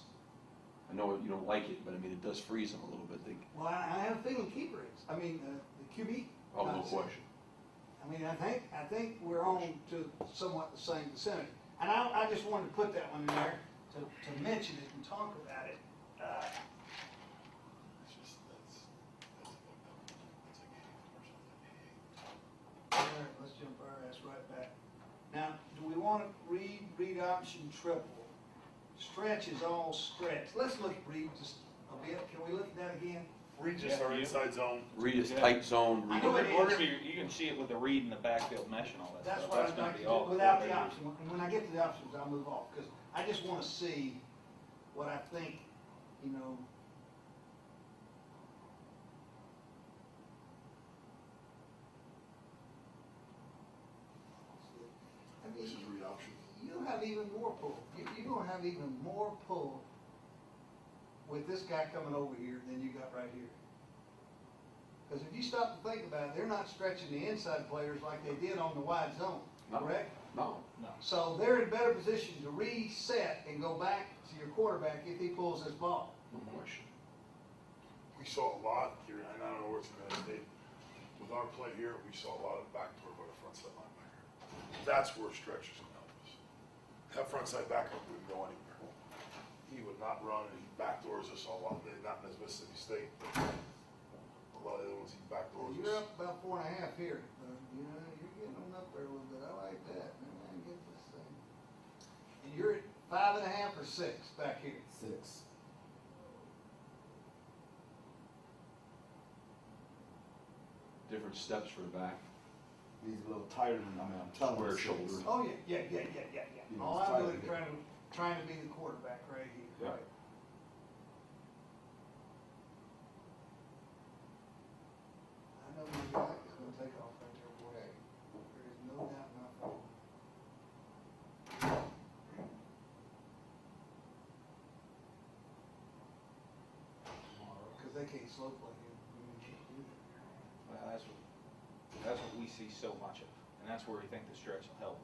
I know you don't like it, but I mean, it does freeze them a little bit. Well, I have a feeling keeper is. I mean, the QB. Oh, no concept. question. I mean, I think we're on to somewhat the same vicinity. And I just wanted to put that one in there to mention it and talk about it. it's just, that's a game All right, let's jump our ass right back. Now, do we want to read option triple? Stretch is all stretch. Let's look at read just a bit. Can we look at that again? Read just Yeah, our you- inside zone. Read is Yeah. tight zone. I Read know We're it gonna is. be, you can see it with the read in the backfield mesh and all that That's stuff. what That's I'd gonna like be to all do without the coordinators. option. When I get to the options, I'll move off, because I just want to see what I think, you know. I This mean, is read option. you'll have even more pull. You're gonna have even more pull with this guy coming over here than you got right here. Because if you stop to think about it, they're not stretching the inside players like they did on the wide zone, No. correct? No. No. So they're in a better position to reset and go back to your quarterback if he pulls this ball. No question. We saw a lot here, and I don't know where it's going to stay. With our play here, we saw a lot of backdoor by the front side linebacker. That's where stretch is going to help us. That front side backup wouldn't go anywhere. He would not run, and he backdoors us a lot. Not in Mississippi State, but a lot of the other ones he backdoors us. You're up about 4.5 here. You know, you're getting on up there a little bit. I like that. Man, get this thing. And you're at 5.5 or 6 back here. 6. Different steps for the back. He's a little tighter than, I mean, I'm telling you. Square 6. shoulder. Oh, yeah. You know, All it's I'm tight doing is here. trying to be the quarterback right here. Right. I know my guy is gonna take off right there, boy. There is no doubt in my mind. Because they can't slow play him. We can't do that. Well, that's what we see so much of, and that's where we think the stretch will help.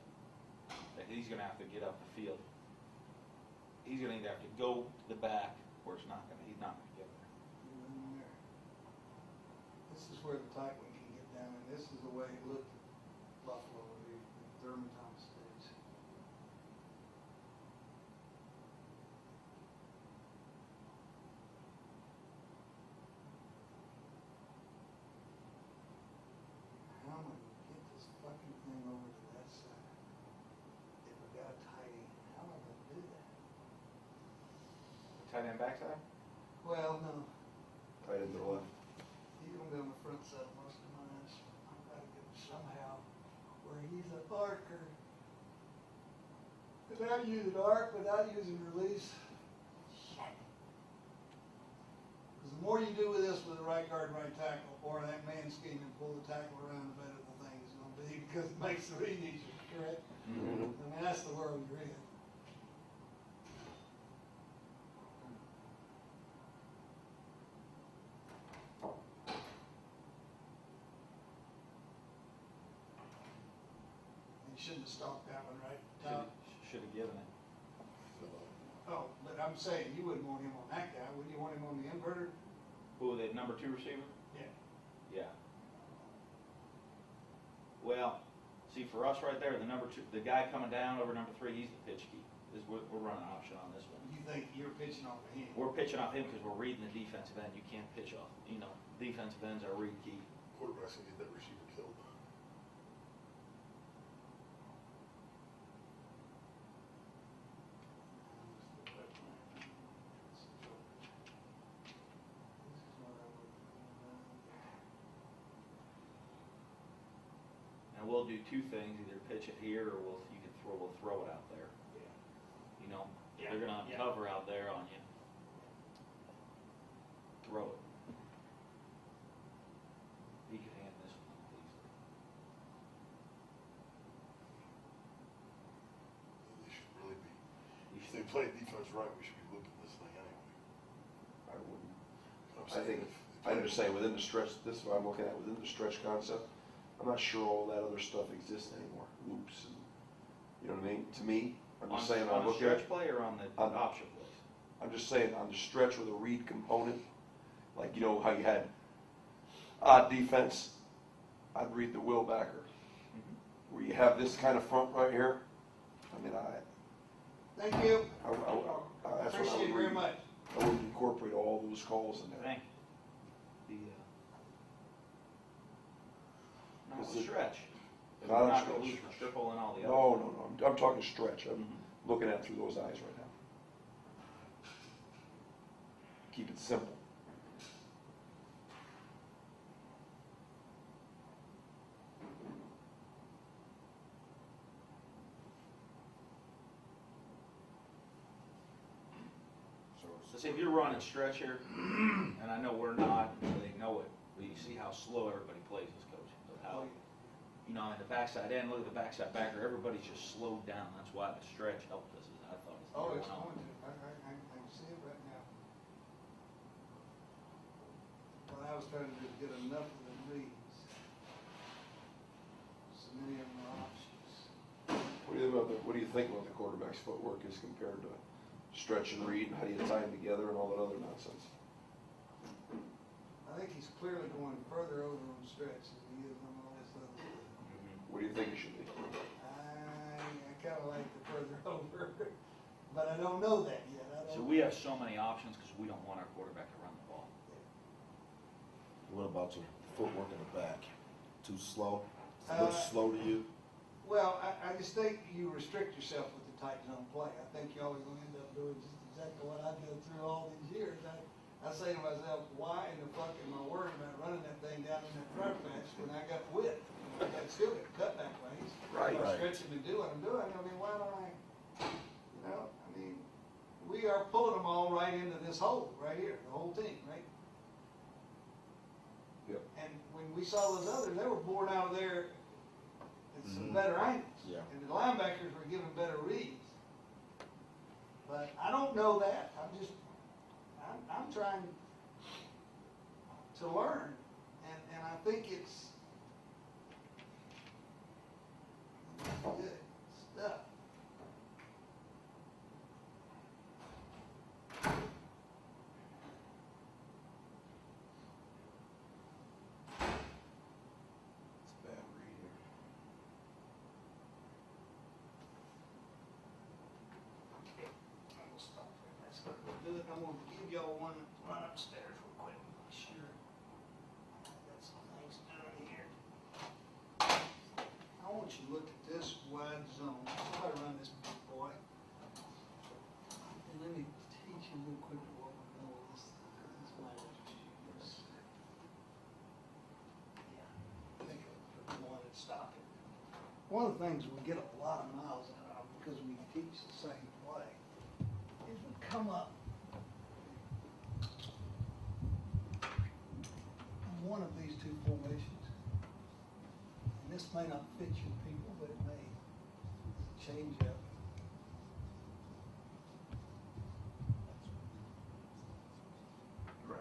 That he's gonna have to get up the field. He's gonna either have to go to the back, or he's not gonna get there. You're in there. This is where the tight one can get down, and this is the way it looked at Buffalo, the Thurman Thomas days. How am I gonna get this fucking thing over to that side? If I got a tight end, how am I gonna do that? Tight end backside? Well, no, Tight end to the left. he's gonna be on the front side most of mine. So I've gotta get him somehow where he's a Parker. Without using arc, without using release. Because the more you do with this with the right guard and right tackle, or that man scheme and pull the tackle around, the better the thing is gonna be, because it makes the read easier, correct? I mean, that's the world you're in. You shouldn't have stalked that one, right? Tom? Should have given it. Oh, but I'm saying, you wouldn't want him on that guy, wouldn't you want him on the inverter? Who, the number 2 receiver? Yeah. Yeah. Well, see, for us right there, the number 2, the guy coming down over number 3, he's the pitch key. We're running option on this one. You think you're pitching off of him. We're pitching off him because we're reading the defensive end. You can't pitch off, defensive ends are read key. Quarterback's gonna get that receiver killed. And we'll do two things, either pitch it here or we'll throw it out there. They're gonna uncover out there on you. Throw it. He can hand this one, please. They should really be, You if should- they play defense right, we should be looking at this thing anyway. I wouldn't. I'm I saying think, if- I'm just saying, within the stretch, this is what I'm looking at, within the stretch concept, I'm not sure all that other stuff exists anymore, loops and, you know what I mean? To me, I'm just saying, On I'm a looking at, stretch play or on the On- option plays? I'm just saying, on the stretch with a read component, like, how you had odd defense, I'd read the Will backer. Where you have this kind of front right here, I mean, Thank you. that's what I Appreciate would it very read. much. I would incorporate all those calls in there. Thank you. Not Is a it- stretch. 'Cause Not we're a not gonna stretch. lose the triple and all the No, other. no, I'm talking stretch, I'm Mhm. looking at it through those eyes right now. Keep it simple. So see, if you're running stretch here, and I know we're not, they know it, but you see how slow everybody plays this coach. So how, in the backside end, look at the backside backer, everybody's just slowed down. That's why the stretch helped us, as I thought. as the Oh, year it's went on. going to. I can see it right now. What I was trying to do is get enough of the reads. So many of them are options. What do you think about the quarterback's footwork as compared to stretch and read, and how do you tie them together and all that other nonsense? I think he's clearly going further over on stretch than he is on all this other stuff. What do you think it should be? I kind of like the further over, but I don't know that yet. So we have so many options because we don't want our quarterback to run the ball. What about your footwork in the back? Too slow? A Uh, little slow to you? Well, I just think you restrict yourself with the tight zone play. I think you're always going to end up doing just exactly what I've done through all these years. I say to myself, why in the fuck am I worried about running that thing down in that front patch when I got width? I got still got cutback lanes. Right. I'm stretching and doing what I'm doing. I mean, why don't I, we are pulling them all right into this hole, right here, the whole team, right? Yep. And when we saw those others, they were bored out of there at some Mhm. better angles. Yeah. And the linebackers were giving better reads. But I don't know that. I'm trying to learn. And I think it's good stuff. It's a bad read here. I will stop there. That's what we'll do it. I'm gonna give y'all one run upstairs real quick. Sure. Got some things down here. I want you to look at this wide zone. Somebody run this big boy. And let me teach you real quick what we know of this. This might have to use. Yeah. Think of the one and stop it. One of the things we get a lot of miles out of because we teach the same play is we come up in one of these two formations. And this may not fit your people, but it may change up. Right.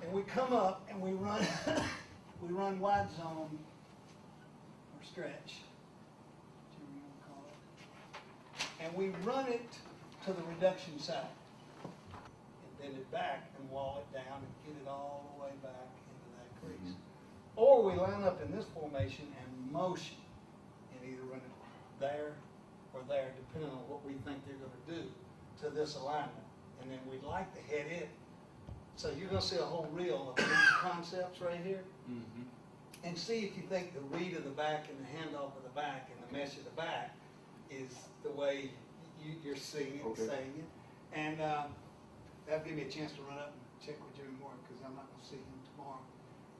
And we come up and we run, we run wide zone or stretch, whichever you want to call it. And we run it to the reduction side. And bend it back and wall it down and get it all the way back into that crease. Or we line up in this formation and motion and either run it there or there, depending on what we think they're gonna do to this alignment. And then we'd like to head it. So you're gonna see a whole reel of these concepts right here. Mm-hmm. And see if you think the read of the back and the handoff of the back and the mesh of the back is the way you're seeing it, Okay. saying it. And that'll give me a chance to run up and check with Jimmy Moore, because I'm not gonna see him tomorrow.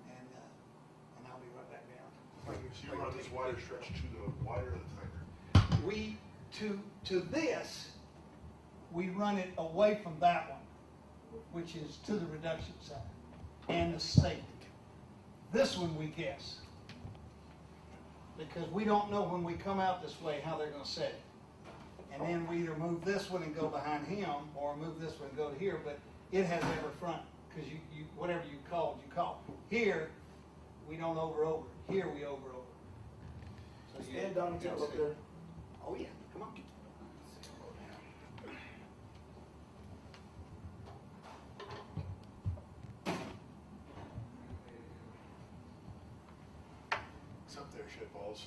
And I'll be right back down. So you run this wider stretch to the wider or the tighter? We, to this, we run it away from that one, which is to the reduction side, and the safety. This one we guess. Because we don't know when we come out this way how they're gonna set it. And then we either move this one and go behind him, or move this one and go to here, but it has every front, because you, whatever you called, you called. Here, we don't over. Here we over. So you- Stand down, you up see. there. Oh, yeah, come on. It's up there, shitballs.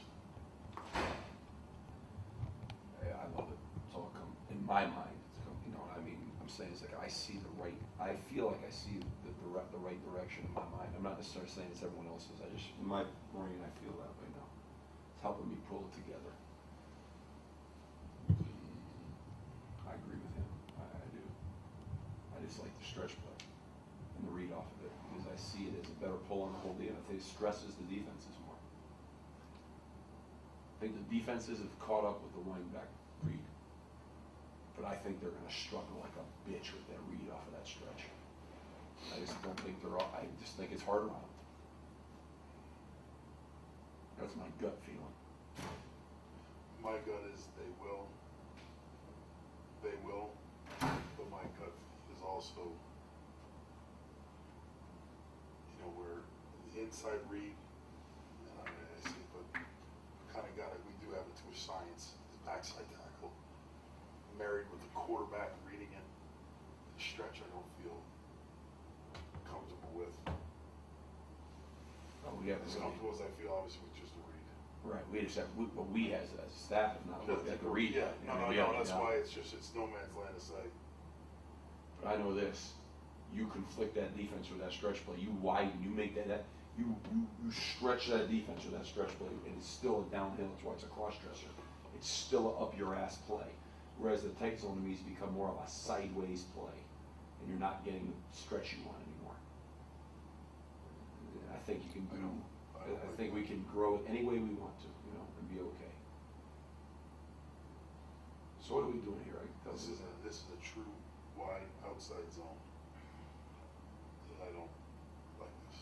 Yeah, I love it. It's all come, in my mind, it's come, you know, I mean, I'm saying it's like I see the right, I feel like I see the right direction in my mind. I'm not necessarily saying it's everyone else's, I just, in my brain, I feel that way now. It's helping me pull it together. I agree with him, I do. I just like the stretch play and the read off of it, because I see it as a better pull on the whole deal. I think it stresses the defenses more. I think the defenses have caught up with the running back read. But I think they're gonna struggle like a bitch with that read off of that stretch. I just don't think I just think it's harder on them. That's my gut feeling. My gut is they will, but my gut is also, you know, where the inside read, and I see, but kind of got it, we do have it to a science, the backside tackle, married with the quarterback reading it, the stretch I don't feel comfortable with. Oh, we have As to comfortable as I feel, obviously, with just the read. right. We just have, but we as a staff have not looked at the read. Yeah, yet. no, I mean, no, we no, haven't, that's you know. why it's just, it's no man's land to say. But I know this, you conflict that defense with that stretch play, you widen, you make that you stretch that defense with that stretch play, and it's still a downhill, that's why it's a cross-dresser. It's still a up-your-ass play. Whereas the tight zone to me has become more of a sideways play, and you're not getting the stretch you want anymore. I think you can do, I think we can grow it any way we want to, you know, and be okay. So what are we doing here? This is a true wide outside zone. And I don't like this.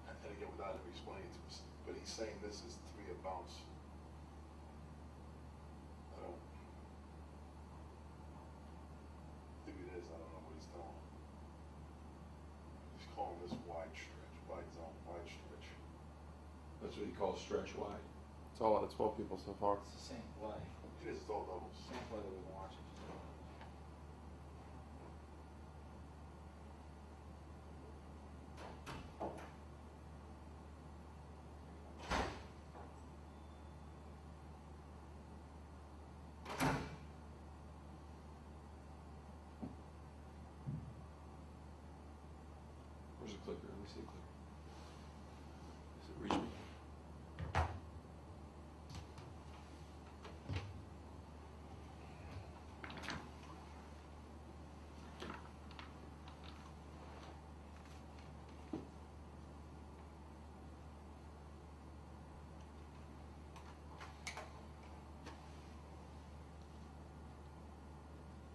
And again, without him explaining to us, but he's saying this is to be a bounce. I don't. Maybe it is, I don't know what he's telling. He's calling this wide stretch, wide zone, wide stretch. That's what he calls stretch wide. It's all out of 12 people so far. It's the same play, It is, it's all doubles. same play that we've been watching. Where's the clicker? Let me see the clicker. Does it reach me?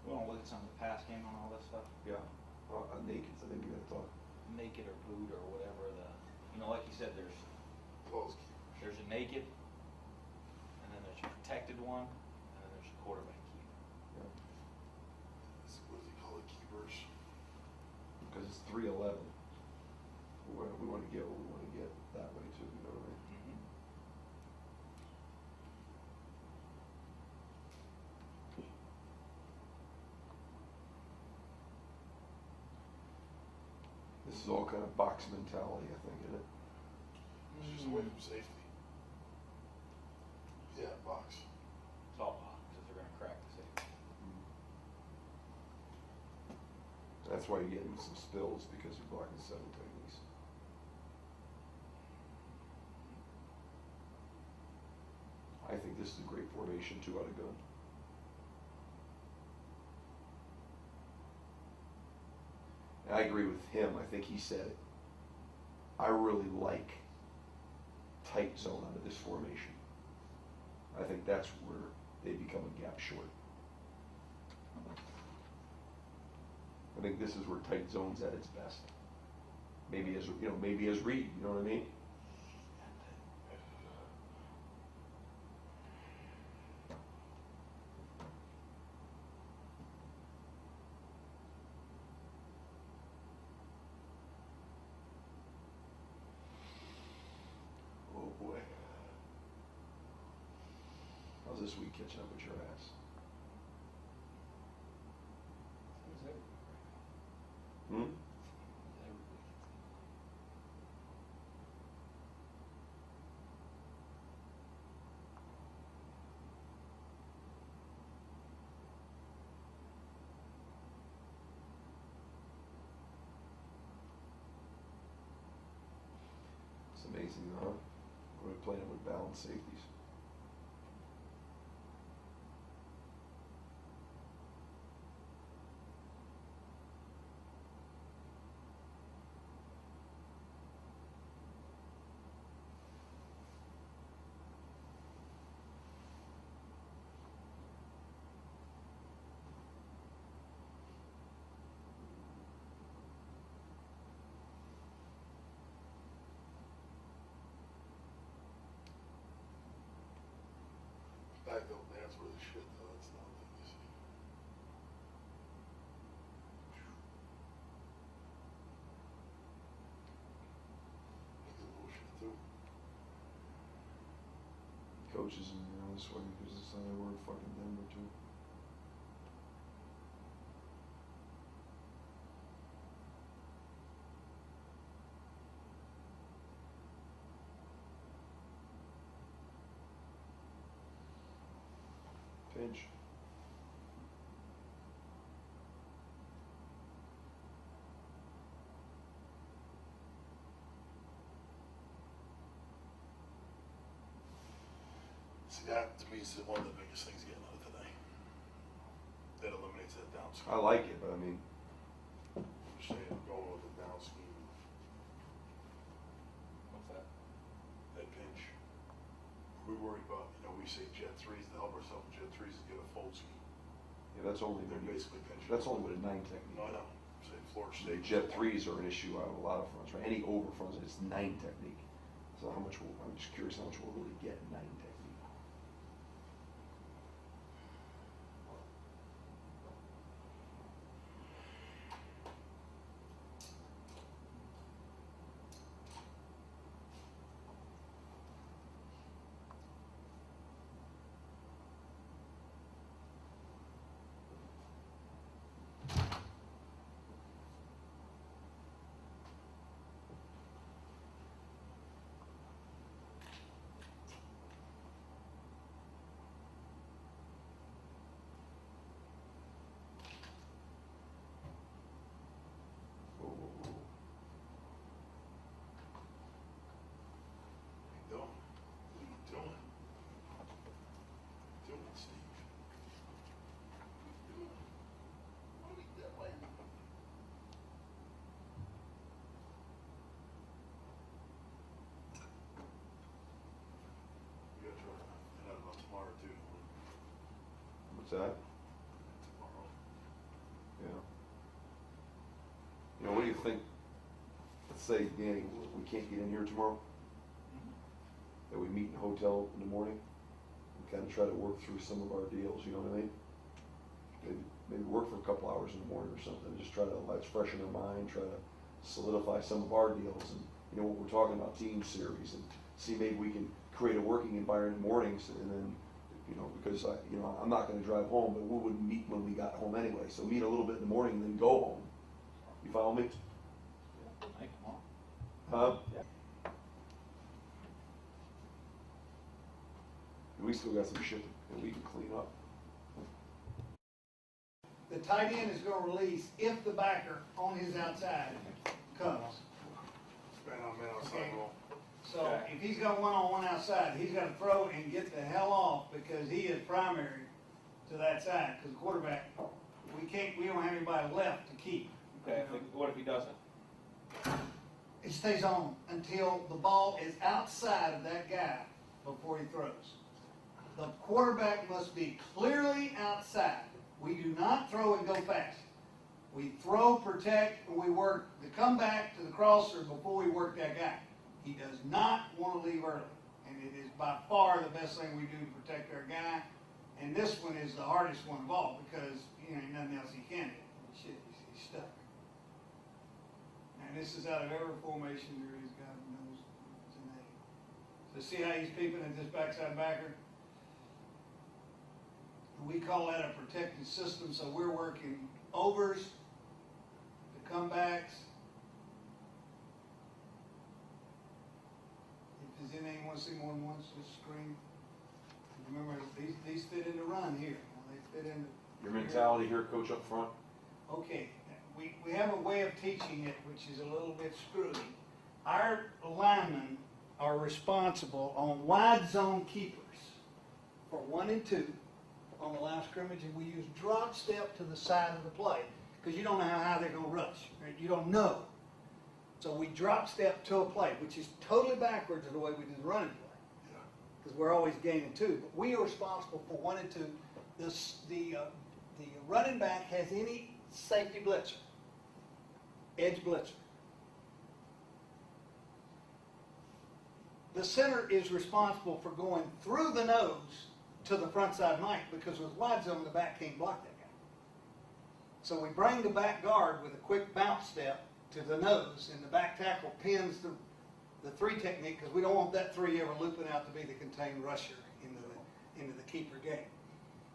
We wanna look at some of the pass game on all this stuff, Yeah. Naked, I think we gotta talk. naked or boot or whatever you know, like you said, Close keepers. there's a naked, and then there's a protected one, and then there's a quarterback keeper. What does he call it, keepers? Because it's 311. We want to get what we want to get that way too, you know what I mean? Mm-hmm. This is all kind of box mentality, I think, isn't it? It's just away from safety. Yeah, box. It's all That's why you're getting some spills, because you're blocking 7 techniques. I think this is a great formation, 2 out of gun. And I agree with him. I think he said it. I really like tight zone out of this formation. I think that's where they become a gap short. I think this is where tight zone's at its best. Maybe as maybe as Reed, you know what I mean? Oh boy. How's this week catching up with your ass? Hmm? It's amazing, huh? We're playing with balanced safeties. Backfield dance was a shit though, that's not what you see. He's a little shit too. Coaches in there this way because it's how they were in fucking Denver too. Pinch. See, that to me is one of the biggest things getting out of today. That eliminates that down scheme. I like it, but I mean, I'm just saying, going with the down scheme, What's that? that pinch. We worry about, we say jet threes to help ourselves with jet threes is get a fold scheme. yeah, that's only They're basically pinching. that's only with a 9 technique. No, I know. Say Florida The State. jet threes are an issue out of a lot of fronts, right? Any over fronts, it's 9 technique. So how much I'm just curious how much we'll really get in 9 technique. Whoa, whoa, whoa. What are you doing? What are you doing, Steve? What are you doing? What are we doing? You gotta try to find out about tomorrow too. What's that? Tomorrow. Yeah. What do you think? Let's say, Danny, we can't get in here tomorrow. That we meet in a hotel in the morning and kind of try to work through some of our deals, you know what I mean? Maybe work for a couple hours in the morning or something, just try to, let's freshen our mind, try to solidify some of our deals and, what we're talking about, team series, and see maybe we can create a working environment mornings and then, because I'm not gonna drive home, but we wouldn't meet when we got home anyway, so meet a little bit in the morning and then go home. You follow me? Thank you, Mom. Huh? We still got some shit that we can clean up. The the tight end is gonna release if the backer on his outside comes. Man on man outside Okay. ball. So Okay. if he's got one-on-one outside, he's gotta throw and get the hell off because he is primary to that side, because the quarterback, we don't have anybody left to keep. Okay, what if he doesn't? It stays on until the ball is outside of that guy before he throws. The quarterback must be clearly outside. We do not throw and go fast. We throw, protect, and we work the comeback to the crosser before we work that guy. He does not want to leave early, and it is by far the best thing we do to protect our guy. And this one is the hardest one of all because ain't nothing else he can do. Shit, he's stuck. And this is out of every formation there is, God knows it's a name. So see how he's peeping at this backside backer? We call that a protected system, so we're working overs, the comebacks. If there's anything you want to see more than once, just scream. Remember, these fit in the run here. They fit in. Your mentality here, coach, up front. Okay, we have a way of teaching it which is a little bit screwy. Our linemen are responsible on wide zone keepers for 1 and 2 on the line of scrimmage, and we use drop step to the side of the play because you don't know how high they're going to rush. Right? You don't know. So we drop step to a play, which is totally backwards of the way we do the running play because we're always gaining 2. But we are responsible for 1 and 2. The running back has any safety blitzer, edge blitzer. The center is responsible for going through the nose to the front side Mike because with wide zone, the back can't block that guy. So we bring the back guard with a quick bounce step to the nose, and the back tackle pins the 3 technique because we don't want that 3 ever looping out to be the contained rusher into the keeper game.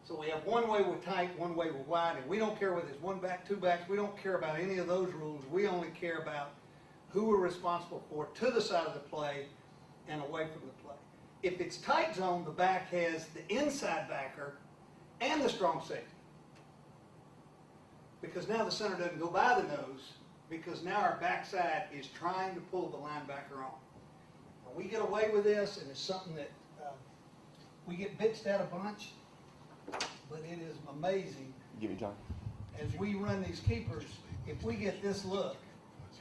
So we have one way we're tight, one way we're wide, and we don't care whether it's 1 back, 2 backs. We don't care about any of those rules. We only care about who we're responsible for to the side of the play and away from the play. If it's tight zone, the back has the inside backer and the strong safety. Because now the center doesn't go by the nose, because now our backside is trying to pull the linebacker on. Now, we get away with this, and it's something that we get bitched at a bunch. But it is amazing. Give me time. As we run these keepers, if we get this look,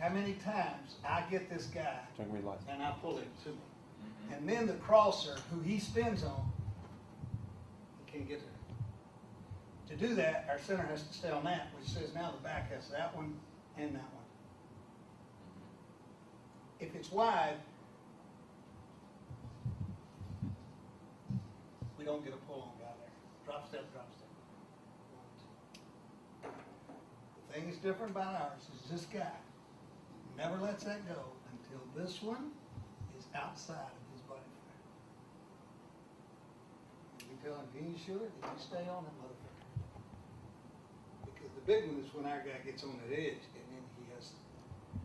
how many times I get this guy Turn green light. and I pull him to me. And then the crosser, who he spins on, he can't get there. To do that, our center has to stay on that, which says now the back has that one and that one. If it's wide, we don't get a pull on guy there. Drop step, drop step. The thing that's different about ours is this guy never lets that go until this one is outside of his body frame. And we tell him, if he ain't sure, then you stay on that motherfucker. Because the big one is when our guy gets on that edge, and then he has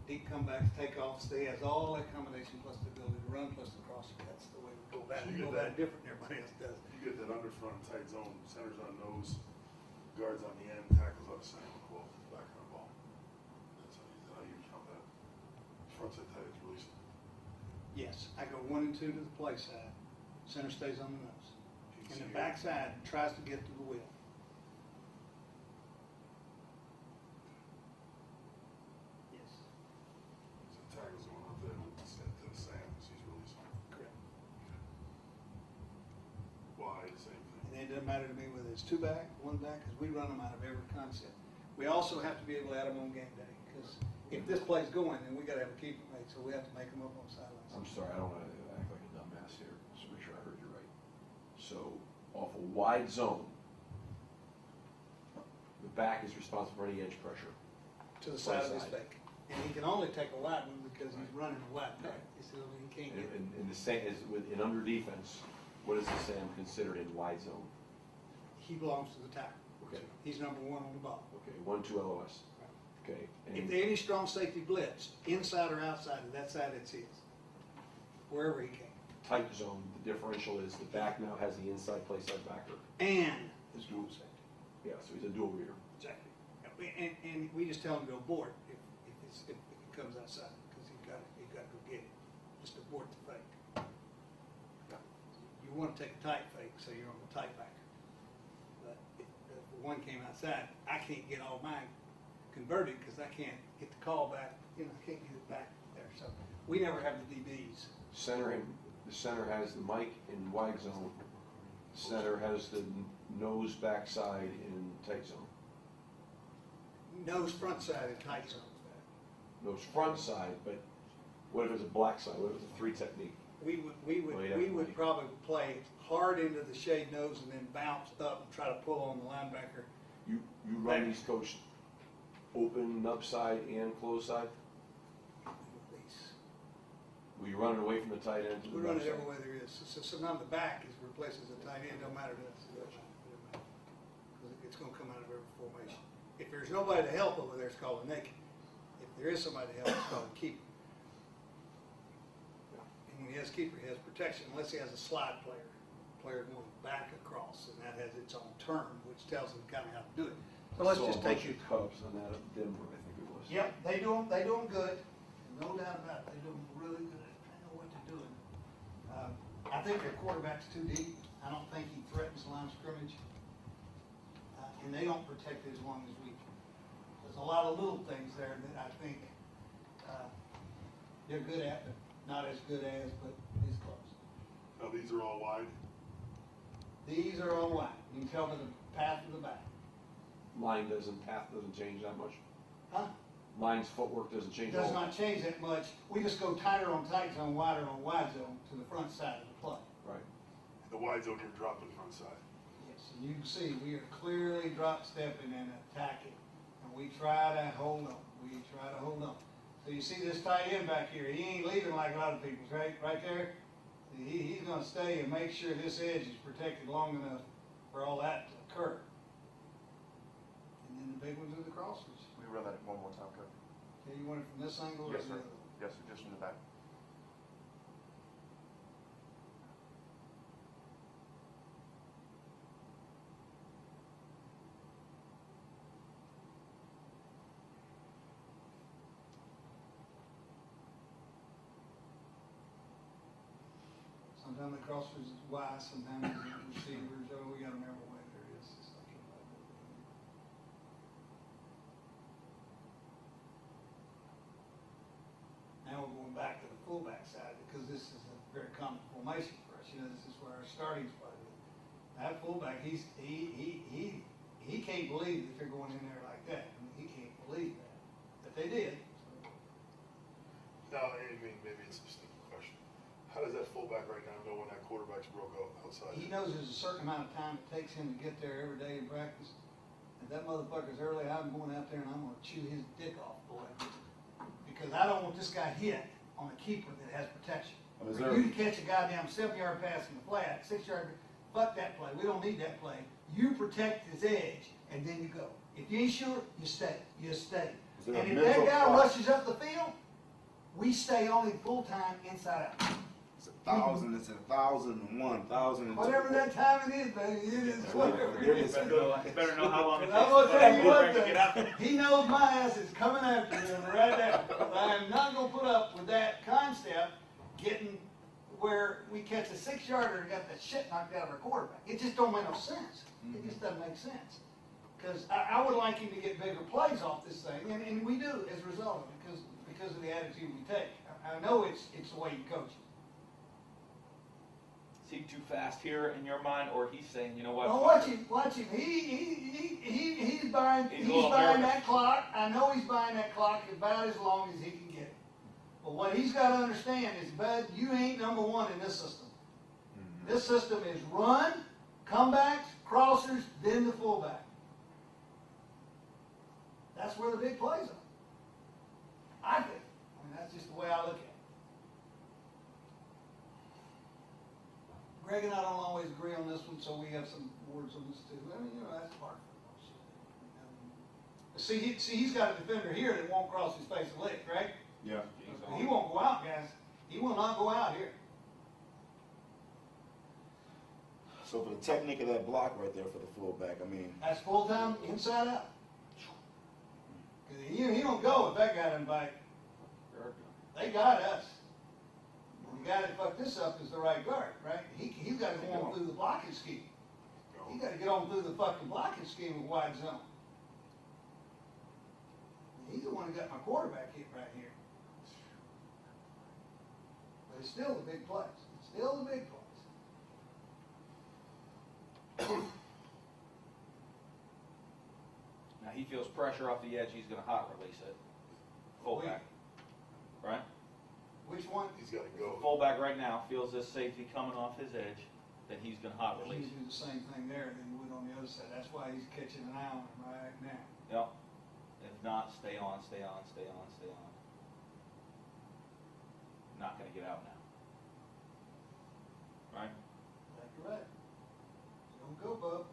deep comebacks, takeoffs, he has all that combination plus the ability to run plus the crosser. That's the way we go about it. We go about it different than everybody else does. You get that underfront tight zone, centers on nose, guards on the end, tackles on the center, well, back on the ball. That's how you count that. Front side tight is released. Yes, I go 1 and 2 to the play side. Center stays on the nose. You can And see the here. backside tries to get to the wheel. Yes, So tackles going up there to the sand because he's releasing. correct. Wide, same thing. And it doesn't matter to me whether it's 2 back, 1 back, because we run them out of every concept. We also have to be able to add them on game day, because if this play's going, then we gotta have a keeper made, so we have to make them up on sidelines. I'm sorry, I don't want to act like a dumbass here, just make sure I heard you right. So, off a wide zone, the back is responsible for any edge pressure. To the side of his Side. fake. And he can only take a wide one because he's running a wide pack. You see, he can't get it. And the same, as in under defense, what is the Sam considered in wide zone? He belongs to the tackle. Okay. He's number 1 on the ball. Okay, 1-2 LOS. Okay. If And there's any strong safety blitz, inside or outside of that side, it's his. Wherever he can. tight zone, the differential is the back now has the inside play side backer. And Is strong Yeah, so he's a dual reader. Exactly. And we just tell him to abort if it comes outside, because you've got to go get it. Just abort the fake. You want to take a tight fake, so you're on the tight backer. But if one came outside, I can't get all mine converted because I can't get the call back, I can't get it back there. So we never have the DBs. The center has the mic in wide zone. Center has the nose backside in tight zone. Nose front side and tight zone. Nose front side, but what if it's a black side? What if it's a 3 technique? We Well, yeah, would probably play hard into the shade nose and then bounce up and try to pull on the linebacker. You run these, coach, open up side and close side? Will you run it away from the tight end to the We run it backside? every way there is. So sometimes the back is replaces the tight end, don't matter to us. It doesn't matter. Because it's going to come out of every formation. If there's nobody to help over there, it's called a naked. If there is somebody to help, it's called a keeper. And when he has keeper, he has protection, unless he has a slide player. Player going back across, and that has its own term, which tells him kind of how to do it. So let's Saw just a take bunch it. of Cubs on that of Denver, I think it was. Yep, they do them good, no doubt about it. They do them really good. They know what they're doing. I think their quarterback's too deep. I don't think he threatens the line of scrimmage, and they don't protect it as long as we can. There's a lot of little things there that I think they're good at, but not as good as, but is close. Now, these are all wide. These are all wide. You can tell by the path of the back. Path doesn't change that much. Huh? Line's footwork doesn't change at Does all. not change that much. We just go tighter on tight zone, wider on wide zone to the front side of the play. Right. The wide zone, you're dropping front side. Yes, and you can see we are clearly drop stepping and attacking, and we try to hold on. So you see this tight end back here, he ain't leaving like a lot of people's, right there. He's going to stay and make sure this edge is protected long enough for all that to occur. And then the big ones are the crossers. We run that one more time, Coach. Okay, you want it from this angle or Yes, the sir. other? Yes, sir, just from the back. Sometimes the crossers is wide, sometimes the receivers, we got them every way there is. It's like now we're going back to the fullback side because this is a very common formation for us. This is where our starting spot is. That fullback, he can't believe that they're going in there like that. I mean, he can't believe that. But they did. Now, I mean, maybe it's a stupid question. How does that fullback right now know when that quarterback's broke out outside? He knows there's a certain amount of time it takes him to get there every day in practice. If that motherfucker's early, I'm going out there and I'm gonna chew his dick off, boy. Because I don't want this guy hit on a keeper that has protection. Is For there- you to catch a goddamn 7-yard pass in the flat, 6-yard, fuck that play. We don't need that play. You protect his edge and then you go. If you ain't sure, you stay. You stay. Is there a And if that mental guy clock? rushes up the field, we stay on him full time inside out. It's 1,000, it's 1,001, 1,002. Whatever that time it is, baby, it is whatever it is. Better know how long it And takes I'm gonna for tell that you what, quarterback to get out there. he knows my ass is coming after him right there. I am not gonna put up with that concept getting where we catch a 6-yarder and got the shit knocked out of our quarterback. It just don't make no sense. It just doesn't make sense. Because I would like him to get bigger plays off this thing, and we do as a result of it, because of the attitude we take. I know it's the way you coach it. Is he too fast here in your mind, or he's saying, you know what? Oh, watch him. He's buying He's a little that nervous. clock. I know he's buying that clock about as long as he can get it. But what he's got to understand is, bud, you ain't number one in this system. This system is run, comebacks, crossers, then the fullback. That's where the big plays are. I think. I mean, that's just the way I look at it. Greg and I don't always agree on this one, so we have some words on this too. I mean, that's part of it. See, he's got a defender here that won't cross his face a lick, right? Yeah. He won't go out, guys. He will not go out here. So for the technique of that block right there for the fullback, I mean, That's full time, inside out. 'Cause he don't go if that guy doesn't bite. They got us. The guy that fucked this up is the right guard, right? He's got to go on through the blocking scheme. He got to get on through the fucking blocking scheme with wide zone. He's the one who got my quarterback hit right here. But it's still the big plays. It's still the big plays. Now he feels pressure off the edge, he's gonna hot release it. Fullback, right? Which one? He's gotta go. Fullback right now feels this safety coming off his edge, then he's gonna hot He release. do the same thing there than he would on the other side. That's why he's catching an eye on him right now. Yep. If not, stay on, stay on, stay on, stay on. Not gonna get out now. Right? That's correct. Don't go, bub.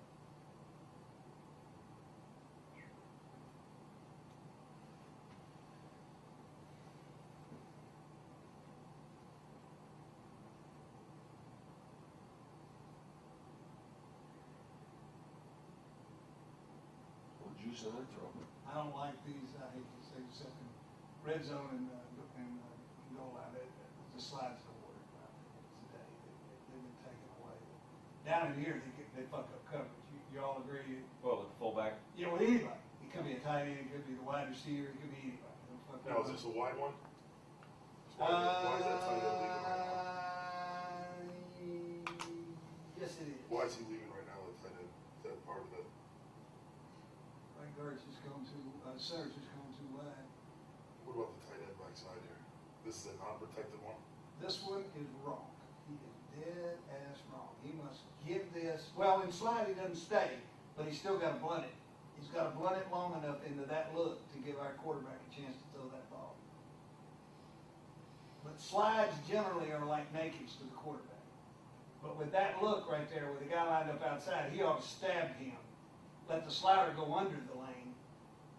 Or juice in that throw. I don't like these, I hate to say, except in red zone and goal line, the slides don't work right today. They've been taken away. Down in here, they fuck up coverage. You all agree? Well, with the fullback, You know, with anybody. It could be a tight end, it could be the wide receiver, it could be anybody. They'll fuck Now, up. is this a wide one? Why is that tight end leaving right now? Yes, it is. Why is he leaving right now, the tight end? Is that part of it? Right guard's just going center's just going too wide. What about the tight end backside here? This is a non-protected one? This one is wrong. He is dead ass wrong. He must give this, well, in slide he doesn't stay, but he's still got to blunt it. He's got to blunt it long enough into that look to give our quarterback a chance to throw that ball. But slides generally are like nakeds to the quarterback. But with that look right there, with the guy lined up outside, he ought to stab him, let the slider go under the lane,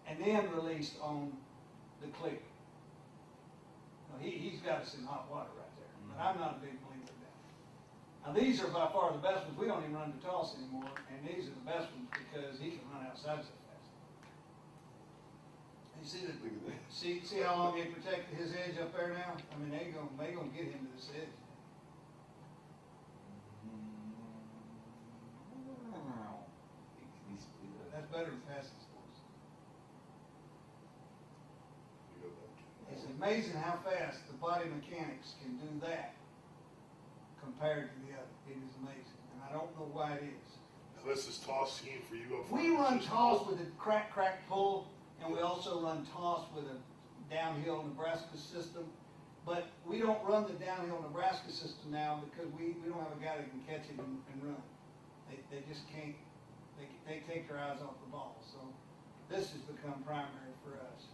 and then release on the clear. No, he's got us in hot water right there. But I'm not a big believer in that. Now these are by far the best ones. We don't even run the toss anymore, and these are the best ones because he can run outside so fast. You see the, Look at that. see how long they protected his edge up there now? I mean, they gonna get him to this edge. That's better than passing scores. You go back. It's amazing how fast the body mechanics can do that compared to the other. It is amazing, and I don't know why it is. Now, this is toss scheme for you up front. We run toss with a crack, pull, and we also run toss with a downhill Nebraska system. But we don't run the downhill Nebraska system now because we don't have a guy that can catch it and run. They just can't. They take their eyes off the ball. So this has become primary for us.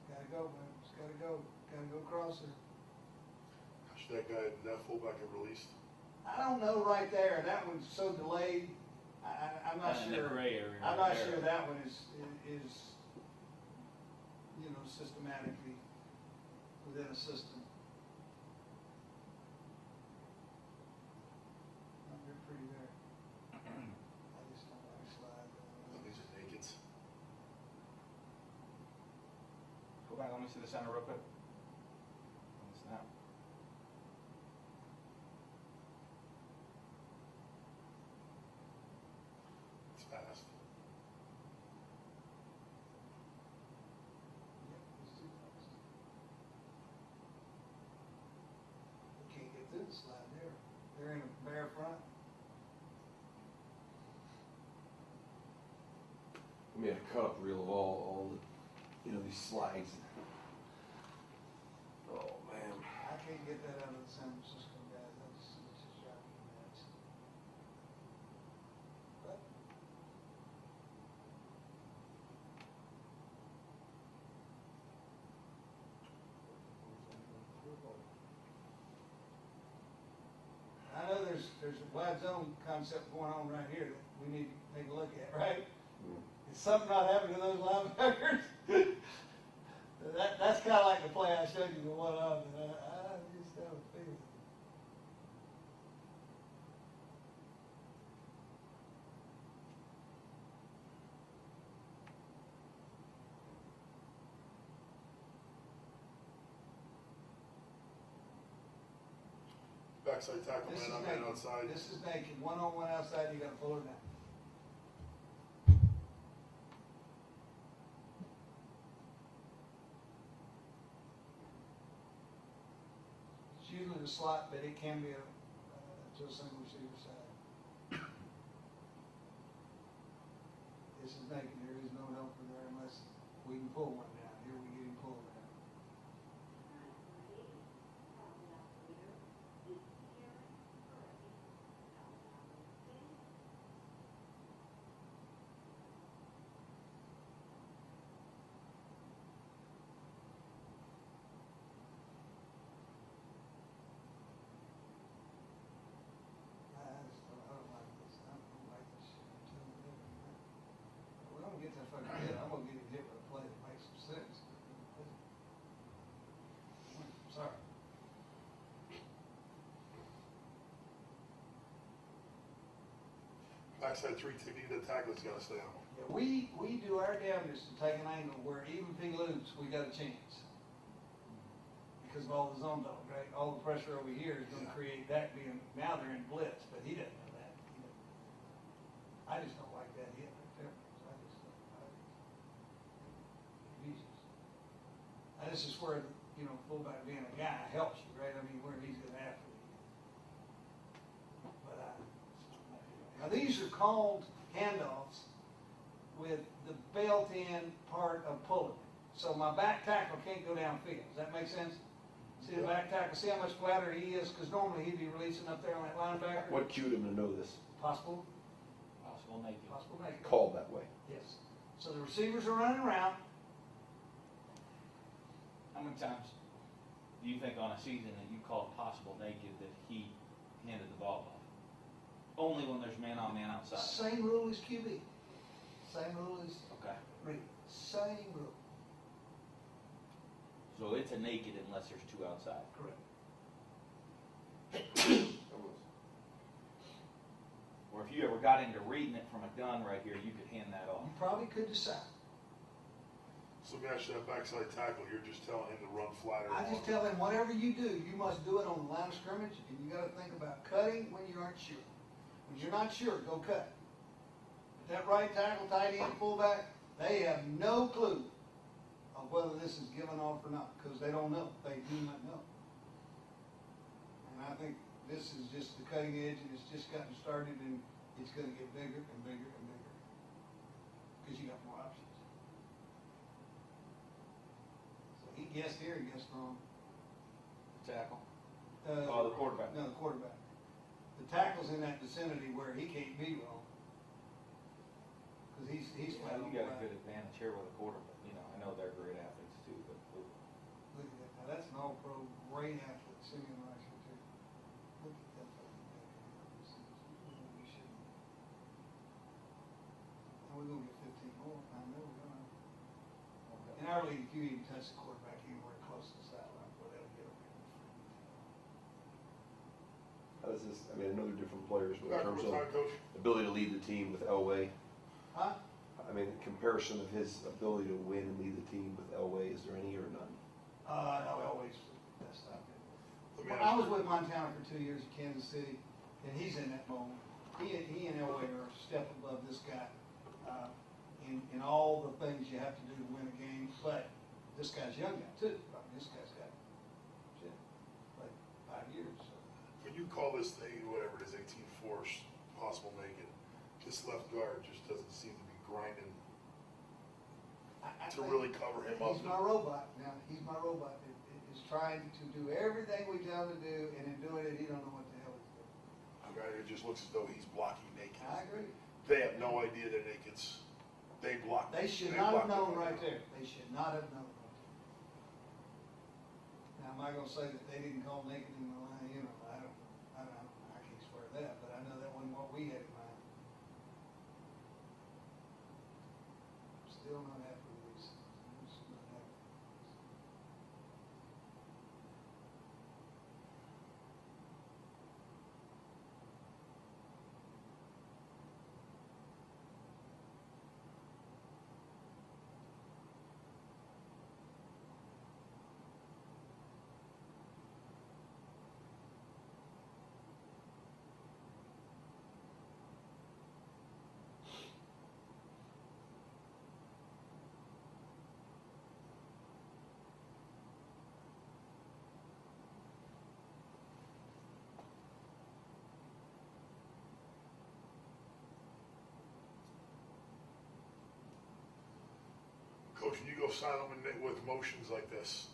It's gotta go, man. It's gotta go. Gotta go crosser. Should that fullback have released? I don't know right there. That one's so delayed. I'm not Kinda in the sure. gray area I'm right not there. sure that one is systematically within a system. They're pretty there. I just don't like slide. No, these are nakeds. go back, let me see the center real quick. On the snap. It's fast. Yep, it's too fast. We can't get through the slide there. They're in a bare front. We had a cut up reel of all the, these slides. Oh, man. I can't get that out of the San Francisco guys. It's just driving me nuts. But I know there's a wide zone concept going on right here that we need to take a look at, right? Is something not happening to those linebackers? That's kinda like the play I showed you the one of, and I just have a feeling. Backside tackle, This is man on man naked. outside. This is naked, one-on-one outside, you gotta pull her down. It's usually the slot, but it can be to a single receiver side. This is naked, there is no helper there unless we can pull one down. Here we get him pulled down. I don't like this. I don't like this shit. I'm telling you that right now. We're gonna get that fucking hit. I'm gonna get him hit with a play that makes some sense. Sorry. Backside 3 TD, the tackle's gotta stay on. Yeah, we do our damnedest to take an angle where even if he loses, we got a chance. Because of all the zone dog, right? All the pressure over here is gonna create that being, now they're in blitz, but he doesn't know that. He doesn't. I just don't like that hit right there. This is where, you know, fullback being a guy helps you, right? I mean, where he's an athlete. But now these are called handoffs with the built-in part of pulling. So my back tackle can't go downfield. Does that make sense? See the back tackle, see how much flatter he is? Because normally he'd be releasing up there on that linebacker. What cued him to know this? Possible naked. naked. Called that way. Yes. So the receivers are running around. How many times do you think on a season that you called possible naked that he handed the ball off? Only when there's man-on-man outside. Same rule as QB. Same rule as Okay. Reed. Same rule. So it's a naked unless there's two outside. Correct. Or if you ever got into reading it from a gun right here, you could hand that off. You probably could decide. So let me ask you that backside tackle, you're just telling him to run flatter. I just tell him, whatever you do, you must do it on the line of scrimmage, and you gotta think about cutting when you aren't sure. When you're not sure, go cut. But that right tackle, tight end, fullback, they have no clue of whether this is given off or not, because they don't know. They do not know. And I think this is just the cutting edge, and it's just gotten started, and it's gonna get bigger and bigger and bigger. Because you got more options. So he guessed here, he guessed wrong. Tackle. Oh, the quarterback. No, the quarterback. The tackle's in that vicinity where he can't be wrong. Because he's Yeah, flat you on got a right. good advantage here with a quarterback. You know, I know they're great athletes too, but Look at that. Now that's an all-pro, great athlete, Simeon Rice here too. Look at that fucking guy. We shouldn't. And we're gonna get 15 more. I know we're gonna. In our league, if you even touch the quarterback anywhere close to the sideline, boy, that'll get over here. How does this, I mean, I know they're different players, but in Back terms over of time, coach. ability to lead the team with Elway, Huh? I mean, in comparison of his ability to win and lead the team with Elway, is there any or none? No, always best I did. Let me Well, ask I was you- with Montana for 2 years at Kansas City, and he's in that moment. He and Elway are a step above this guy in all the things you have to do to win a game. But this guy's a young guy too. I mean, this guy's got shit, like 5 years. So. When you call this thing, whatever it is, 18 force, possible naked, this left guard just doesn't seem to be grinding I to think really cover him up. He's my robot now. He's my robot. Is trying to do everything we tell him to do, and in doing it, he don't know what the hell he's doing. Okay, it just looks as though he's blocking naked. I agree. They have no idea they're nakeds. They block. They should they not have block known them. right there. They should not have known right there. Now, am I gonna say that they didn't call naked in the line? You know, I can't swear that, but I know that wasn't what we had in mind. Still not happy with these. I'm just not happy with these. go silent with motions like this.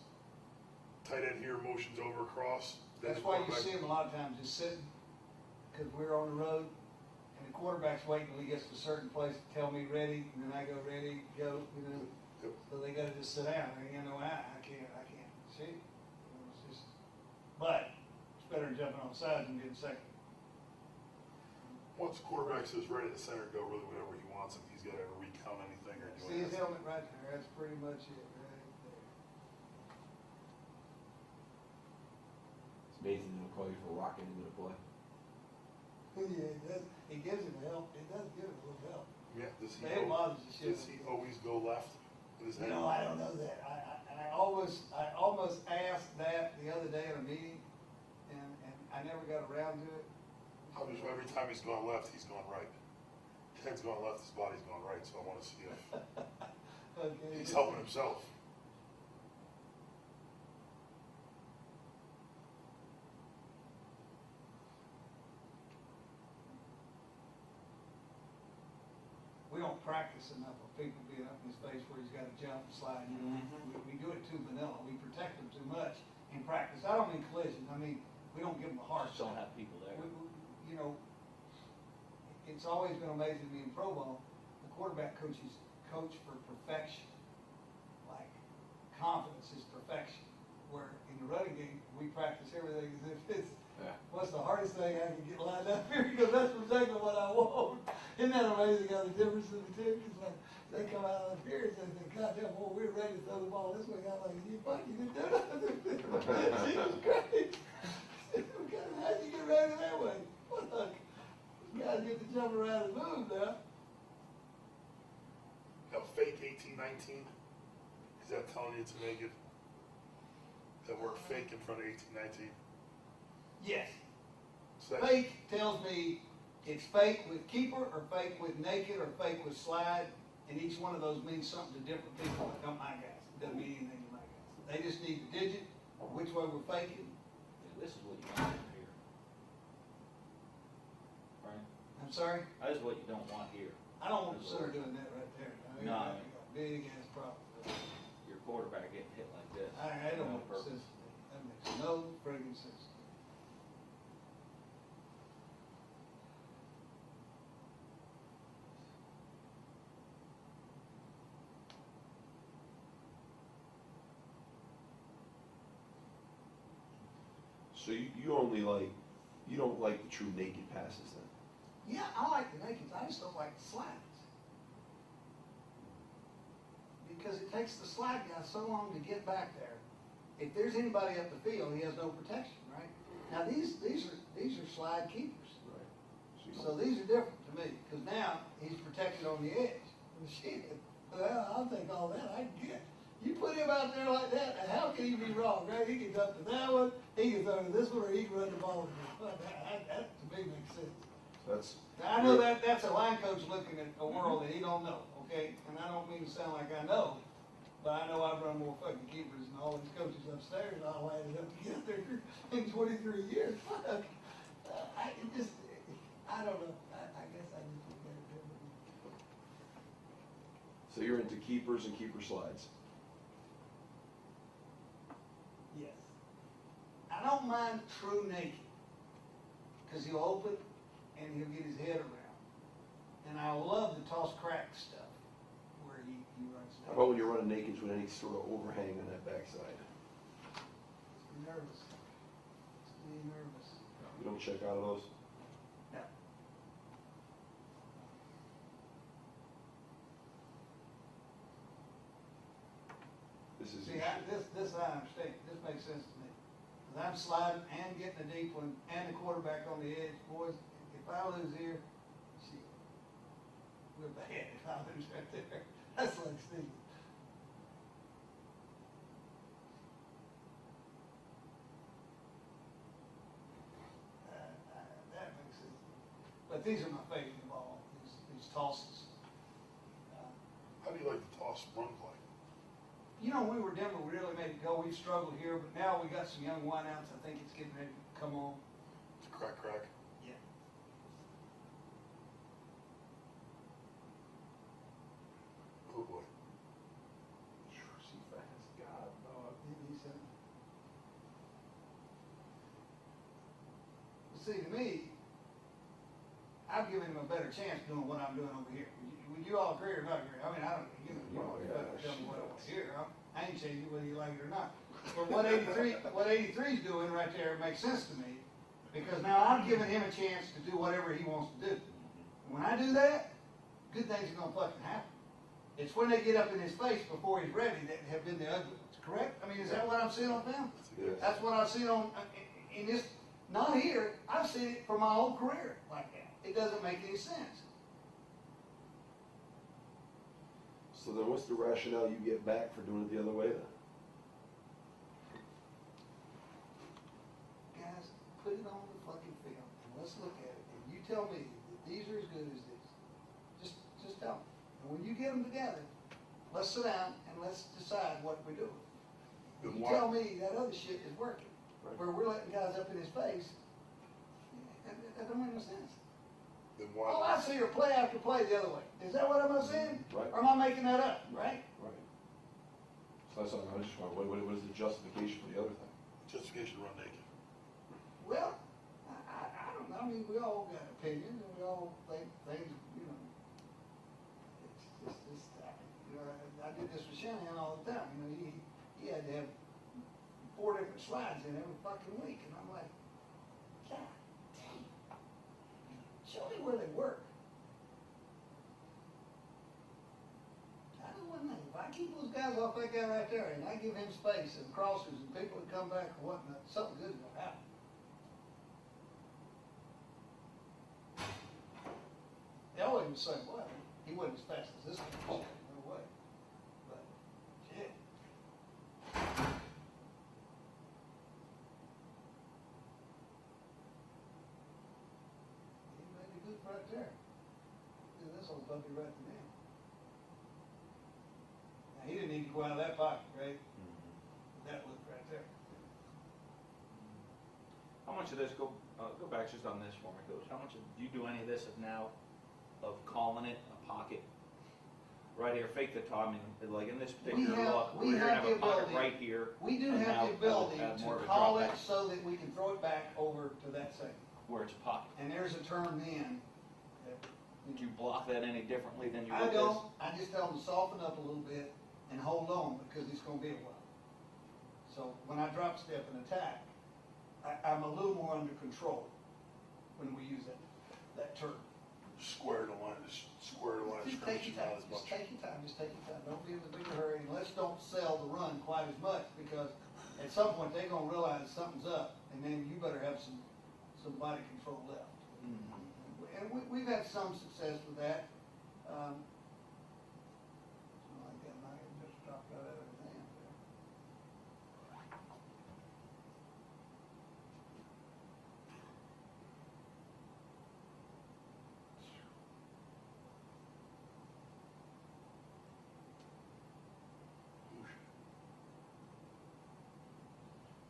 Tight end here, motions over across. then That's the why you quarterback- see him a lot of times just sitting, because we're on the road, and the quarterback's waiting till he gets to a certain place to tell me ready, and then I go ready, go, you know. Yep. So they gotta just sit down, and you know, I can't see. You know, it's just, but it's better than jumping on sides and getting second. Once the quarterback says ready, the center go really whatever he wants, if he's got to recount anything or do See his anything. helmet right there, that's pretty much it, right there. It's amazing they'll call you for rocking into the play. Yeah, it gives him help, it does give him a little help. Yeah, does he, It bothers the shit. does he always go left with his You head? know, I don't know that. I almost asked that the other day at a meeting, and I never got around to it. Every time he's gone left, he's gone right. His head's gone left, his body's gone right, so I want to see if Okay. he's helping himself. We don't practice enough of people being up in his face where he's got to jump and slide. You know, we do it too vanilla. We protect them too much in practice. I don't mean collision. I mean, we don't give them a hard Just don't shot. have people there. You know, it's always been amazing to me in pro ball, the quarterback coaches coach for perfection. Like, confidence is perfection. Where in the running game, we practice everything as if it's, Yeah. what's the hardest thing I can get lined up here? Because that's exactly what I want. Isn't that amazing how the difference in the two? It's like, they come out of here and say, God damn, boy, we're ready to throw the ball this way. I'm like, you fucking didn't do nothing. Jesus Christ. How'd you get ready that way? Fuck. You gotta get the jump around and move now. Now, fake 18-19, is that telling you to make it, that word fake in front of 18-19? Yes. So that's- Fake tells me it's fake with keeper, or fake with naked, or fake with slide, and each one of those means something to different people. Like, not my guys. It doesn't mean anything to my guys. They just need the digit, which way we're faking. Yeah, this is what you don't want here. Right? I'm sorry? That is what you don't want here. I don't want the center doing that right there. I mean, No. I got a big ass problem. Your quarterback getting hit like this. I don't on make purpose. sense to me. That makes no friggin' sense to me. So you only like, you don't like the true naked passes then? Yeah, I like the nakeds, I just don't like the slides. Because it takes the slide guy so long to get back there. If there's anybody up the field, he has no protection, right? Now, these are slide keepers. Right. So these are different to me, because now he's protected on the edge. Well, shit, well, I'll take all that I can get. You put him out there like that, now how can he be wrong, right? He can go to that one, he can throw to this one, or he can run the ball. That to me makes sense. That's. Now, I know that's a line coach looking at a world that he don't know, okay? And I don't mean to sound like I know, but I know I've run more fucking keepers than all these coaches upstairs all added up together in 23 years. Fuck. I don't know. I guess I just look at it differently. So you're into keepers and keeper slides. Yes. I don't mind true naked, because he'll open and he'll get his head around. And I love the toss crack stuff, where he runs How down. about when you're running nakeds with any sort of overhang on that backside? Just be nervous. Just be nervous. You don't check out of those? No. This is. See, this I understand, this makes sense to me. Because I'm sliding and getting a deep one, and the quarterback on the edge, boys, if I lose here, shit, we're bad if I lose right there. That's like Steve. That makes sense. But these are my favorite of all, these tosses. How do you like the toss run play? You know, when we were Denver, we really made it go. We've struggled here, but now we got some young wideouts. I think it's getting ready to come on. It's crack, crack. Yeah. Oh boy. see, to me, I've given him a better chance doing what I'm doing over here. Would you all agree or not agree? I mean, I don't, you know, you don't tell me what I want to hear. I ain't changing whether you like it or not. But what 83's doing right there makes sense to me, because now I've given him a chance to do whatever he wants to do. When I do that, good things are gonna fucking happen. It's when they get up in his face before he's ready that have been the ugly ones, correct? I mean, is that what I'm seeing on film? Yes. That's what I've seen on, in this, not here, I've seen it for my whole career like that. It doesn't make any sense. So then what's the rationale you get back for doing it the other way then? Guys, put it on the fucking film and let's look at it. And you tell me that these are as good as these. Just tell me. And when you get them together, let's sit down and let's decide what we're doing. Then You why- tell me that other shit is working, Right. where we're letting guys up in his face, that don't make no sense. Then All why, I see are play after play the other way. Is that what I'm saying? Right. Or am I making that up, right? Right. So that's something I was just wondering, what is the justification for the other thing? justification to run naked? Well, I don't know. I mean, we all got opinions and we all think things, you know. It's just, you know, I did this with Shanahan all the time. You know, he had to have 4 different slides in every fucking week. And I'm like, God damn. Show me where they work. I know one thing. If I keep those guys off that guy right there and I give him space and crossers and people that come back and whatnot, something good is going to happen. Elway was the same way. He wasn't as fast as this one. No way. But, shit. He made a good right there. Look at this old puppy right there. Now, he didn't need to go out of that pocket, right? That look right there. How much of this, go back just on this for me, Coach, how much do you do any of this of now, of calling it a pocket? Right here, fake the toe, I mean, like in this particular have- look, we we're gonna have have a the pocket ability- right here. We do and have now the ability add more of to a call drop it back, so that we can throw it back over to that segment. where it's a pocket. And there's a term then that, Would you block that any differently than you I would this? don't, I just tell them to soften up a little bit and hold on because it's gonna be a while. So when I drop step and attack, I'm a little more under control when we use that term. Square the line, just square the line, Just take scrimmage, your not time, as just much. take your time, just take your time. Don't be in a big hurry and let's don't sell the run quite as much because at some point they're gonna realize something's up and then you better have some body control left. And we've had some success with that. Like that, I just dropped out of everything up there.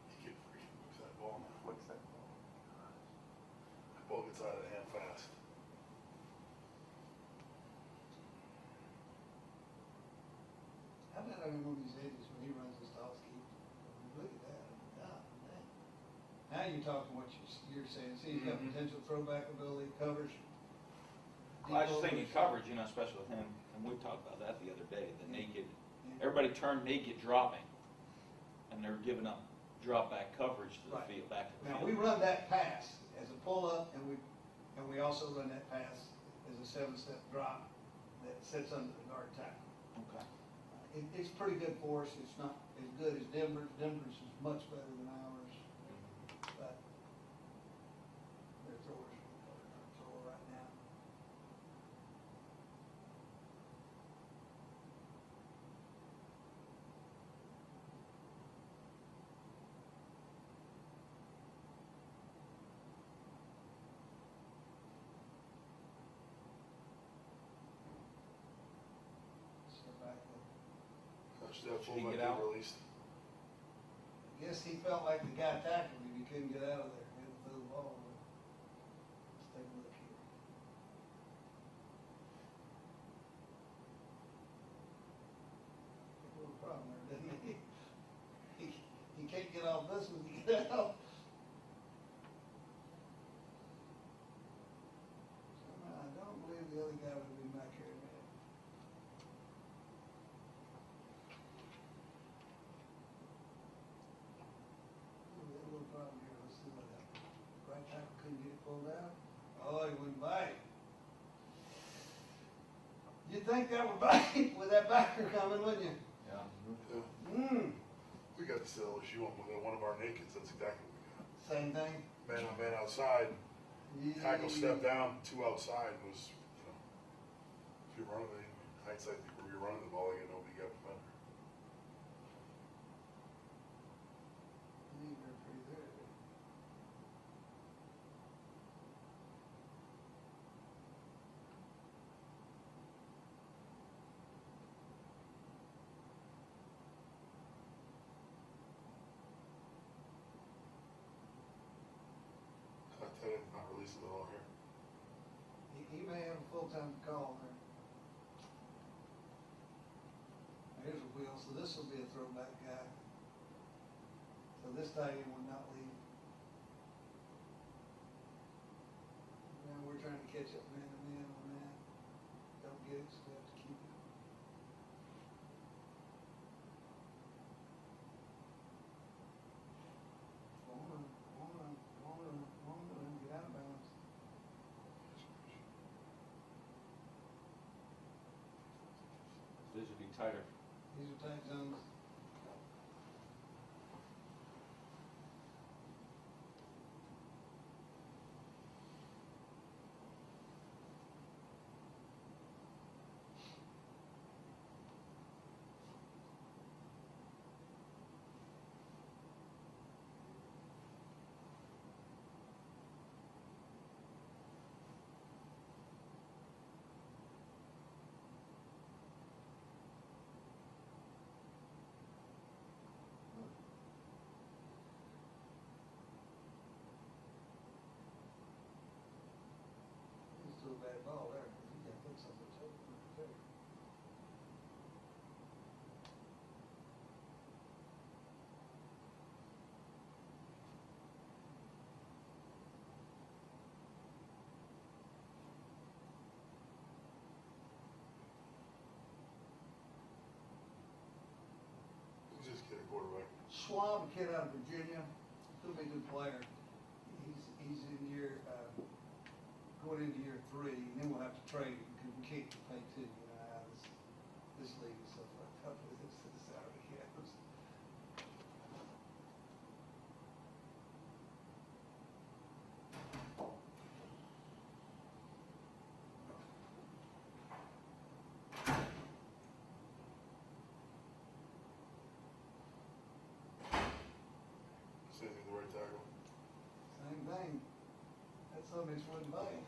He can freaking moves that ball now. What's that? That ball gets out of hand fast. How about on one of these edges when he runs his toss keep? Look at that. God, man. Now you're talking what you're saying. See, he's got potential throwback ability, covers. Well, I just think in deep coverage, you know, especially with him, and we talked about that the other day, the naked, Yeah. everybody turned naked dropping, and they're giving up drop back coverage to the Right. field, back to the Now, field. we run that pass as a pull-up, and we also run that pass as a 7-step drop that sits under the guard tackle. Okay. It's pretty good for us. It's not as good as Denver's. Denver's is much better than ours, but their throwers are thrower right now. So back there. Touch that Should he fullback get out? get released. I guess he felt like the guy tackled him, he couldn't get out of there, he had to throw the ball away. Let's take a look here. A little problem there, doesn't he? He can't get off this one, he get out. Oh, he wouldn't bite. You'd think that would bite with that backer coming, wouldn't you? Yeah. Mmm, We got this LSU on one of our nakeds, that's exactly what we got. same thing. Man on man outside, tackle step down, 2 outside was, if you run it, hindsight, if you're running the ball, you get nobody got defender. Pretty there. I tell you, not releasing the ball here. He may have a full-time call there. Here's a wheel, so this will be a throwback guy. So this tight end would not leave. Now we're trying to catch up man to man on that. Don't get it, so we have to keep it. Get out of bounds. These would be tighter. These are tight zones. He's still a bad ball there, because he got hit something too. Who's this kid, a quarterback? Schwab, a kid out of Virginia, he'll be a good player. He's in year, going into year 3, and then we'll have to trade him, because we can't get paid too, this league is so fucked up with this salary caps. Same thing, the right tackle. Same thing. That son of a bitch wouldn't bite.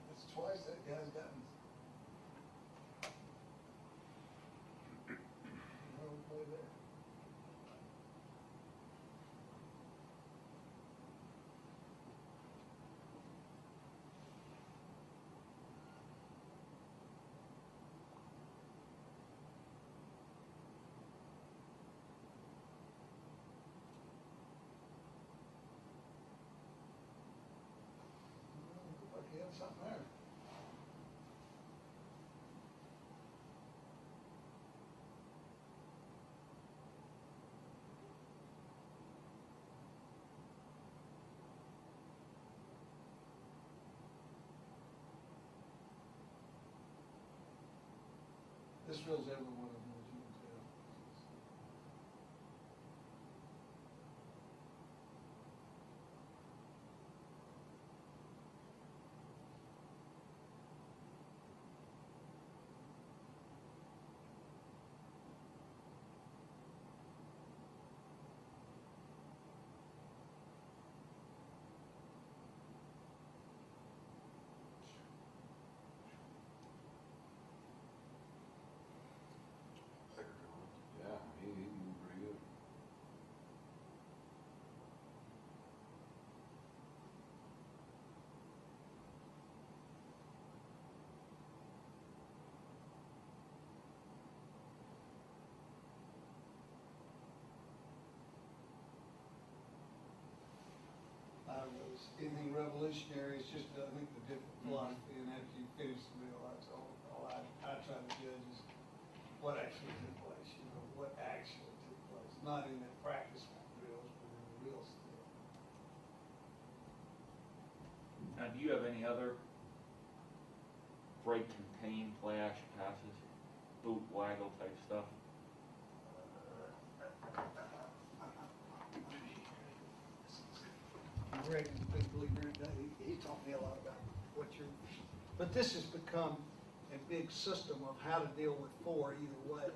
That's twice that guy's gotten. No play there. Looked like he had something there. This drills every one of them, as you can tell. Baker can run. Yeah, he moved pretty good. Anything revolutionary, it's just, I think, the different philosophy, and after you finish the meal, that's all I try to judge is what actually took place, what actually took place, not in the practice drills, but in the real stuff. do you have any other break, contain, play action passes, boot, waggle type stuff? Greg is a big believer in that. He taught me a lot about what you're, but this has become a big system of how to deal with four either way.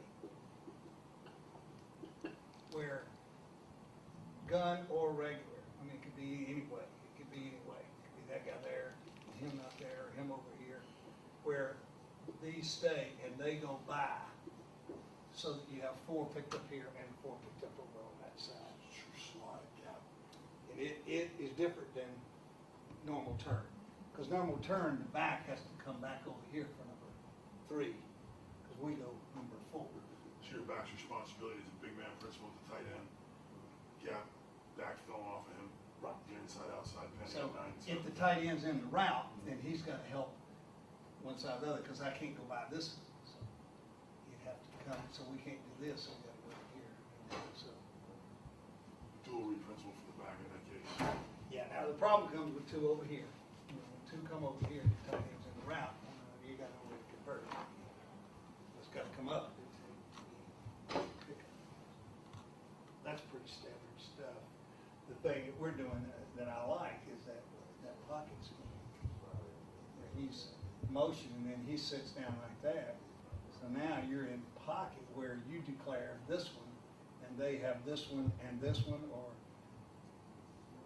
Where gun or regular, I mean, it could be any way, it could be any way. It could be that guy there, him not there, him over here. Where these stay and they go by, so that you have four picked up here and four picked up over on that side. True slide, yeah. And it is different than normal turn. Because normal turn, the back has to come back over here for number 3, because we go number 4. It's your back's responsibility as a big man principal at the tight end. Gap, back filling off of him. Right. The inside, outside, penny So out 9. if the tight end's in the route, then he's got to help one side or the other, because I can't go by this one. So you'd have to come, so we can't do this, so we got to go over here. So, Dual read principal for the back in that case. yeah, now the problem comes with 2 over here. You know, when 2 come over here, the tight end's in the route, you got no way to convert it. It's got to come up. That's pretty standard stuff. The thing that we're doing that I like is that pocket scheme, where he's motion and then he sits down like that. So now you're in pocket where you declare this one, and they have this one and this one, or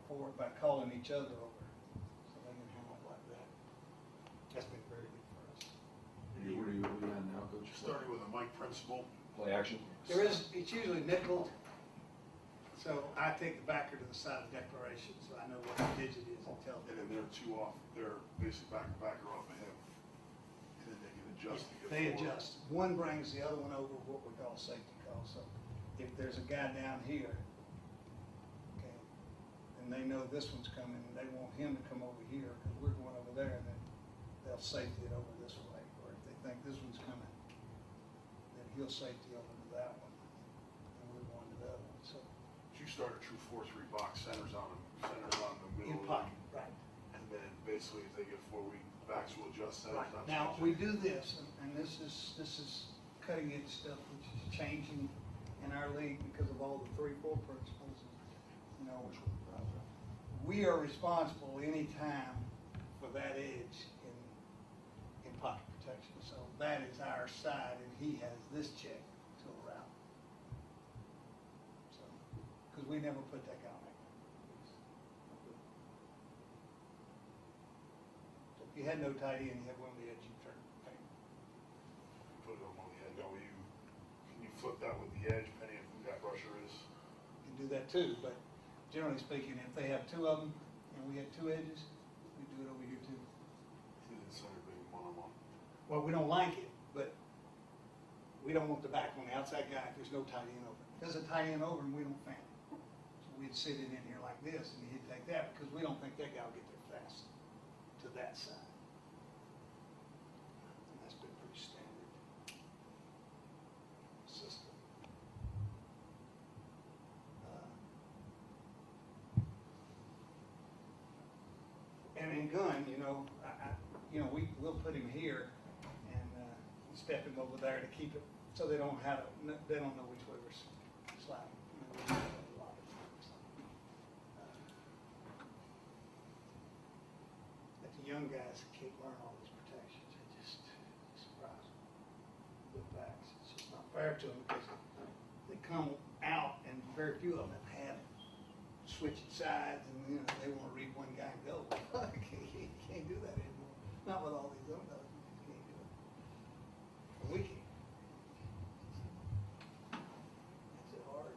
forward by calling each other over, so they can handle it like that. That's been very good for us. Where are you at now, Coach? Starting with a Mike principal. Play action? It's usually nickeled, so I take the backer to the side of declaration, so I know what the digit is and tell And them. then they're 2 off, they're basically backer off of him. And then they can adjust to get They 4. adjust. One brings the other one over what we call safety call. So if there's a guy down here, okay, and they know this one's coming, and they want him to come over here, because we're going over there, and then they'll safety it over this way. Or if they think this one's coming, then he'll safety over to that one, and we're going to the other one. So You start a true 4-3 box, centers on the middle. in pocket, right. And then basically if they get 4 weak, backs will adjust centers. Right. not Now, changing. we do this, and this is cutting edge stuff, which is changing in our league because of all the 3-4 principles. You know, we are responsible anytime for that edge in pocket protection. So that is our side, and he has this check to a route. So, because we never put that guy on there. So if you had no tight end, you had one of the edge, you turn. Okay. Put it on one head. Now, can you flip that with the edge, depending on who that rusher is? You can do that too, but generally speaking, if they have 2 of them and we have 2 edges, we do it over here too. He didn't center being one-on-one. Well, we don't like it, but we don't want the back on the outside guy if there's no tight end over. If there's a tight end over and we don't fan it. So we'd sit it in here like this and he'd take that because we don't think that guy will get there fast to that side. And that's been pretty standard system. And in gun, we'll put him here and step him over there to keep it, so they don't know which way we're sliding. We do that a lot of times. But the young guys can't learn all these protections. They just surprise them. Look back, it's just not fair to them because they come out and very few of them have switching sides and they want to read one guy and go. You can't do that anymore. Not with all these other guys. You just can't do it. And we can't. It's hard.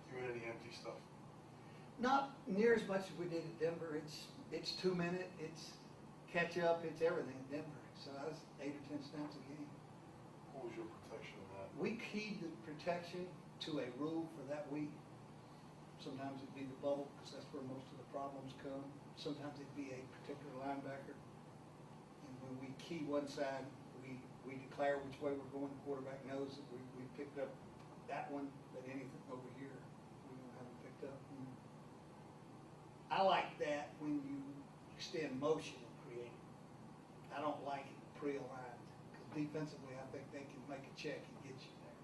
You in any empty stuff? Not near as much as we did at Denver. It's 2 minute. It's catch up. It's everything at Denver. So I was 8 or 10 snaps a game. What was your protection in that? We keyed the protection to a rule for that week. Sometimes it'd be the bubble, because that's where most of the problems come. Sometimes it'd be a particular linebacker. And when we key one side, we declare which way we're going. The quarterback knows that we picked up that one, but anything over here, we don't have it picked up. And I I like that when you extend motion and create. I don't like it pre-aligned, because defensively, I think they can make a check and get you there.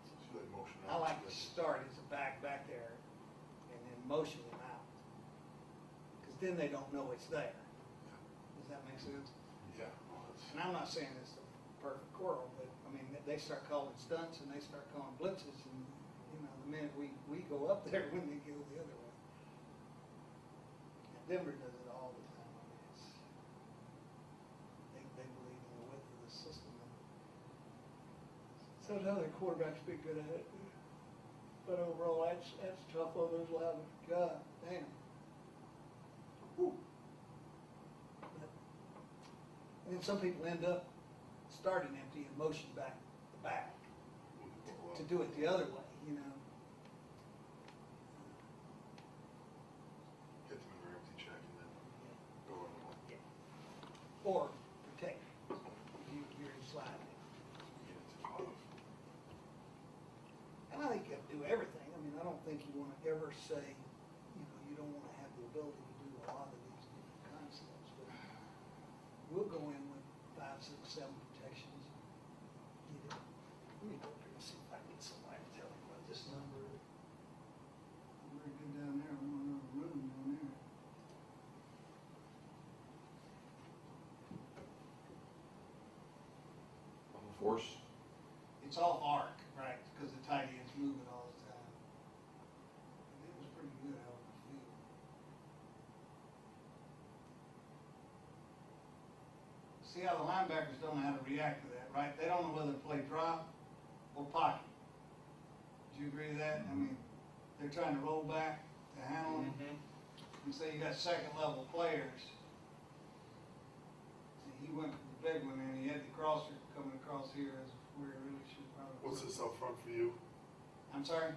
So you like motion I out, like you to like- start as a back there, and then motion them out. Because then they don't know it's there. Does that make sense? Yeah, well, that's, And I'm not saying it's a perfect quarrel, but, I mean, they start calling stunts and they start calling blitzes, and, you know, the minute we go up there when they go the other way. And Denver does it all the time. I mean, it's, they believe in the width of the system. So the other quarterbacks be good at it. But overall, that's tough on those linemen. God damn. Whew. And then some people end up starting empty and motion back the back to do it the other way, you know. get them in their empty check and then go on the one. Or protect. You're sliding. Get into the bottom. And I think you have to do everything. I mean, I don't think you want to ever say, you know, you don't want to have the ability to do a lot of these different concepts. But we'll go in with 5, 6, 7 protections. You know, let me go up here and see if I can get somebody to tell me what this number is. I'm very good down there. I'm in another room down there. On the force, It's off arc, right, because the tight end's moving all the time. And it was pretty good out on the field. See how the linebackers don't know how to react to that, right? They don't know whether to play drop or pocket. Do you agree with that? I mean, they're trying to roll back to handle it. And so you got second level players. See, he went for the big one and he had the crosser coming across here as where it really should probably. What's this up front for you? I'm sorry?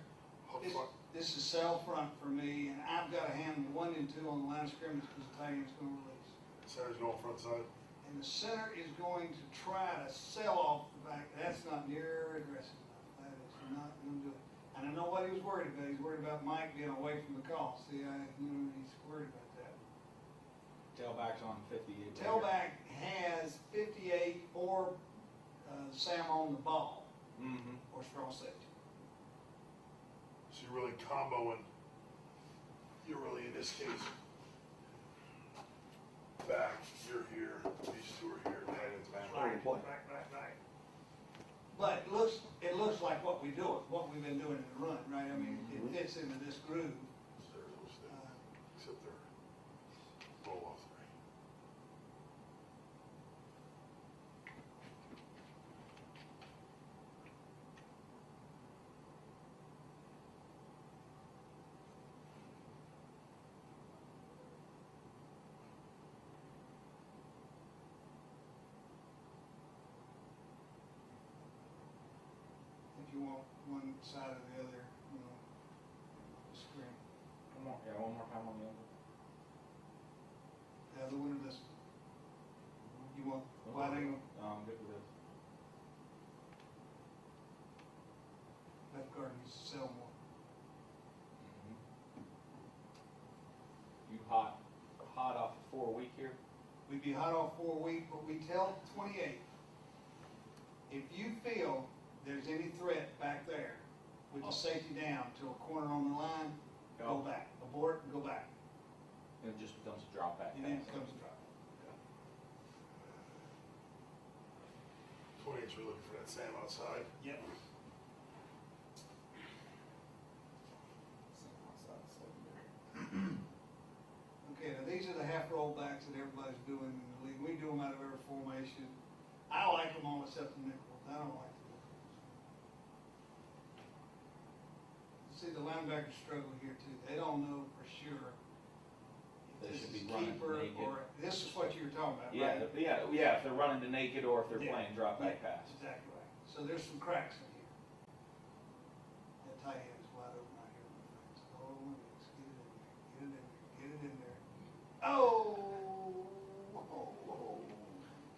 Up This, front? this is cell front for me, and I've got to handle 1 and 2 on the line of scrimmage because the tight end's going to release. Center's going front side? And the center is going to try to sell off the back. That's not near aggressive enough. That is not going to do it. And I know what he was worried about. He's worried about Mike being away from the call. See, he's worried about that. Tailback's on 58. Tailback has 58 or Sam on the ball Mm-hmm. or strong safety. So you're really comboing, you're really, in this case, back, you're here, these two are here, that is back. Right. But it looks like what we've been doing in the run, right? I mean, it fits into this groove. There's those things, except they're roll off three. If you want one side or the other, you know, the screen. One more time on the other. The other one or this one? You want wide angle? I'm good with this. Left guard needs to sell more. You hot off a 4-week here? We'd be hot off 4 week, but we tell 28. If you feel there's any threat back there with the safety down to a corner on the line, go back. Abort and go back. And it just becomes a drop back. And then it pass. comes a drop. 28's, we're looking for that Sam outside. Yep. Okay, now these are the half rollbacks that everybody's doing in the league. We do them out of every formation. I like them all except the nickels. I don't like the nickels. See, the linebackers struggle here too. They don't know for sure They if this should is be running keeper naked. or, this is what you were talking about, Yeah, right? if they're running to naked or if they're Yeah. playing drop back Yeah, pass. Exactly right. So there's some cracks in here. That tight end is wide open out here, my friends. Oh, my goodness, get it in there, get it in there. Oh!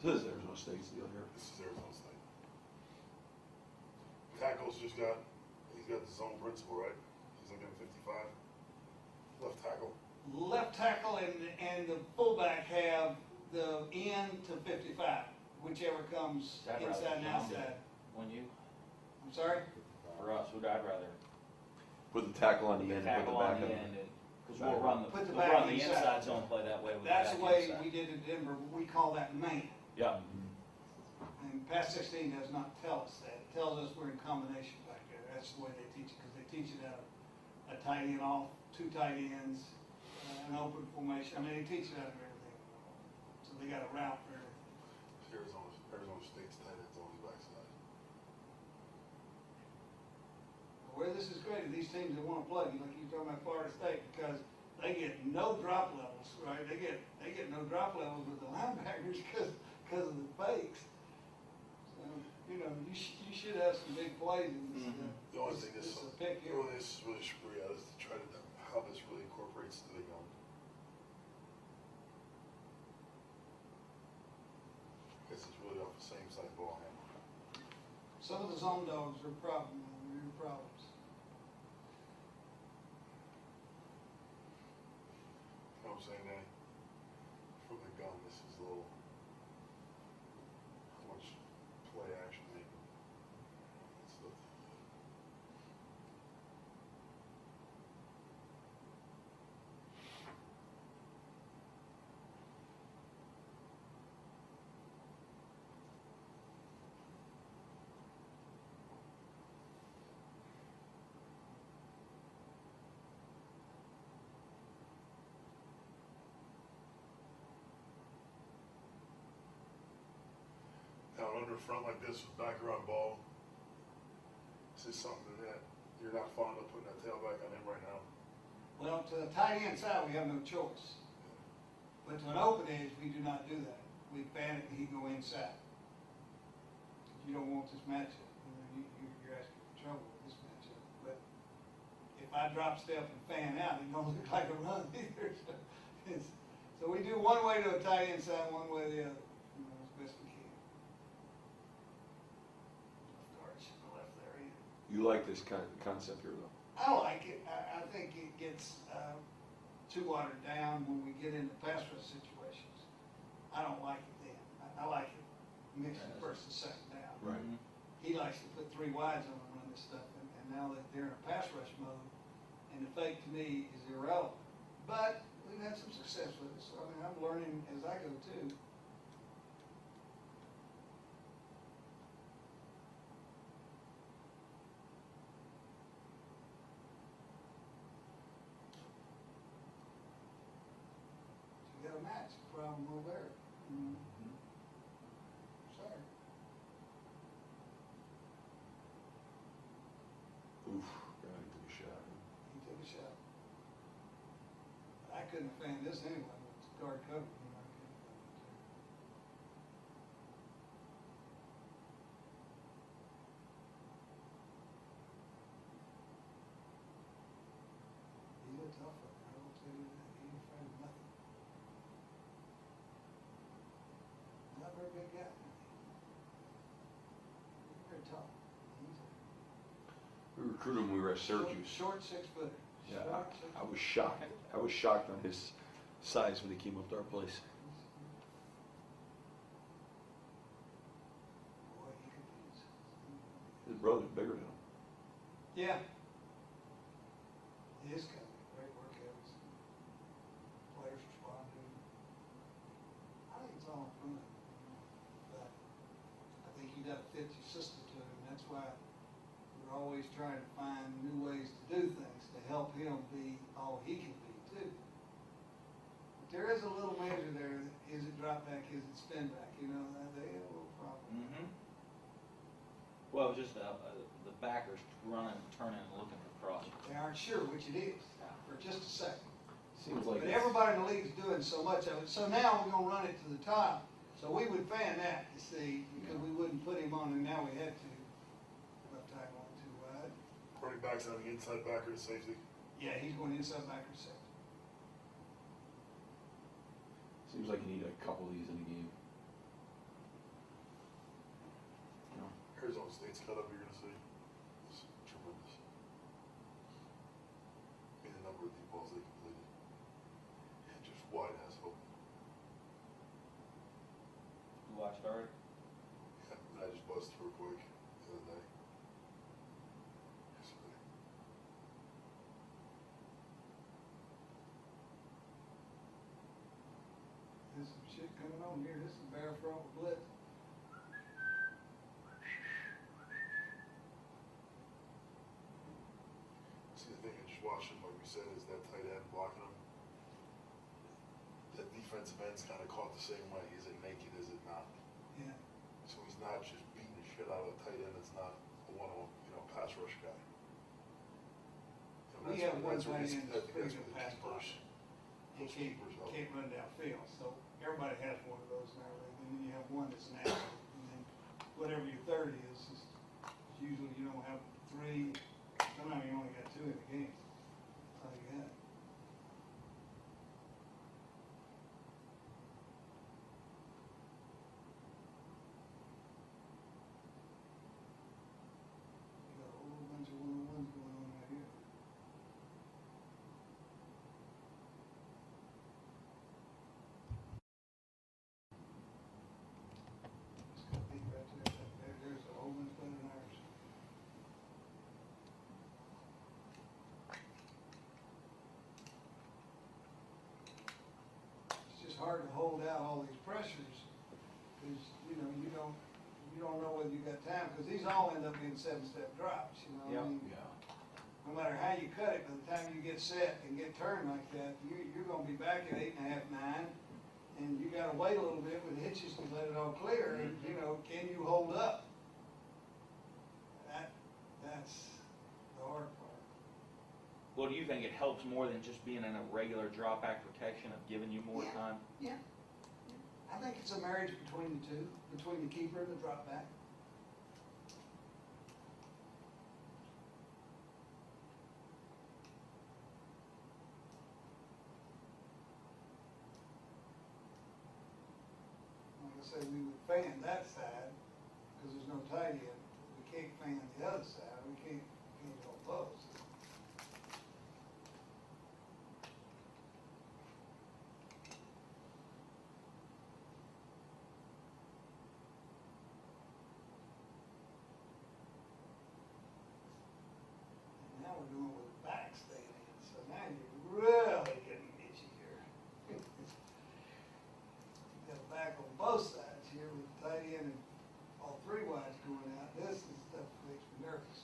this is Arizona State's deal here. This is Arizona State. Tackle's he's got the zone principle, right? He's looking at 55. Left tackle left tackle and the fullback have the end to 55, whichever comes I'd rather inside and John do outside. it. When you, I'm sorry? for us, who'd I'd rather? Put the tackle on the end and put Tackle the on back the on. end, because we'll run the, Put the we'll back run the inside. inside zone play that way with the That's back the way inside. we did in Denver. We call that man. Yeah, And Pass 16 does not tell us that. It tells us we're in combination back there. That's the way they teach it, because they teach it out of a tight end off, two tight ends, an open formation. I mean, they teach it out of everything. So they got a route for everything. Arizona State's tight ends on his backside. Where this is great, are these teams that want to play, like you're talking about Florida State, because they get no drop levels, right? They get no drop levels with the linebackers because of the fakes. So, you know, you should have some big plays in this. The only thing this this, is a pick the here. only thing this is really screwy at is to try to, how this really incorporates to the young. Because it's really off the same side ball handle. Some of the zone dogs are a problem, man. They're in problems. You know what I'm saying, Danny? From the gun, this is a little, how much play action they can. It's the, now, under front like this with back around ball, this is something that you're not fond of putting that tailback on him right now. Well, to the tight end side, we have no choice. But to an open edge, we do not do that. We fan it and he go inside. You don't want this matchup. You know, you're asking for trouble with this matchup. But if I drop step and fan out, it don't look like a run either. So we do one way to a tight end side, one way to the other, you know, as best we can. Left guard should have left there either. You like this concept here, though? I like it. I think it gets too watered down when we get into pass rush situations. I don't like it then. I like it mixing first and second down. Right. He likes to put three wides on and run this stuff, and now that they're in a pass rush mode, and the fake to me is irrelevant. But we've had some success with it, so I mean, I'm learning as I go too. You got a match problem over there. Sorry. Oof, God, he took a shot. He took a shot. I couldn't have fanned this anyway with the guard cover. You know, I couldn't have done it there. He's a tough one, I will tell you that. He ain't afraid of nothing. Not a very big guy. He's very tall. He's a We recruited him when we were at Syracuse. short 6 footer. Yeah, Short I was shocked. I was shocked on his size when he came up to our place. Boy, he could be. His brother's bigger than him. Yeah. It is kind of great work ethics. Players respond to it. I think it's all improvement. But I think you got to fit your system to it, and that's why we're always trying to find new ways to do things to help him be all he can be too. But there is a little measure there. Is it drop back? Is it spin back? You know, they have a little problem. mm-hmm. Well, just the backers running, turning, and looking for cross. They aren't sure which it is for just a second. Seems like But it's- everybody in the league is doing so much of it. So now we're gonna run it to the top. So we would fan that, you see, because we wouldn't put him on, and now we had to. Left tackle on too wide. Running backs on the inside backer to safety. Yeah, he's going inside backer safety. Seems like you need a couple of these in a game. You know? Arizona State's cut up, you're gonna see. It's tremendous. I mean, the number of deep balls they completed. fast already? Yeah, I just buzzed through quick the other day. Yesterday. There's some shit coming on here. This is Bear Front Blitz. See, the thing I just watched him, like we said, is that tight end blocking him. That defensive end's kind of caught the same way. Is it naked? Is it not? Yeah. So he's not just beating the shit out of a tight end that's not a one-on, pass rush guy. We have one tight I end that's think pretty that's good what the pass keepers, blocker. He those can't, keepers help. can't run downfield, so everybody has one of those in our league, and then you have one that's an athlete, and then whatever your third is usually you don't have three, sometimes you only got two in the game. That's all you got. You got a whole bunch of one-on-ones going on right here. Just got beat right there's a whole bunch better than ours. It's just hard to hold out all these pressures, because, you don't know whether you got time, because these all end up being 7-step drops, I Yeah. mean, Yeah. no matter how you cut it, by the time you get set and get turned like that, you're gonna be back at 8.5, 9, and you gotta wait a little bit with hitches to let it all clear, and, can you hold up? That's the hard part. Well, do you think it helps more than just being in a regular drop back protection of giving you more Yeah. time? Yeah. I think it's a marriage between the two, between the keeper and the drop back. Like I said, we would fan that side, because there's no tight end. We can't fan the other side, we can't go both. And now we're doing it with the back staying in, so now you're really getting itchy here. You got a back on both sides here with the tight end and all three wides going out. This is stuff that makes me nervous.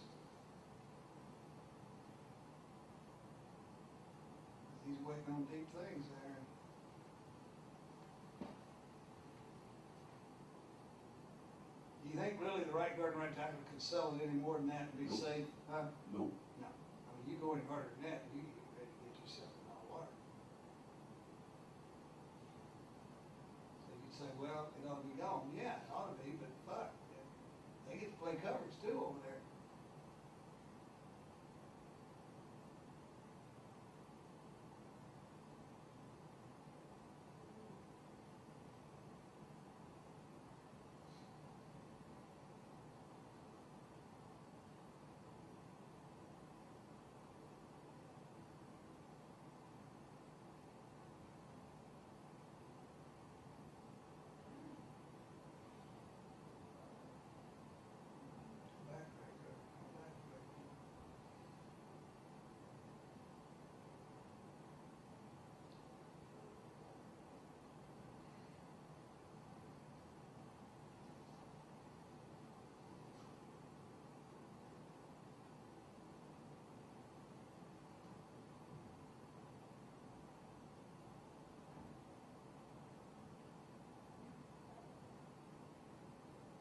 He's waiting on deep things there. Do you think really the right guard and right tackle can sell it any more than that and be Nope. safe? Huh? Nope. No. I mean, you go any harder than that, you get ready to get yourself in hot water. So you'd say, well, it ought to be gone. Yeah, it ought to be, but fuck, they get to play coverage too over there. Backbreaker, backbreaker.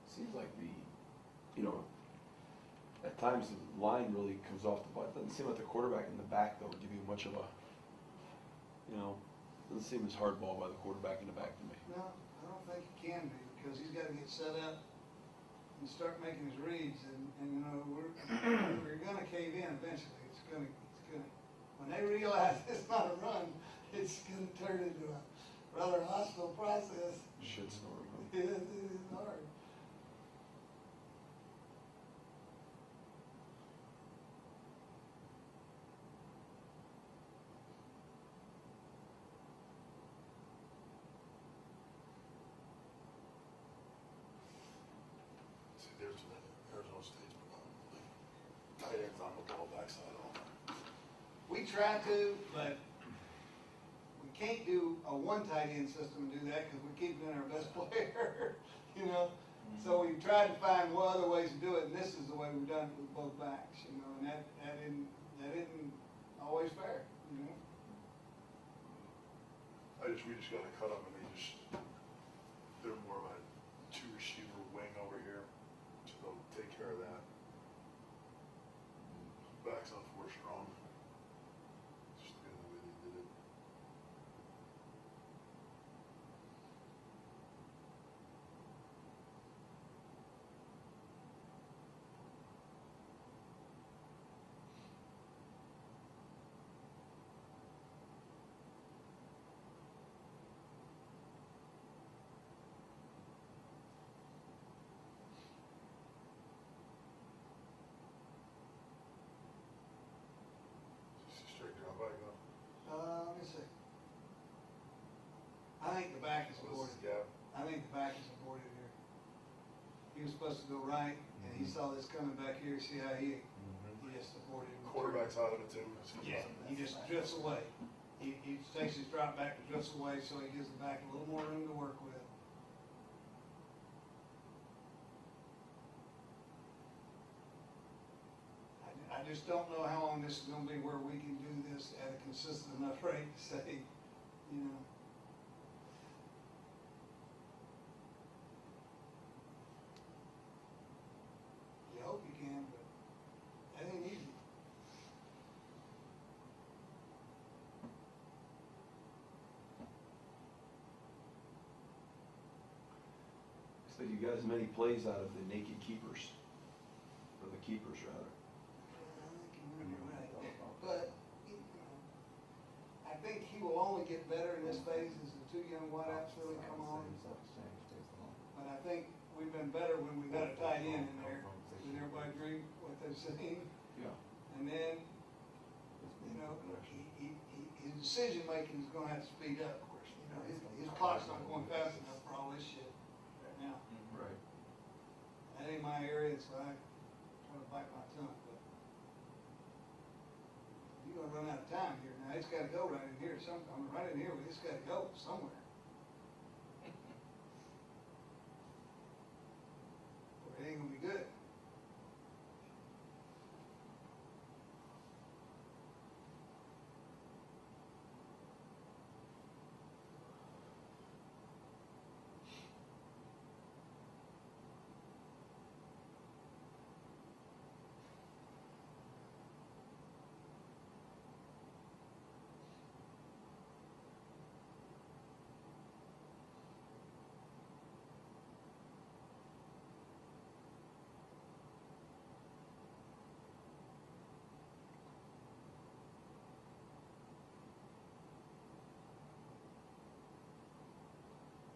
Seems like at times the line really comes off the butt. Doesn't seem like the quarterback in the back though would give you much of a, doesn't seem as hardball by the quarterback in the back to me. No, I don't think it can be, because he's gotta get set up and start making his reads, and we're gonna cave in eventually. It's gonna, when they realize it's not a run, it's gonna turn into a rather hostile process. Shitstorm. It is hard. on the ball backside all the time. We try to, but we can't do a one tight end system and do that because we're keeping in our best player, you know? So we tried to find what other ways to do it, and this is the way we've done it with both backs, you know, and that isn't always fair, you know? We just gotta cut them and they're more of a two receiver wing over here, so they'll take care of that. Backs off, we're strong. Just the way they did it. Just a straight drop back up. Let me see. I think the back is This aborted. is gap. I think the back is aborted here. He was supposed to go right, and he saw this coming back here, see how he just aborted. and Quarterback's out of it too. Yeah, he just drifts away. He takes his drop back and drifts away, so he gives the back a little more room to work with. I just don't know how long this is gonna be where we can do this at a consistent enough rate to say, you know. You hope you can, but that ain't easy. So you got as many plays out of the naked keepers, or the keepers rather. I think you may be right, but, you know, I think he will only get better in this phase as the two young wideouts really come on. But I think we've been better when we got a tight end in there. Did everybody agree what they've seen? Yeah. And then, you know, his decision making is gonna have to speed up, of course. You know, his clock's not going fast enough for all this shit right now. Right. That ain't my area, so I try to bite my tongue, but you're gonna run out of time here. Now, it's gotta go right in here sometime, right in here, it's gotta go somewhere. Or it ain't gonna be good.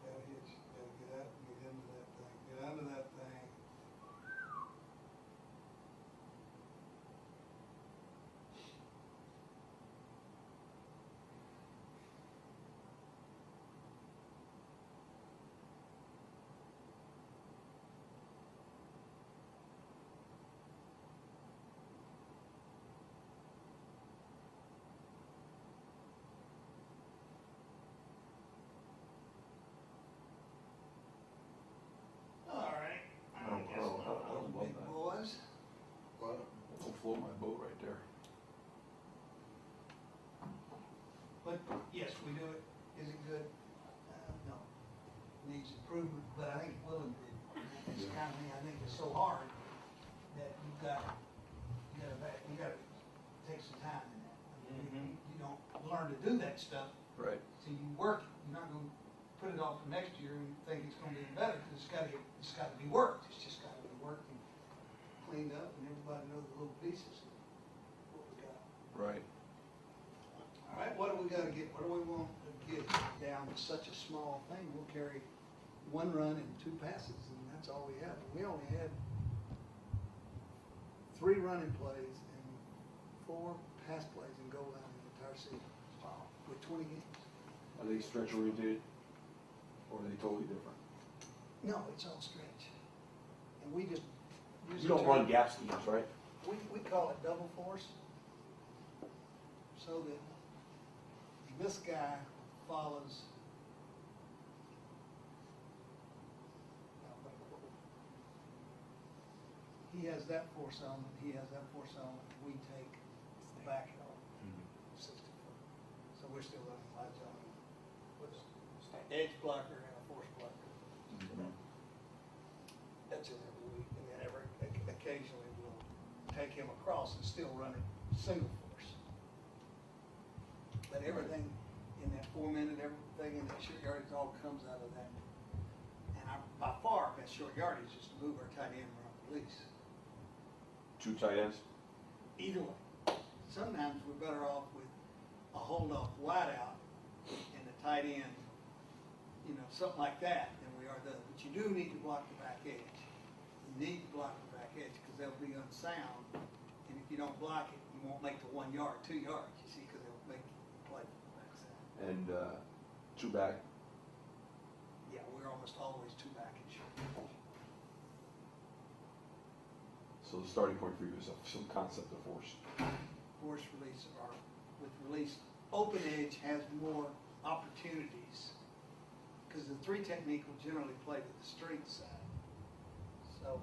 Gotta get out, get into that thing, get under that thing. All right. I don't love Big that. boys. But I'll float my boat right there. But yes, we do it. Is it good? No. Needs improvement, but I think it will improve. It's kind of thing I think is so hard that you gotta take some time in that. I mean, you don't learn to do that stuff Right. till you work it. You're not gonna put it off for next year and think it's gonna be better, because it's gotta be worked. It's just gotta be worked and cleaned up, and everybody knows the little pieces of what we got. Right. All right, what do we gotta get, what do we want to get down to such a small thing? We'll carry one run and two passes, and that's all we have. We only had 3 running plays and 4 pass plays in goal line in the entire season. Wow. With 20 games. Are they stretch oriented, or are they totally different? No, it's all stretch. And we just. You don't run gap schemes, right? we call it double force, so that this guy follows. He has that force element, he has that force element, we take the back off, 60 foot. So we're still running my zone with an edge blocker and a force blocker. That's it every week, and then occasionally we'll take him across and still run it single force. But everything in that 4 minute, everything in that short yardage all comes out of that. And by far, best short yardage is to move our tight end and run release. 2 tight ends? Either way. Sometimes we're better off with a hold off wide out and a tight end, something like that than we are the. But you do need to block the back edge. You need to block the back edge because they'll be unsound. And if you don't block it, you won't make the 1 yard, 2 yards, you see, because they'll make you play from the backside. And 2 back? Yeah, we're almost always 2 back in short. So the starting point for you is some concept of force. Force release or with release. Open edge has more opportunities because the 3 technique will generally play to the straight side. So,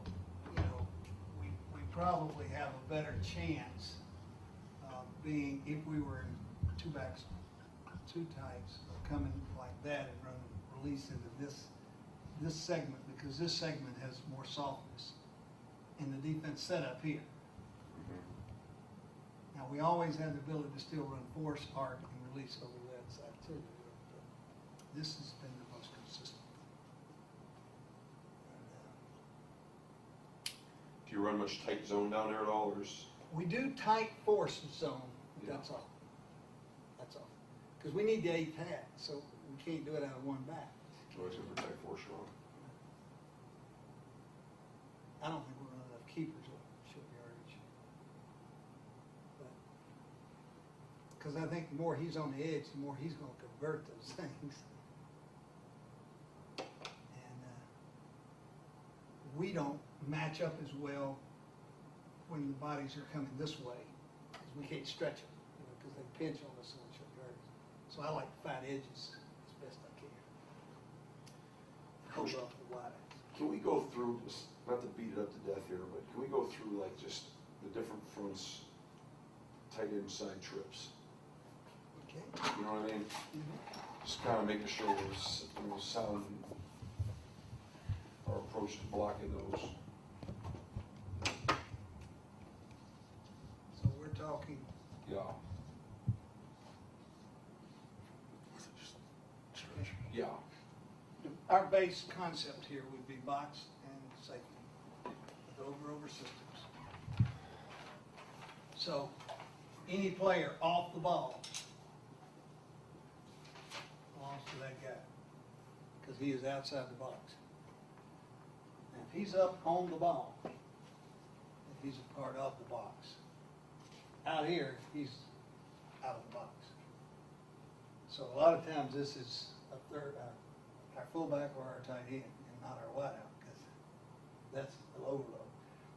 we probably have a better chance of being, if we were in 2 backs, 2 tights, of coming like that and running release into this segment, because this segment has more softness in the defense setup here. Now, we always have the ability to still run force, arc, and release over that side too. But this has been the most consistent. Do you run much tight zone down there at all, or is? We do tight force zone, but Yeah. that's all. That's all. Because we need the 8 pad, so we can't do it out of 1 back. Always good for tight force wrong. I don't think we're running enough keepers with short yardage. Because I think the more he's on the edge, the more he's going to convert those things. And we don't match up as well when the bodies are coming this way, because we can't stretch them, because they pinch on us on short yardage. So I like to find edges as best I can. Hold off the wide. Can we go through, not to beat it up to death here, but can we go through like just the different fronts, tight end side trips? Okay. You know what I mean? Mm-hmm. Just kind of making sure we're sound our approach to blocking those. So we're talking, Yeah. Yeah. our base concept here would be box and safety with over systems. So any player off the ball belongs to that guy because he is outside the box. Now, if he's up on the ball, then he's a part of the box. Out here, he's out of the box. So a lot of times this is a third, our fullback or our tight end, and not our wideout, because that's the overload.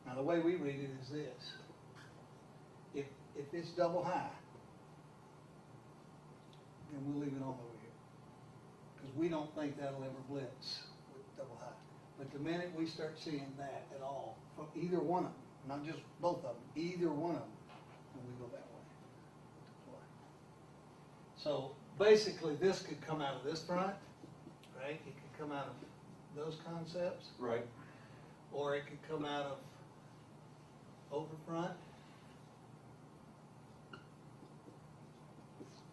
Now the way we read it is this: if it's double high, then we'll leave it on over here, because we don't think that'll ever blitz with double high. But the minute we start seeing that at all from either one of them, not just both of them, either one of them, then we go that way. So basically, this could come out of this front, right? It could come out of those concepts, Right. or it could come out of over front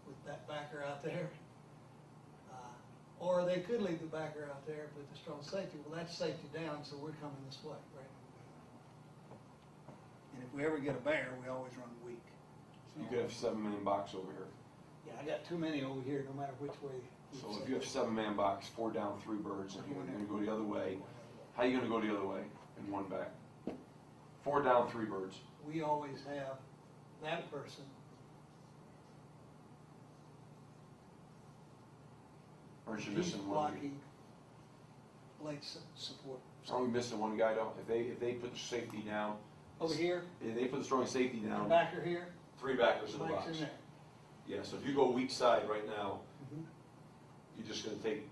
with that backer out there. Or they could leave the backer out there with the strong safety. Well, that's safety down, so we're coming this way, right? And if we ever get a bear, we always run weak. You could have 7-man box over here. Yeah, I got too many over here, no matter which way. we So set if you have it. 7-man box, 4 down, 3 birds, and you're gonna go the other way, how are you gonna go the other way in 1 back? 4 down, 3 birds. We always have that person. Aren't you He's missing one? blocking late support. Aren't we missing one guy though? If they put the safety down Over here, Yeah, they put the strong safety the down, backer here, 3 backers in the Mike's box. in there. Yeah, so if you go weak side right now, Mhm. you're just gonna take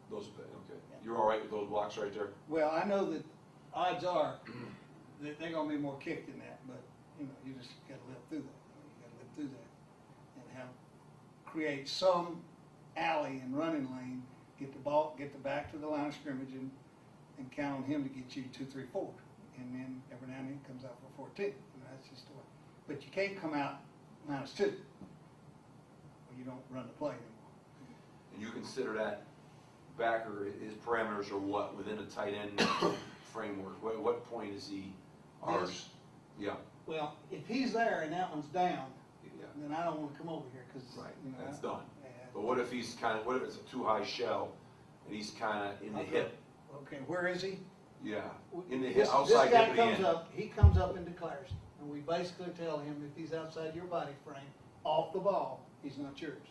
those, okay. Yeah. You're all right with those blocks right there? Well, I know that odds are that they're gonna be more kicked than that, but, you know, you just gotta live through that. You gotta live through that and create some alley and running lane, get the ball, get the back to the line of scrimmage and count on him to get you 2, 3, 4. And then every now and then he comes out for 14. You know, that's just the way. But you can't come out -2, or you don't run the play anymore. And you consider that backer, his parameters are what, within a tight end framework? What point is he ours? Yeah, Well, if he's there and that one's down, yeah, then I don't wanna come over here, cause, right, you know. that's done. Yeah. But what if he's kind of, what if it's a too high shell and he's kind of in the hip? Okay, where is he? Yeah, in the hip, This outside guy hip comes again. up, he comes up and declares, and we basically tell him if he's outside your body frame, off the ball, he's not yours.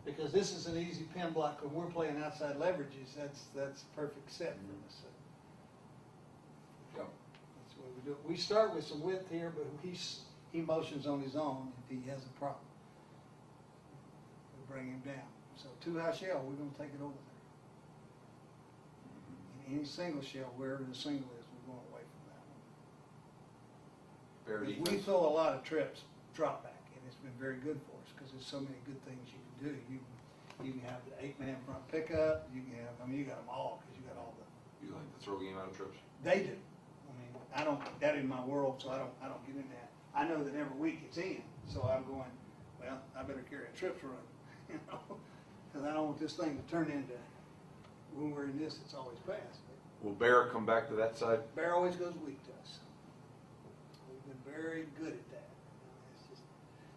Because this is an easy pin block, when we're playing outside leverages, that's a perfect set for us. Yep. That's the way we do it. We start with some width here, but he motions on his own if he has a problem. We bring him down. So 2 high shell, we're gonna take it over there. And any single shell, wherever the single is, we're going away from that one. Fair We defense. throw a lot of trips drop back, and it's been very good for us, because there's so many good things you can do. You can have the 8-man front pickup, you can have, I mean, you got them all, because you got all the, You like the throw game out of trips? they do. I mean, I don't, that in my world, so I don't get in that. I know that every week it's in, so I'm going, well, I better carry a trips run, you know? Because I don't want this thing to turn into, when we're in this, it's always fast. Will Bear come back to that side? Bear always goes weak to us. We've been very good at that. It's just,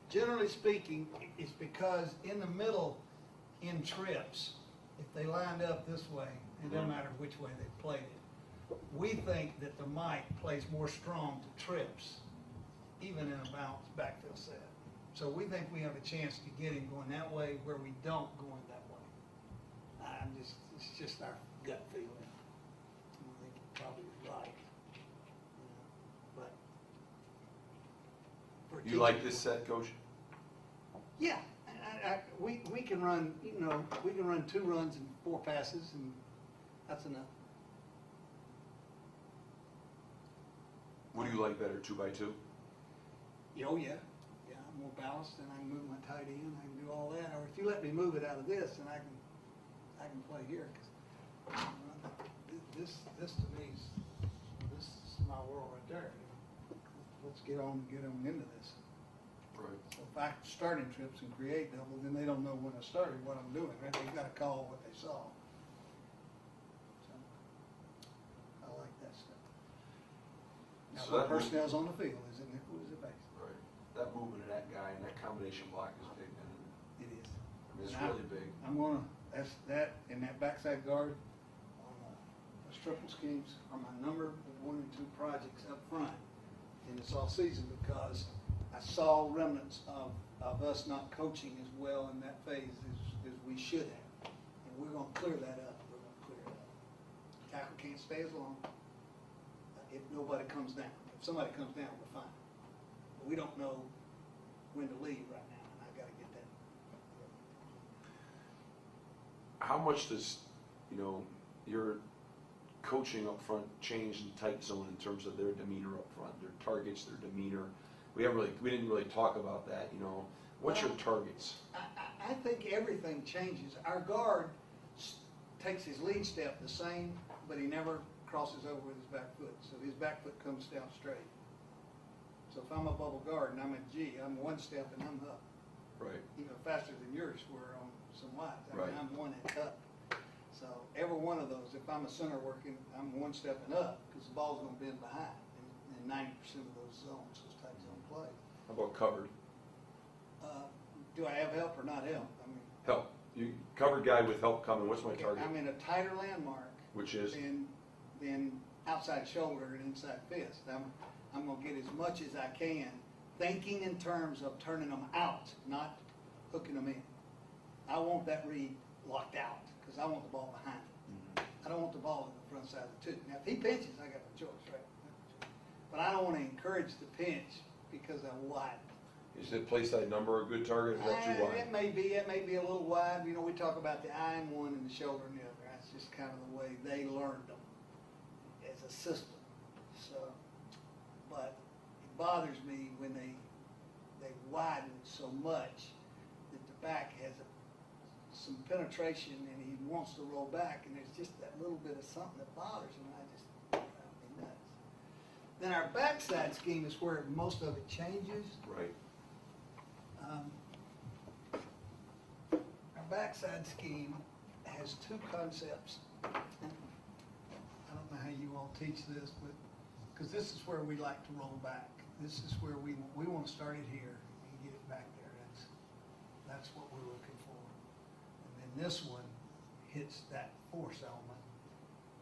generally speaking, it's because in the middle, in trips, if they lined up this way, it doesn't matter which way they played it. We think that the Mike plays more strong to trips, even in a balanced backfield set. So we think we have a chance to get him going that way where we don't going that way. It's just our gut feeling. I think he probably is right. You know, but for You like this set, Coach? Yeah, we can run, you know, we can run 2 runs and 4 passes, and that's enough. What do you like better, 2x2? Oh, yeah, I'm more balanced, and I can move my tight end, I can do all that, or if you let me move it out of this, then I can play here, 'cause, this to me is, this is my world right there. Let's get on into this. Right. So if I start in trips and create double, then they don't know when I started, what I'm doing, right? They've got to call what they saw. So, I like that stuff. Now, So what that- personnel's on the field, is it nickel, is it base? Right. That movement of that guy and that combination block is big, man. It is. I mean, it's And really big. I'm gonna, that, and that backside guard, on those triple schemes are my number 1 and 2 projects up front. And it's all season because I saw remnants of us not coaching as well in that phase as we should have. And we're gonna clear that up, we're gonna clear it up. Tackle can't stay as long if nobody comes down. If somebody comes down, we're fine. But we don't know when to leave right now, and I gotta get that. How much does, your coaching up front change in tight zone in terms of their demeanor up front, their targets, their demeanor? We didn't really talk about that, What's your targets? I think everything changes. Our guard takes his lead step the same, but he never crosses over with his back foot. So his back foot comes down straight. So if I'm a bubble guard and I'm at G, I'm 1 step and I'm up. Right. Faster than yours were on some wides. I mean, Right. I'm 1 and up. So every one of those, if I'm a center working, I'm 1 step and up because the ball's going to bend behind. And 90% of those zones, those tight zone plays. How about covered? Do I have help or not help? I mean, Help. You covered guy with help coming. What's my target? I'm in a tighter landmark. Which is? Then outside shoulder and inside fist. I'm gonna get as much as I can, thinking in terms of turning them out, not hooking them in. I want that read locked out, because I want the ball behind it. I don't want the ball in the front side of the 2. Now, if he pinches, I got no choice, right? but I don't wanna encourage the pinch because I'm wide. Is the play side number a good target, or is that too wide? It may be a little wide. You know, we talk about the eye in one and the shoulder in the other. That's just kind of the way they learned them as a system. So, but it bothers me when they widen so much that the back has some penetration and he wants to roll back, and there's just that little bit of something that bothers him. I just drive me nuts. Then our backside scheme is where most of it changes. Right. Our backside scheme has two concepts. I don't know how you all teach this, but, because this is where we like to roll back. This is where we want to start it here and get it back there. That's what we're looking for. And then this one hits that force element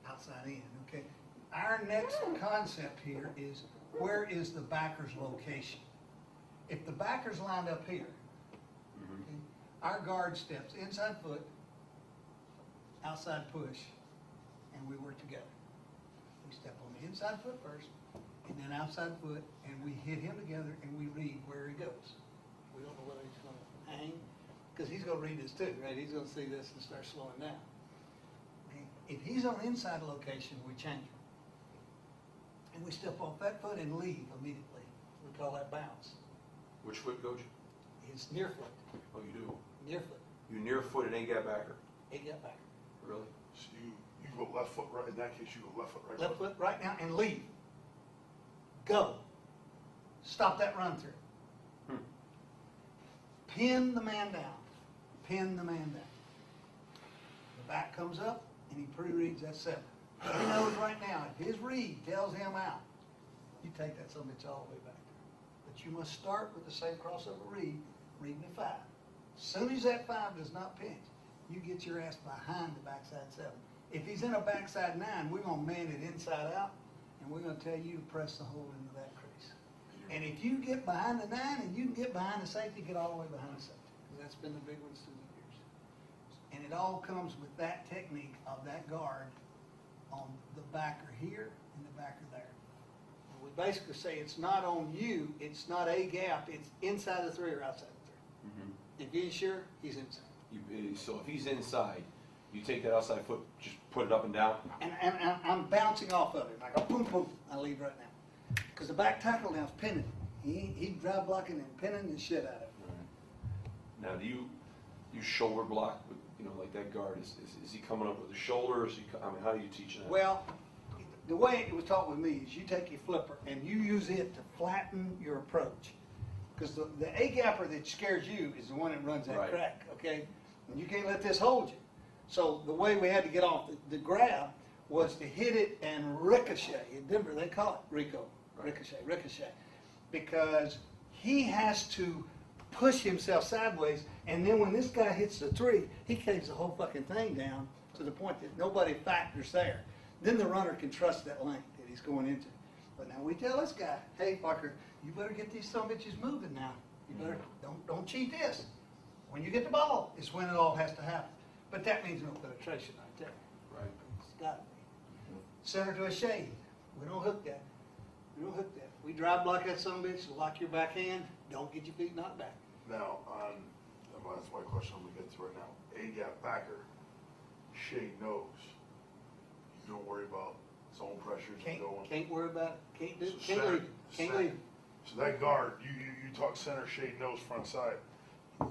outside in, okay? Our next concept here is, where is the backer's location? If the backer's lined up here, okay, our guard steps inside foot, outside push, and we work together. We step on the inside foot first, and then outside foot, and we hit him together, and we read where he goes. We don't know whether he's going to hang, because he's going to read this too, right? He's going to see this and start slowing down. Okay? If he's on the inside location, we change him. And we step off that foot and leave immediately. We call that bounce. Which foot, coach? It's near foot. Oh, you do? Near foot. You near foot and A-gap backer? A-gap backer. Really? So you go left foot right, in that case, you go left foot right. Left foot right now and leave. Go. Stop that run through. Pin the man down. Pin the man down. The back comes up and he pre-reads that 7. He knows right now, if his read tells him out, you take that son of a bitch all the way back there. But you must start with the same crossover read, reading the 5. As soon as that 5 does not pinch, you get your ass behind the backside 7. If he's in a backside 9, we're going to man it inside out, and we're going to tell you to press the hole into that crease. And if you get behind the 9 and you can get behind the safety, get all the way behind the safety. Because that's been the big ones through the years. And it all comes with that technique of that guard on the backer here and the backer there. And we basically say it's not on you, it's not a gap, it's inside the 3 or outside the 3. If he's sure, he's inside. So if he's inside, you take that outside foot, just put it up and down? And I'm bouncing off of it. I go boom, boom, I leave right now. Because the back tackle now is pinning. He's drive blocking and pinning the shit out of it. Right. Now, do you shoulder block with, like that guard? Is he coming up with the shoulder? Or is he, how do you teach that? Well, the way it was taught with me is you take your flipper and you use it to flatten your approach. Because the A-gapper that scares you is the one that runs that Right. crack, okay? And you can't let this hold you. So the way we had to get off the grab was to hit it and ricochet. In Denver, they call it Rico. Right. Ricochet. Because he has to push himself sideways, and then when this guy hits the 3, he caves the whole fucking thing down to the point that nobody factors there. Then the runner can trust that lane that he's going into. But now we tell this guy, hey, fucker, you better get these son of bitches moving now. You better, don't cheat this. When you get the ball is when it all has to happen. But that means no penetration right there. Right. It's got to be. Center to a shade. We don't hook that. We drive block that son of a bitch, lock your backhand, don't get your feet knocked back. Now, that's my question I'm gonna get to right now. A-gap backer, shade nose. You don't worry about zone pressures and going. Can't worry about it. So Can't center- leave it. Can't center- leave it. So that guard, you talk center, shade, nose, front side.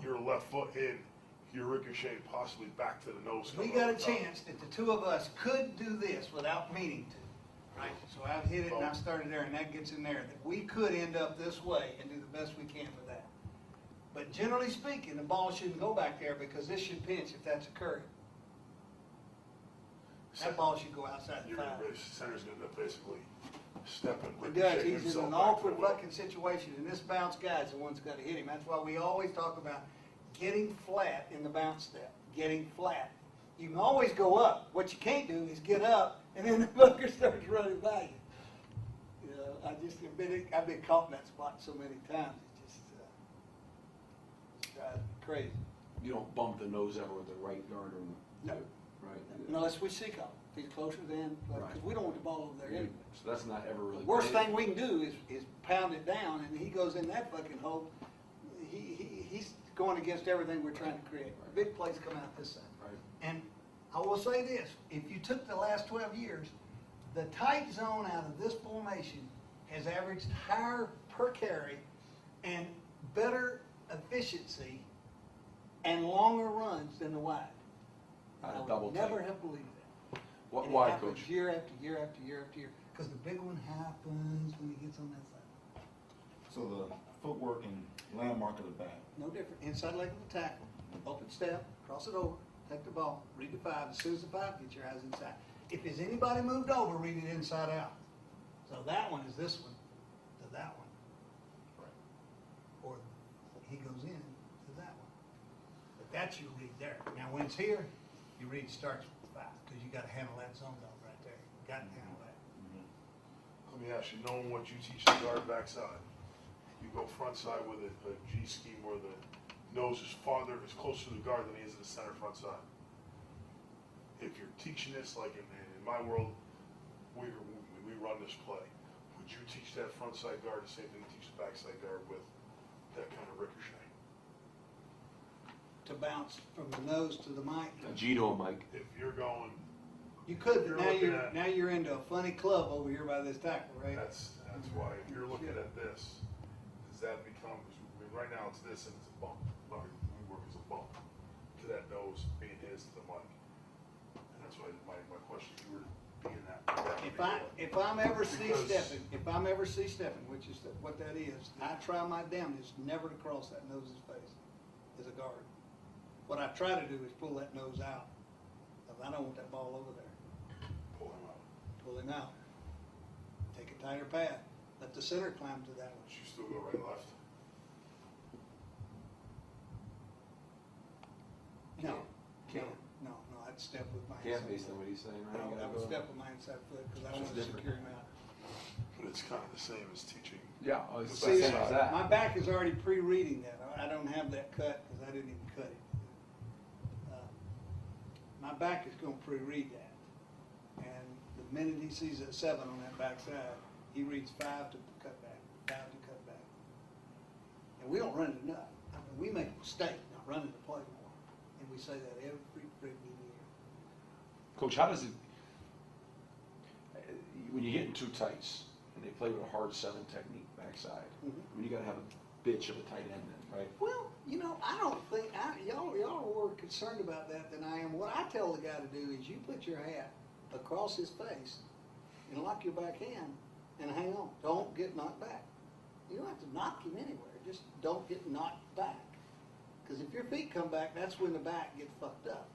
Your left foot in, you ricochet possibly back to the nose. We coming got a over top. chance that the two of us could do this without meaning to, right? So I've hit it and I've started there and that gets in there, that we could end up this way and do the best we can with that. But generally speaking, the ball shouldn't go back there because this should pinch if that's occurring. That ball should go outside the You're 5. gonna center's gonna basically step and It does, ricochet he's in himself an back to the awkward well. fucking situation, and this bounce guy's the one's gotta hit him. That's why we always talk about getting flat in the bounce step, getting flat. You can always go up. What you can't do is get up, and then the fucker starts running by you. You know, I've been caught in that spot so many times, it just drives me crazy. You don't bump the nose ever with the right guard or No. Right. Unless we seek out, if he's closer then, because Right. we don't want the ball over there anyway. So that's not ever really. The worst thing we can do is pound it down, and he goes in that fucking hole. He's going against everything we're trying to create. Big plays come out this side. Right. And I will say this, if you took the last 12 years, the tight zone out of this formation has averaged higher per carry and better efficiency and longer runs than the wide. Out of I double would never tight. have believed that. What And it wide, happens coach? year after year after year after year, because the big one happens when he gets on that side. So the footwork and landmark of the back. No different. Inside leg of the tackle, open step, cross it over, take the ball, read the 5. As soon as the 5, get your eyes inside. If there's anybody moved over, read it inside out. So that one is this one to that one. Or he goes in to that one. But that's your read there. Now when it's here, your read starts with 5, because you got to handle that zone dog right there. You got to handle that. Let me ask you, knowing what you teach the guard backside, you go front side with a G scheme where the nose is closer to the guard than he is to the center front side. If you're teaching this, like in my world, we run this play. Would you teach that front side guard the same thing you teach the backside guard with that kind of ricochet? To bounce from the nose to the mic. G to a Mike. If you're going, You could, You're but looking at- now you're into a funny club over here by this tackle, right? that's why, if you're looking at this, does that become, right now it's this and it's a bump. We work as a bump to that nose being his to the mic. And that's why my question, if you were to be in that. If I'm ever Because- stepping, which is what that is, I try my damnedest never to cross that nose's face as a guard. What I try to do is pull that nose out, because I don't want that ball over there. Pull him out. Pull him out. Take a tighter path. Let the center climb to that one. But you still go right, left? No, I'd step with my Can't inside based on foot. what he's saying, right? No, You I gotta would go- step with my inside foot, because I It's want just to different. secure him out. But it's kind of the same as teaching. Yeah, I was See, the same as that. My back is already pre-reading that. I don't have that cut because I didn't even cut it. My back is going to pre-read that. And the minute he sees that 7 on that backside, he reads 5 to cut back, 5 to cut back. And we don't run it enough. I mean, we make a mistake not running the play more. And we say that every freaking year. Coach, how does it, when you get in two tights and they play with a hard 7 technique backside, Mhm. I mean, you gotta have a bitch of a tight end then, right? Well, I don't think, y'all are more concerned about that than I am. What I tell the guy to do is you put your hat across his face and lock your back hand and hang on. Don't get knocked back. You don't have to knock him anywhere. Just don't get knocked back. Because if your feet come back, that's when the back gets fucked up,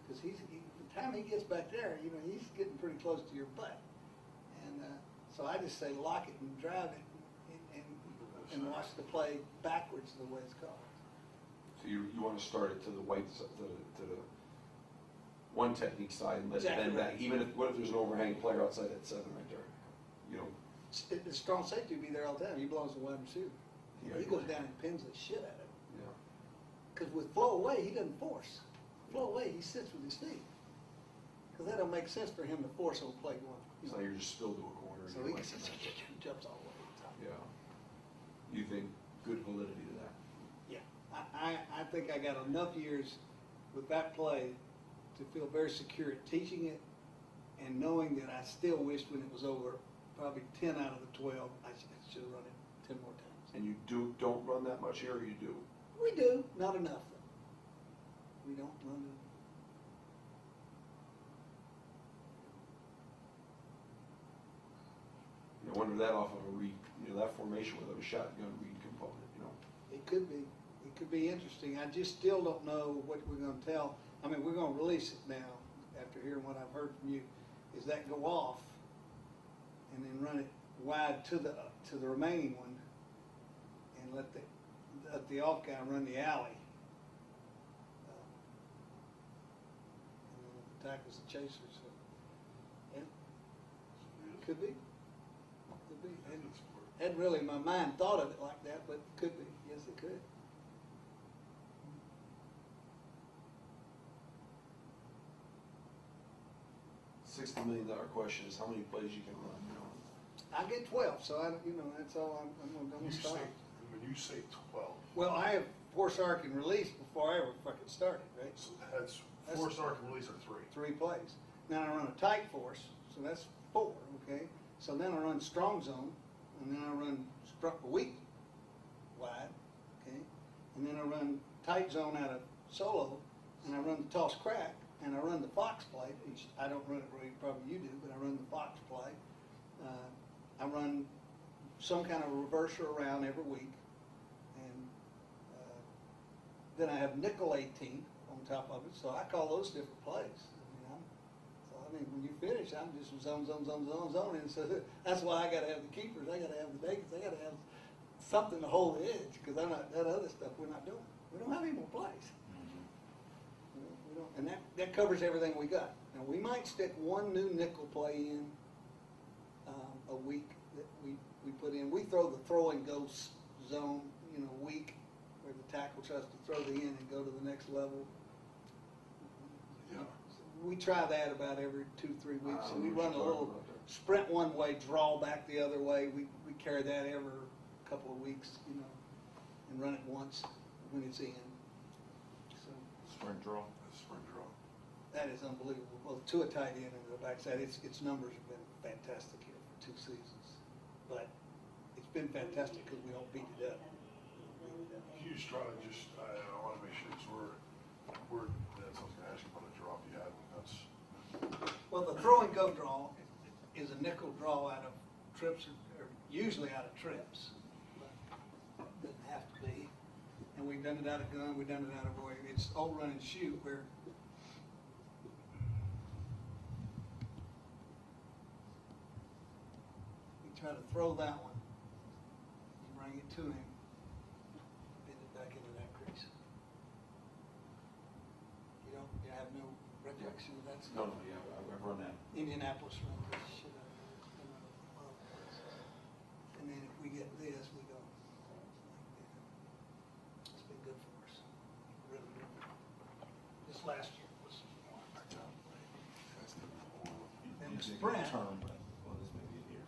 because the time he gets back there, he's getting pretty close to your butt. And so I just say lock it and drive it and watch the play backwards the way it's called. So you wanna start it to the white, to the one technique side and let it Exactly bend right. back, even if, what if there's an overhang player outside that 7 right there? You know, The strong safety will be there all the time. He belongs to wide receiver. Yeah, He he goes will. down and pins the shit out of it. yeah. Because with flow away, he doesn't force. Flow away, he sits with his feet. Because that don't make sense for him to force on play one. It's like you're just spilled to a corner. and So you're he like, jumps all the way to the top. yeah. You think good validity to that? Yeah, I think I got enough years with that play to feel very secure at teaching it and knowing that I still wished when it was over, probably 10 out of the 12, I should have run it 10 more times. And you don't run that much here, or you do? We do, not enough though. We don't run it. I wonder that off of a read, that formation with a shotgun read component, It could be. It could be interesting. I just still don't know what we're going to tell. I mean, we're going to release it now after hearing what I've heard from you. Is that go off and then run it wide to the remaining one and let the off guy run the alley. And then the tackle's the chaser. So yeah, could be. Could be. Hadn't really in my mind thought of it like that, but could be. Yes, it could. $60 million question is how many plays you can run, you know? I get 12, so I, that's all I'm When gonna you stop. say, when you say 12, Well, I have force arc and release before I ever fucking started, right? so that's force arc and release are 3. 3 plays. Then I run a tight force, so that's 4, okay? So then I run strong zone, and then I run weak wide, okay? And then I run tight zone out of solo, and I run the toss crack, and I run the fox play, which I don't run it where probably you do, but I run the fox play. I run some kind of reverser around every week, and then I have nickel 18 on top of it, so I call those different plays. When you finish, I'm just zone, and so that's why I got to have the keepers, I got to have the Dakins, I got to have something to hold the edge, because I'm not, that other stuff we're not doing. We don't have any more plays. We don't, and that covers everything we got. Now, we might stick one new nickel play in a week that we put in. We throw the throw and go zone, week, where the tackle tries to throw the end and go to the next level. Yeah. We try that about every 2-3 weeks. So we run a little sprint one way, draw back the other way. We carry that every couple of weeks, and run it once when it's in. So Sprint draw. That's sprint draw. that is unbelievable. Both to a tight end and to the backside. Its numbers have been fantastic here for 2 seasons, but it's been fantastic because we don't beat it up. You just try to I want to make sure, because that's what I was going to ask you about a drop you had. That's, Well, the throw and go draw is a nickel draw out of trips, or usually out of trips. But it doesn't have to be. And we've done it out of gun, we've done it out of warrior. It's old run and shoot where we try to throw that one, you bring it to him, bend it back into that crease. You have no recollection of that stuff? No, yeah, I've run that. Indianapolis runs this shit out of there. And then if we get this, we go like that. It's been good for us. Really good. This last year was one. And the sprint, Term, but, well, this may be here.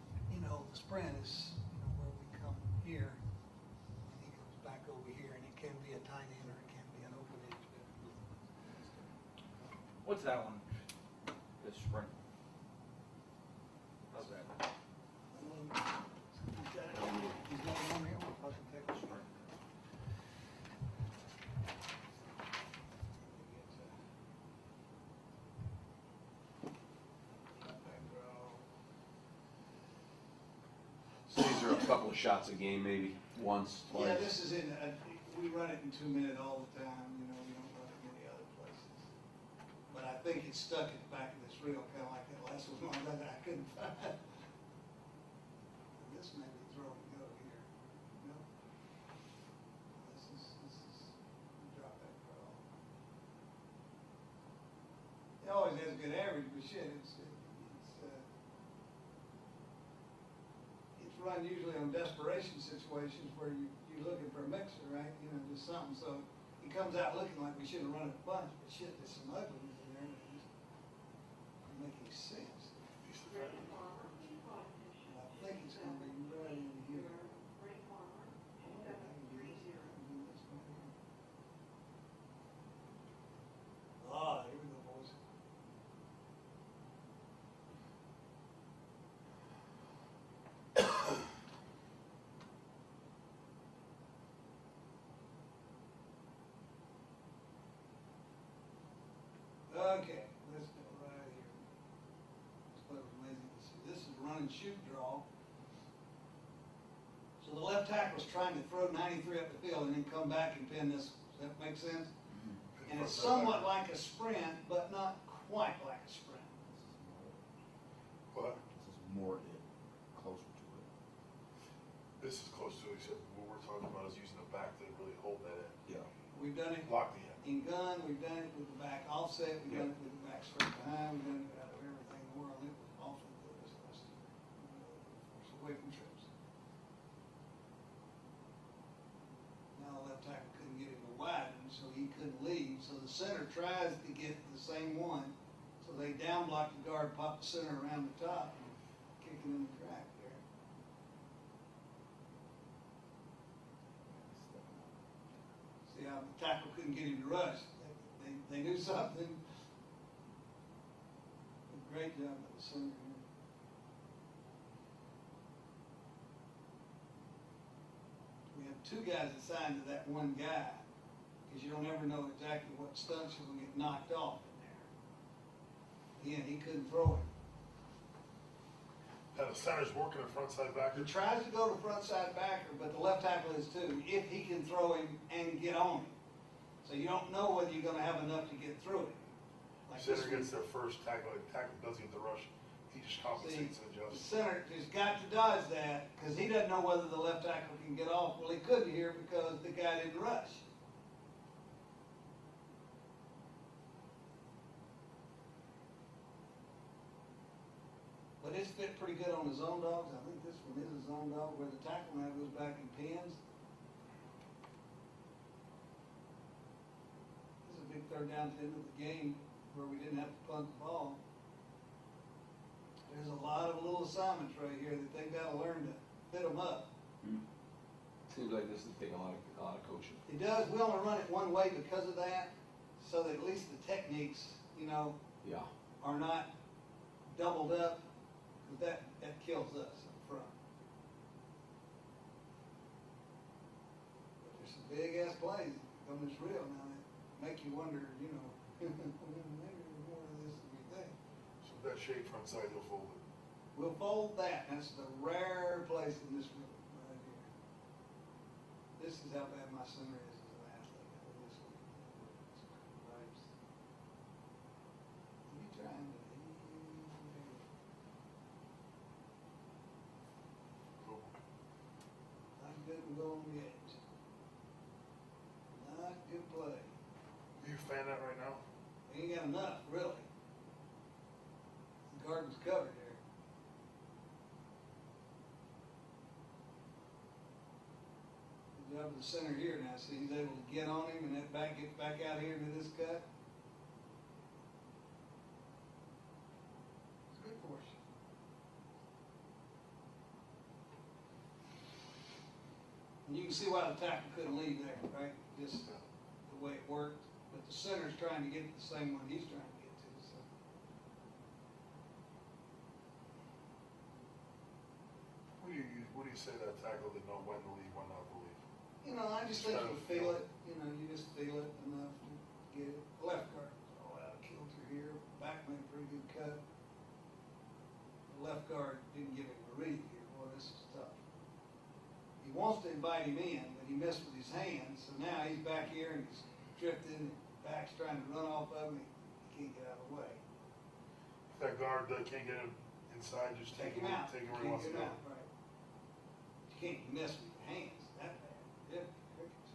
the sprint is, where we come here, and he comes back over here, and it can be a tight end or it can be an open edge. What's that one? This sprint. How's that? He's got one here, we'll fucking take a sprint. So these are a couple of shots a game, maybe once, twice. Yeah, this is we run it in 2 minute all the time, we don't run it many other places. But I think it's stuck at the back of this reel, kind of like that last one that I couldn't find. This may be throw and go here. No. This is drop that draw. It always has good average, but shit, it's run usually on desperation situations where you're looking for a mixer, right? Just something. So he comes out looking like we should have run it a bunch, but shit, there's some ugliness in there that just doesn't make any sense. And I think it's going to be right in here. Ah, here we go, boys. Okay, let's go right here. This play was amazing to see. This is run and shoot draw. So the left tackle's trying to throw 93 up the field and then come back and pin this. Does that make sense? And it's somewhat like a sprint, but not quite like a sprint. What? This is more it, closer to it. This is close to it, except what we're talking about is using the back to really hold that in. Yeah. We've done it Lock the end. in gun, we've done it with the back offset, we've done it with the back straight behind, we've done it out of everything in the world. It was awfully good this last year. Force away from trips. Now the left tackle couldn't get him to widen, so he couldn't leave. So the center tries to get the same one. So So they down block the guard, pop the center around the top, and kick it in the crack there. See how the tackle couldn't get him to rush. They knew something. Great job by the center here. We have two guys assigned to that one guy, because you don't ever know exactly what stunts are gonna get knocked off in there. Again, he couldn't throw it. Now the center's working a front side backer. He tries to go to front side backer, but the left tackle is too, if he can throw him and get on him. So you don't know whether you're gonna have enough to get through it. Like this Center one. gets their first tackle, the tackle doesn't get the rush, he just compensates and The adjusts. center has got to dodge that, because he doesn't know whether the left tackle can get off. Well, he couldn't here because the guy didn't rush. But it's fit pretty good on the zone dogs. I think this one is a zone dog, where the tackle now goes back and pins. This is a big third down at the end of the game, where we didn't have to punt the ball. There's a lot of little assignments right here that they've got to learn to fit them up. Seems like this is taking a lot of coaching. It does. We only run it one way because of that, so that at least the techniques, Yeah. are not doubled up, because that kills us up front. But there's some big ass plays on this reel now that make you wonder, maybe there's more to this than we think. So that shape front side, you'll fold it. We'll fold that. That's the rare place in this room right here. This is how bad my center is as an athlete. This one. Right. You trying to. Cool. Not good and go on the edge. Not good play. Do you fan that right now? Ain't got enough, really. The garden's covered there. Good job of the center here now. See, he's able to get on him and that gets back out here into this cut. It's good for us. And you can see why the tackle couldn't leave there, right? Just the way it worked. But the center's trying to get to the same one he's trying to get to, so. What do you say that tackle didn't know when to leave, when not to leave? I just think you feel it, you just feel it enough to get it. Left guard, out of kilter here, back made a pretty good cut. The left guard didn't give him a read here, boy, this is tough. He wants to invite him in, but he missed with his hands, so now he's back here and he's drifting, back's trying to run off of him, he can't get out of the way. If that guard can't get him inside, just Take him out, take him where he can't wants to get him go. out, right. You can't miss with your hands, that bad, yeah, crickets.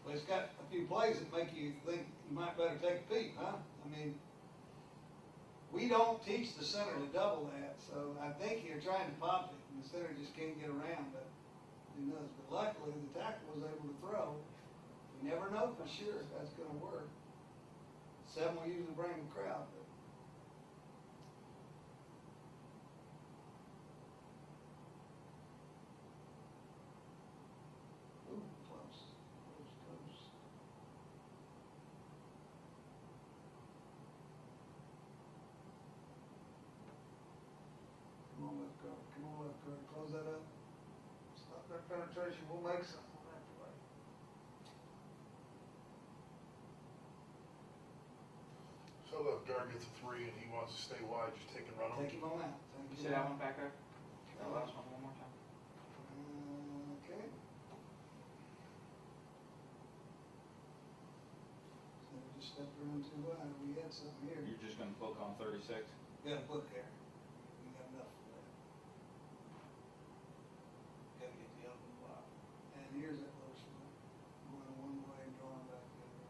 Well, it's got a few plays that make you think you might better take a peek, huh? I mean, we don't teach the center to double that, so I think you're trying to pop it, and the center just can't get around, but who knows? But luckily, the tackle was able to throw. You never know for sure if that's gonna work. 7 will usually bring a crowd, but. Ooh, close. Come on, left guard. Come on, left guard. Close that up. Stop that penetration. We'll make something on that play. So left guard gets a 3 and he wants to stay wide, just take and run him. Take him on out. You say that one back there? That last one more time? Okay. So we just stepped around too wide. We had something here. You're just gonna book on 36? We got a book there. We got enough for that. Gotta get the other block. And here's that little spot. Going one way, drawing back the other.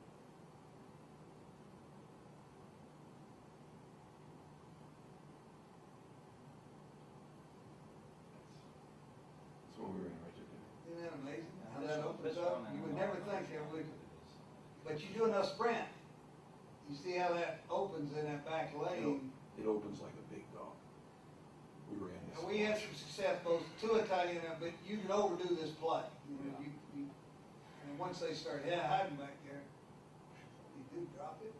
That's what we were in right there. Isn't that amazing? How This that one- opens this up. one and You the would one never on think the that would. right. but you do enough sprint, you see how that opens in that back lane. It opens like a big dog. We ran this. And we had some success both to a tight end, but you can overdo this play. You know, and once they start hiding back there, you do drop it.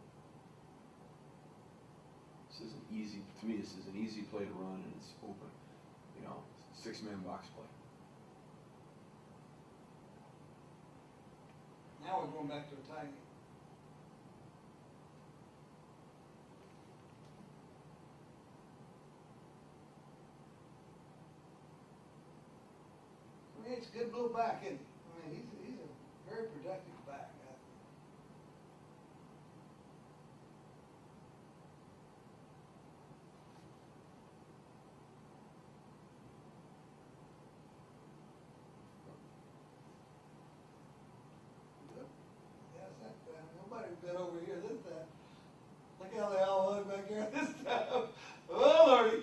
This is an easy, to me, this is an easy play to run and it's open. You know, 6-man box play. Now we're going back to a tight end. I mean, it's a good little back, isn't he? I mean, he's a very productive back, I think. Yep. Yes, that time. Nobody been over here this time. Look how they all hug back here this time. Oh, Lordy.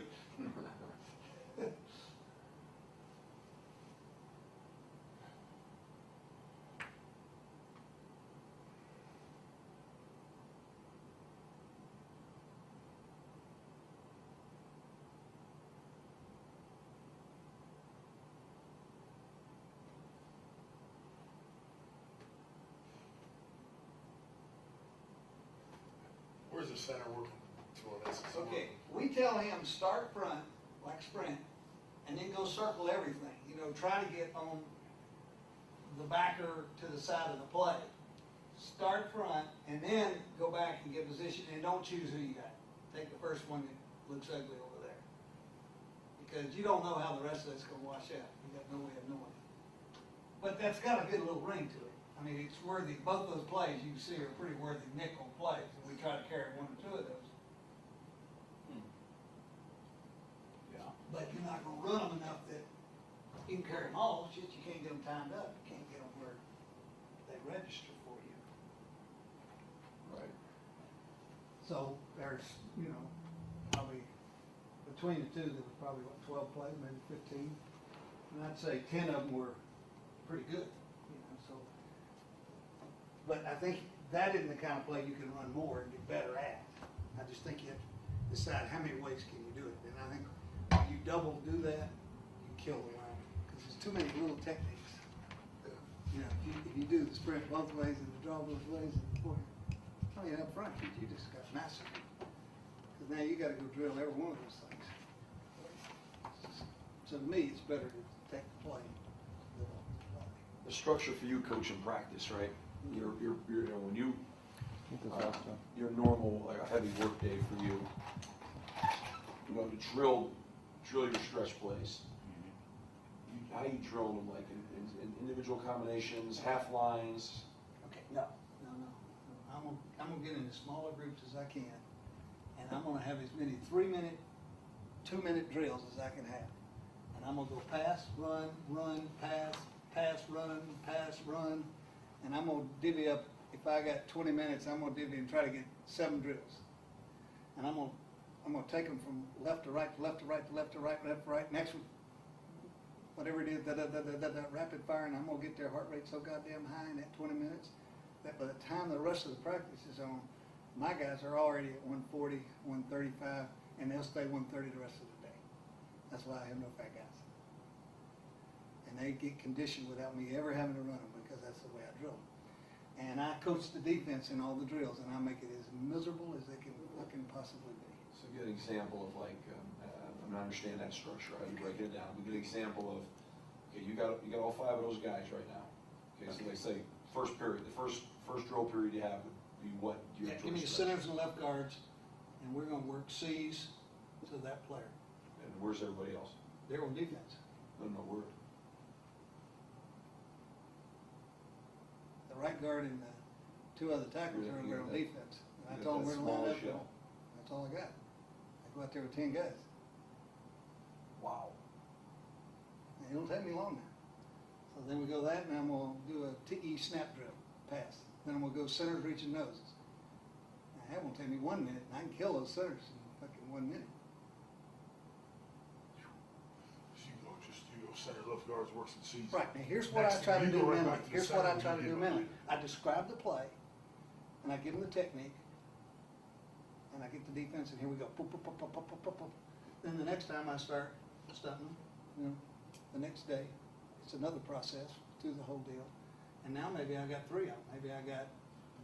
Where's the center working to on this? Okay, we tell him start front, like sprint, and then go circle everything. You know, try to get on the backer to the side of the play. Start front, and then go back and get position, and don't choose who you got. Take the first one that looks ugly over there. Because you don't know how the rest of it's gonna wash out. You got no way of knowing it. But that's got a good little ring to it. I mean, it's worthy, both those plays you can see are pretty worthy nickel plays, and we try to carry one or two of those. Yeah. But you're not gonna run them enough that you can carry them all, shit, you can't get them timed up, you can't get them where they register for you. Right. So there's, you know, probably, between the two, there was probably, what, 12 plays, maybe 15? And I'd say 10 of them were pretty good, you know, so. But I think that isn't the kind of play you can run more and get better at. I just think you have to decide how many ways can you do it. And I think when you double do that, you kill the line, because there's too many little techniques. You know, if you do the sprint both ways and the draw both ways, and boy, I mean, up front, you just got massacred. Because now you gotta go drill every one of those things. So to me, it's better to take the play. The structure for you, coach, in practice, right? You know, when you, your normal, like a heavy work day for you, you know, to drill your stretch plays. How do you drill them, like in individual combinations, half lines? Okay, no. I'm gonna get into smaller groups as I can, and I'm gonna have as many 3-minute, 2-minute drills as I can have. And I'm gonna go pass, run, pass, run, and I'm gonna divvy up, if I got 20 minutes, I'm gonna divvy and try to get 7 drills. And I'm gonna take them from left to right, left to right, left to right, left to right, next one, whatever it is, that rapid fire, and I'm gonna get their heart rate so goddamn high in that 20 minutes, that by the time the rest of the practice is on, my guys are already at 140, 135, and they'll stay 130 the rest of the day. That's why I have no fat guys. And they get conditioned without me ever having to run them, because that's the way I drill them. And I coach the defense in all the drills, and I make it as miserable as they can fucking possibly be. So a good example of like, I mean, I understand that structure, how you break it down. A good example of, okay, you got all 5 of those guys right now. Okay, so they say, first period, the first drill period you have would be what? Yeah, give me the centers and left guards, and we're gonna work C's to that player. And where's everybody else? They're on defense. No, where? The right guard and the 2 other tackles are over on defense. And I told them where to line up. That's all I got. I go out there with 10 guys. Wow. And it'll take me long now. So then we go that, and I'm gonna do a TE snap drill, pass. Then I'm gonna go centers reaching noses. Now, that won't take me 1 minute, and I can kill those centers in fucking 1 minute. So you go center, left guards, works and sees. Right, now here's what I try to do mentally. Here's what I try to do mentally. I describe the play, and I give them the technique, and I get the defense, and here we go. Boop, boop, boop, boop, boop, boop, boop, boop. Then the next time I start stunting them, you know, the next day, it's another process through the whole deal. And now maybe I got 3 of them. Maybe I got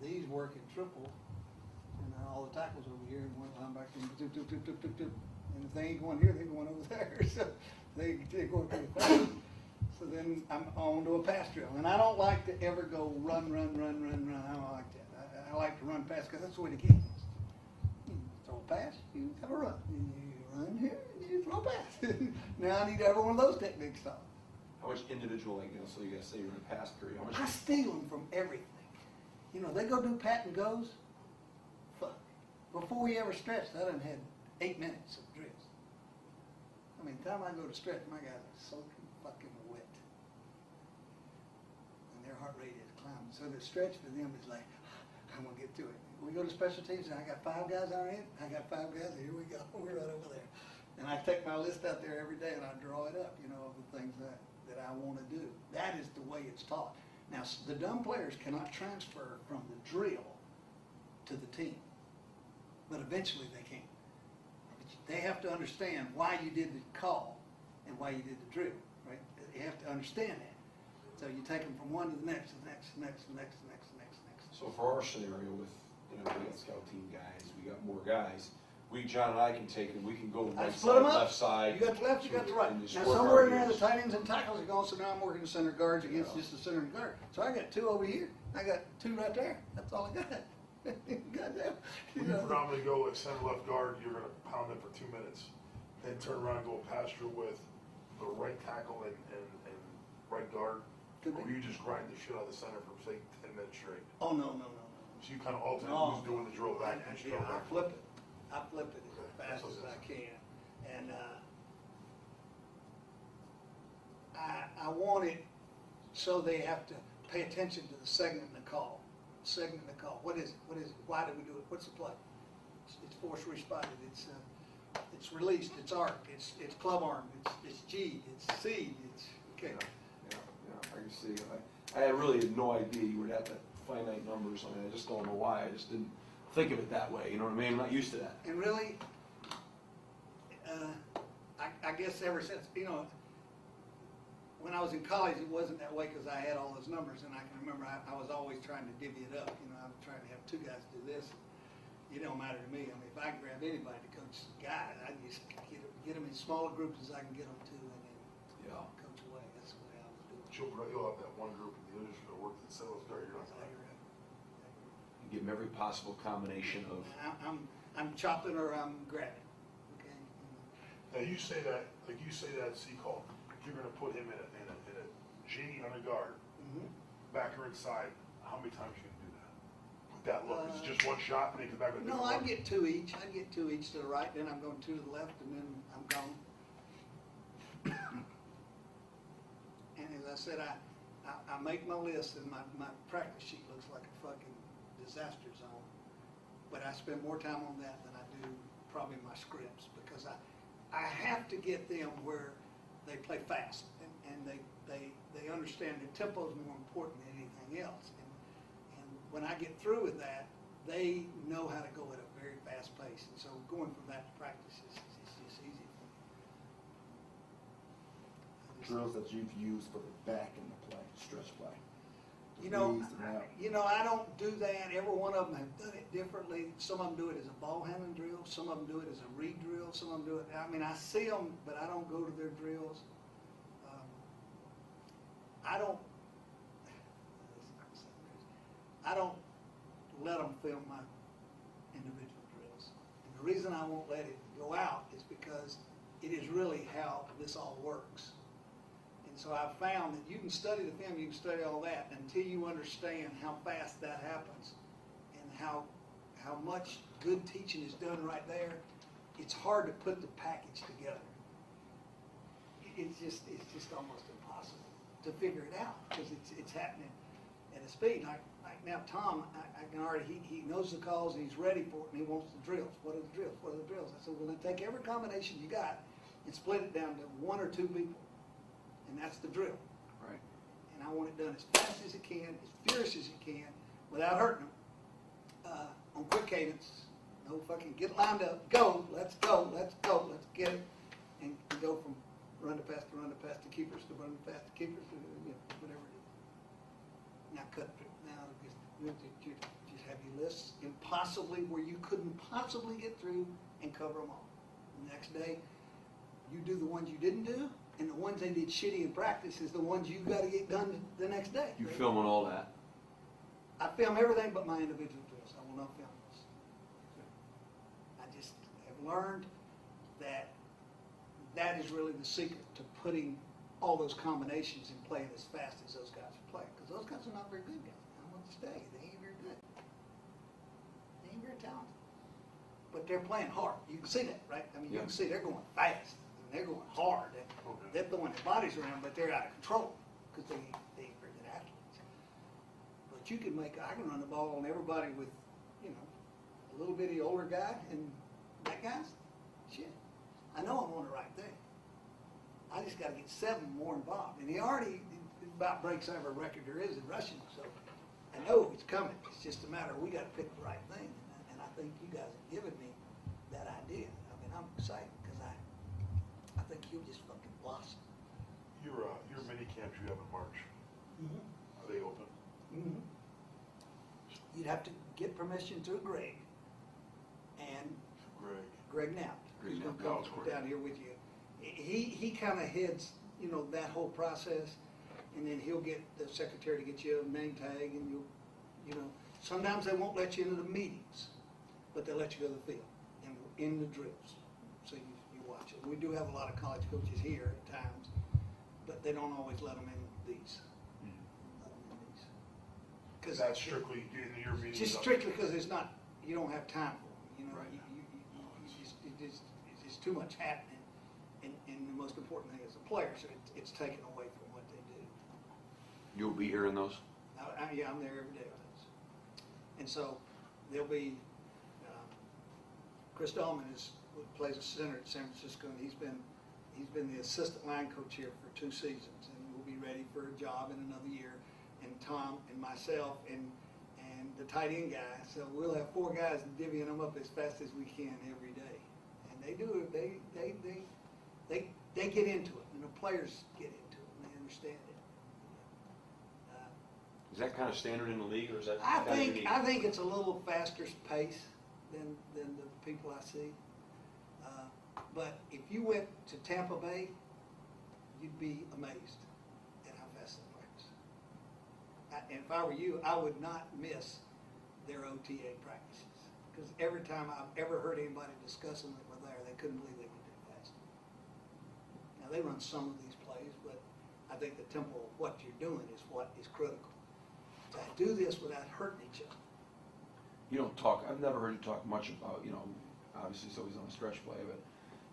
these working triple, and all the tackles over here, and one linebacker, and doop, doop, doop, doop, doop, doop. And if they ain't going here, they're going over there. So they're going pretty fast. So then I'm on to a pass drill. And I don't like to ever go run, run, run, run, run. I don't like that. I like to run fast because that's the way the game is. You throw a pass, you have a run. You run here, you throw a pass. Now I need every one of those techniques taught. How much individual, like, you know, so you guys say you're in a pass period, how much? I steal them from everything. You know, they go do pat and goes. Fuck. Before we ever stretched, I done had 8 minutes of drills. I mean, the time I go to stretch, my guys are soaking fucking wet. And their heart rate is climbing. So the stretch for them is like, I'm gonna get to it. We go to special teams and I got 5 guys on it. I got 5 guys, here we go. We're right over there. And I take my list out there every day and I draw it up, you know, of the things that I want to do. That is the way it's taught. Now, the dumb players cannot transfer from the drill to the team, but eventually they can. They have to understand why you did the call and why you did the drill, right? You have to understand that. So you take them from one to the next, the next, the next, the next, the next, the next, the next. So for our scenario with, you know, we got scout team guys, we got more guys, John and I can take and we can go I right split side, them up. left side. You got the left, you got the right. and you Now square somewhere in guard there, the is- tight ends and tackles are going, so now I'm working the center guards against Yeah. just the center and guard. So I got 2 over here, I got 2 right there. That's all I got. Goddamn. You When you know. predominantly go like center left guard, you're gonna pound them for 2 minutes. Then turn around and go pass drill with the right tackle and right guard. Could Or be. you just grind the shit out of the center for say 10 minutes straight. Oh, no, no, no, no. So you kind of alternate No. who's doing the drill back. I, each yeah, drill I back. flip it. I flip it as Okay, fast that's as what I it can. And I want it so they have to pay attention to the segment in the call. Segment in the call. What is it? What is it? Why do we do it? What's the play? It's force responded. It's released. It's arc. It's club arm. It's G. It's C. It's okay. Yeah, I can see. I really had no idea you would have that finite numbers. I mean, I just don't know why. I just didn't think of it that way. You know what I mean? I'm not used to that. And really, I guess ever since, you know, when I was in college, it wasn't that way because I had all those numbers, and I can remember I was always trying to divvy it up. You know, I was trying to have 2 guys do this. It don't matter to me. I mean, if I can grab anybody to coach guys, I just get them in smaller groups as I can get them to, and then Yeah. coach away. That's the way I was doing it. You'll have that one group and the others are gonna work the center left guard. You're not Exactly gonna. right. You give them every possible combination of. I'm chopping or I'm grabbing. Okay. Now you say that, like you say that C call, you're gonna put him in a G on a guard, Mm-hmm. backer inside. How many times you gonna do that? With that look, is it just one shot and they come back with a No, different I look? get 2 each. I get 2 each to the right, then I'm going 2 to the left, and then I'm gone. And as I said, I make my list, and my practice sheet looks like a fucking disaster zone. But I spend more time on that than I do probably my scripts, because I have to get them where they play fast, and they understand the tempo is more important than anything else. And when I get through with that, they know how to go at a very fast pace. And so going from that to practice is just easy for me. I just- Drills that you've used for the back in the play, stretch play. The You know, reads, the route. I don't do that. Every one of them have done it differently. Some of them do it as a ball handling drill. Some of them do it as a read drill. Some of them do it, I mean, I see them, but I don't go to their drills. I don't let them film my individual drills. And the reason I won't let it go out is because it is really how this all works. And so I've found that you can study the film, you can study all that, until you understand how fast that happens and how much good teaching is done right there. It's hard to put the package together. It's just almost impossible to figure it out because it's happening at a speed. Like now, Tom, I can already, he knows the calls and he's ready for it and he wants the drills. What are the drills? What are the drills? I said, well, then take every combination you got and split it down to 1 or 2 people. And that's the drill. Right. And I want it done as fast as it can, as furious as it can, without hurting them. on quick cadence. No fucking get lined up, go, let's go, let's get it. And go from run to pass to keepers to run to pass to keepers to, whatever it is. Now cut through. Now just have your lists impossibly where you couldn't possibly get through and cover them all. The next day, you do the ones you didn't do, and the ones they did shitty in practice is the ones you got to get done the next day. You film on all that? I film everything but my individual drills. I will not film this. I just have learned that that is really the secret to putting all those combinations in play as fast as those guys are playing. Because those guys are not very good guys. I want to stay. They ain't very good. They ain't very talented. But they're playing hard. You can see that, right? I mean, you can see they're going fast. And they're going hard. They're throwing their bodies around, but they're out of control because they ain't very good athletes. But you can I can run the ball on everybody with, a little bitty older guy, and that guy's, shit. I know I'm on the right thing. I just got to get 7 more involved. And he already about breaks every record there is in rushing, so I know it's coming. It's just a matter of we got to pick the right thing. And I think you guys have given me that idea. I mean, I'm excited because I think you'll just fucking blossom. Your mini camps you have in March, are they open? Mm-hmm. You'd have to get permission through Greg and Greg Knapp. Who's going to come down here with you. He kind of heads, that whole process, and then he'll get the secretary to get you a name tag, and sometimes they won't let you into the meetings, but they'll let you go to the field and in the drills. So you watch it. We do have a lot of college coaches here at times, but they don't always let them in these. Because that's strictly in your meetings. Just strictly because you don't have time for them. Right. It's too much happening, and the most important thing is the player, so it's taken away from what they do. You'll be hearing those? Yeah, I'm there every day with those. And so there'll be, Chris Dahlman plays a center at San Francisco, and he's been the assistant line coach here for 2 seasons, and will be ready for a job in another year. And Tom and myself and the tight end guy, so we'll have 4 guys divvying them up as fast as we can every day. And they do it. They get into it, and the players get into it, and they understand it. Is that kind of standard in the league, or is that I kind of unique? think it's a little faster pace than the people I see. But if you went to Tampa Bay, you'd be amazed at how fast they practice. And if I were you, I would not miss their OTA practices, because every time I've ever heard anybody discussing that were there, they couldn't believe they went that fast. Now they run some of these plays, but I think the tempo of what you're doing is what is critical. To do this without hurting each other. You don't talk, I've never heard you talk much about, obviously it's always on a stretch play, but,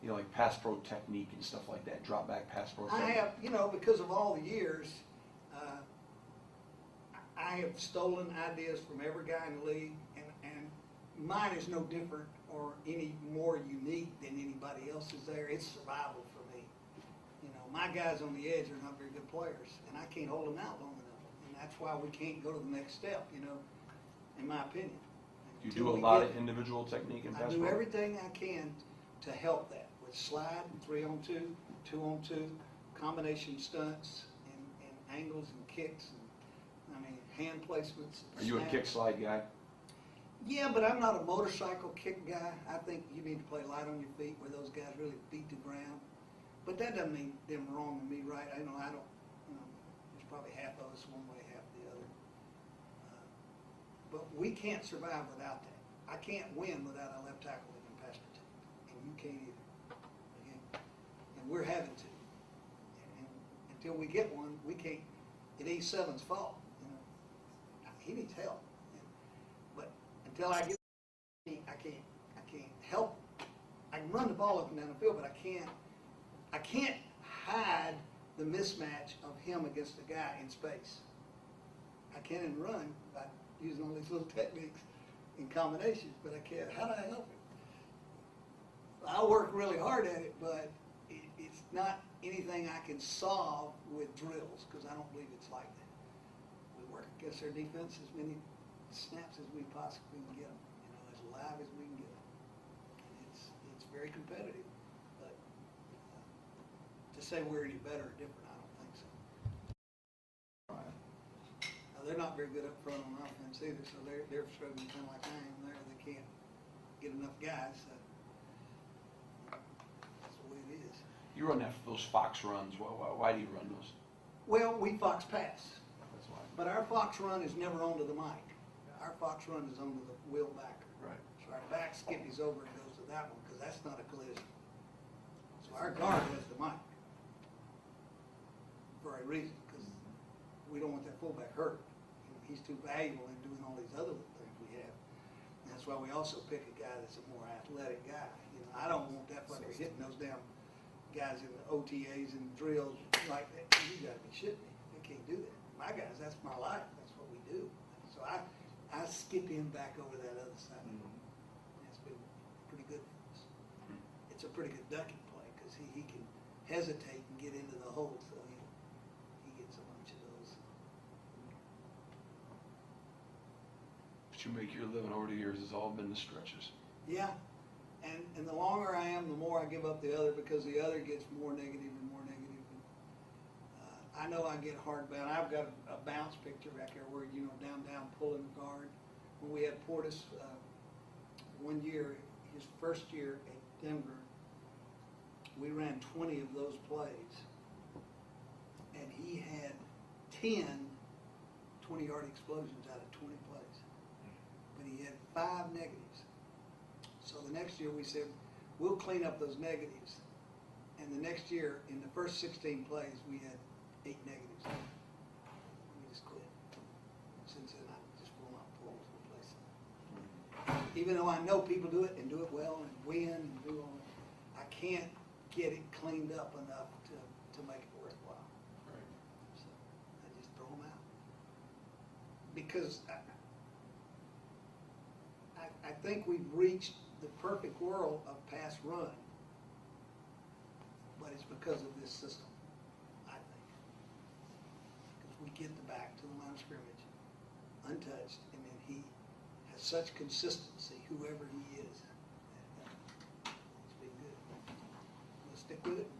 like pass pro technique and stuff like that, drop back pass pro technique. I have, because of all the years, I have stolen ideas from every guy in the league, and mine is no different or any more unique than anybody else's there. It's survival for me. My guys on the edge are not very good players, and I can't hold them out long enough, and that's why we can't go to the next step, in my opinion. You do a lot of individual technique in pass pro? I do everything I can to help that with slide and 3-on-2, 2-on-2, combination stunts and angles and kicks and hand placements. Are you a kick slide guy? Yeah, but I'm not a motorcycle kick guy. I think you need to play light on your feet where those guys really beat the ground. But that doesn't mean them wrong and me right. I don't, there's probably half of us one way, half the other. But we can't survive without that. I can't win without a left tackle that can pass protect, and you can't either. Okay? And we're having to. And until we get one, we can't. It ain't Seven's fault. He needs help. But until I get, I can't help. I can run the ball up and down the field, but I can't hide the mismatch of him against the guy in space. I can run by using all these little techniques and combinations, but I can't. How do I help him? I work really hard at it, but it's not anything I can solve with drills, because I don't believe it's like that. We work against their defense as many snaps as we possibly can get them. live as we can get them. And it's very competitive, but to say we're any better or different, I don't think so. Right. Now, they're not very good up front on offense either, so they're struggling kind of like I am there. They can't get enough guys, so that's the way it is. You run those fox runs. Why do you run those? Well, we fox pass, That's why. but our fox run is never onto the mic. Our fox run is onto the wheel backer. Right. So our back skippies over and goes to that one, because that's not a collision. So our guard has the mic for a reason, because we don't want that fullback hurt. You know, he's too valuable in doing all these other things we have. And that's why we also pick a guy that's a more athletic guy. You know, I don't want that fucker hitting those damn guys in the OTAs and drills like that. You gotta be shitting me. They can't do that. My guys, that's my life. That's what we do. So I skip him back over that other side. It's been pretty good for us. It's a pretty good ducking play, because he can hesitate and get into the hole, so he gets a bunch of those. But you make your living over the years has all been the stretches. Yeah, and the longer I am, the more I give up the other, because the other gets more negative and more negative. And, I know I get hard bound. I've got a bounce picture back there where, you know, down, pulling the guard. When we had Portis, one year, his first year at Denver, we ran 20 of those plays, and he had 10 20-yard explosions out of 20 plays. But he had 5 negatives. So the next year we said, we'll clean up those negatives. And the next year, in the first 16 plays, we had 8 negatives. We just quit. Since then, I just will not pull to replace it. Even though I know people do it and do it well and win and do all that, I can't get it cleaned up enough to make it worthwhile. Right. So I just throw them out. Because I think we've reached the perfect world of pass run, but it's because of this system, I think. Because we get the back to the line of scrimmage untouched, and then he has such consistency, whoever he is. It's been good. We'll stick with it.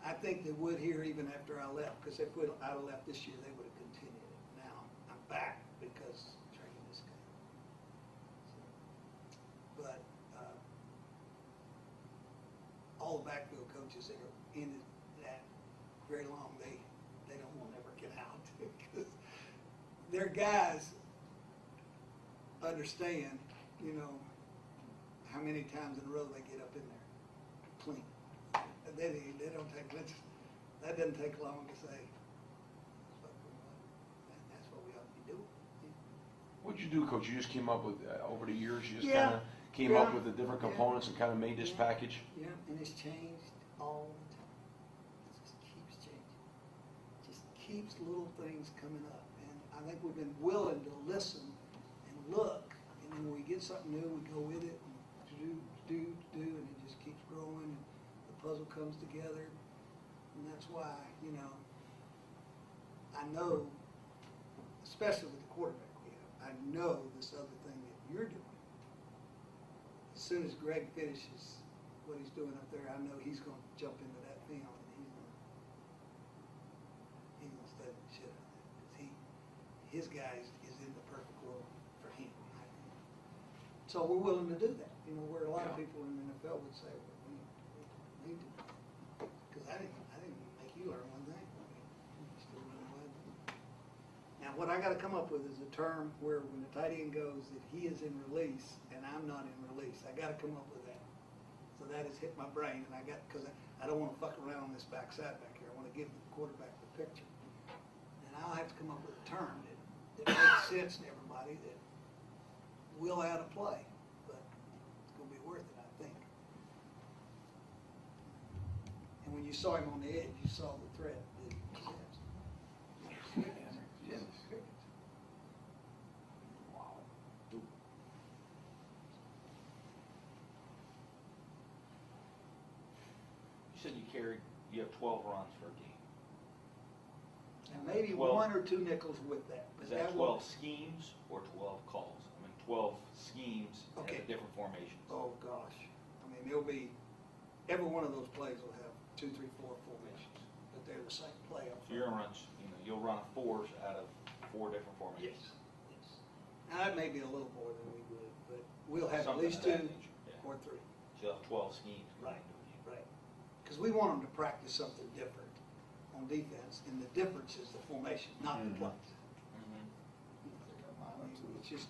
I think they would here even after I left, because if I'd have left this year, they would have continued it. Now, I'm back because I'm training this guy. But all the backfield coaches that are in that very long, they don't want to ever get out, because their guys understand, you know, how many times in a row they get up in there clean. They don't take much. That doesn't take long to say. That's what we ought to be doing. What'd you do, Coach? You just came up with, over the years, you just Yeah. kind of came up Yeah. with the different Yeah. components and kind of made this Yeah. package? Yeah, and it's changed all the time. It just keeps changing. Just keeps little things coming up. And I think we've been willing to listen and look. And then when we get something new, we go with it and do, and it just keeps growing. And the puzzle comes together. And that's why, you know, I know, especially with the quarterback we have, I know this other thing that you're doing. As soon as Greg finishes what he's doing up there, I know he's going to jump into that film and he's going to study the shit out of it, because his guy is in the perfect world for him. I think. So we're willing to do that. You know, where a lot of Yeah. people in the NFL would say, well, we need to, because I didn't make you learn one thing. You still learn one. Now, what I got to come up with is a term where when the tight end goes that he is in release and I'm not in release. I got to come up with that. So that has hit my brain, and because I don't want to fuck around on this backside back here. I want to give the quarterback the picture, and I'll have to come up with a term that makes sense to everybody that will add a play, but it's going to be worth it, I think. And when you saw him on the edge, you saw the threat. Yes. Wow. You said you have 12 runs for a game. And maybe 12. one or two nickels with that. But Is that will- 12 schemes or 12 calls? I mean, 12 schemes and Okay. the different formations. Oh, gosh. I mean, there'll be, every one of those plays will have 2, 3, 4 formations, but they're the same play up So you're front. gonna run, you'll run fours out of 4 different formations. Yes. Now, that may be a little more than we would, but we'll have at Something least of that 2 nature, yeah. or 3. So you'll have 12 schemes. Right. Because we want them to practice something different on defense, and the difference is the formation, not the Mhm. plays. Mhm. I mean, it's just,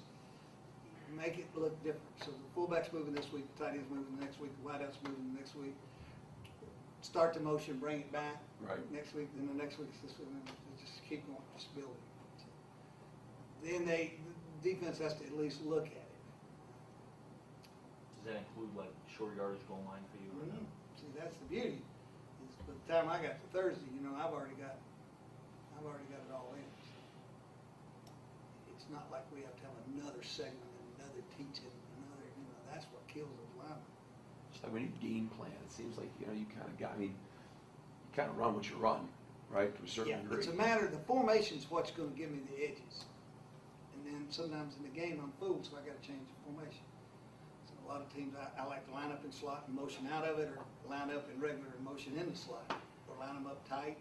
make it look different. So the fullback's moving this week, the tight end's moving the next week, the wideout's moving the next week. Start the motion, bring it back. Right. Next week, then the next week, it's this week, and then just keep going, just building. Then the defense has to at least look at it. Does that include like short yardage goal line for you or no? See, that's the beauty. Is by the time I got to Thursday, I've already got it all in. It's not like we have to have another segment and another teaching, that's what kills those linemen. It's like when you game plan, it seems like, you kind of got, you kind of run what you run, right, to a certain Yeah, degree. it's a matter, the formation's what's gonna give me the edges. And then sometimes in the game, I'm fooled, so I gotta change the formation. So a lot of teams, I like to line up in slot and motion out of it, or line up in regular and motion in the slot, or line them up tight.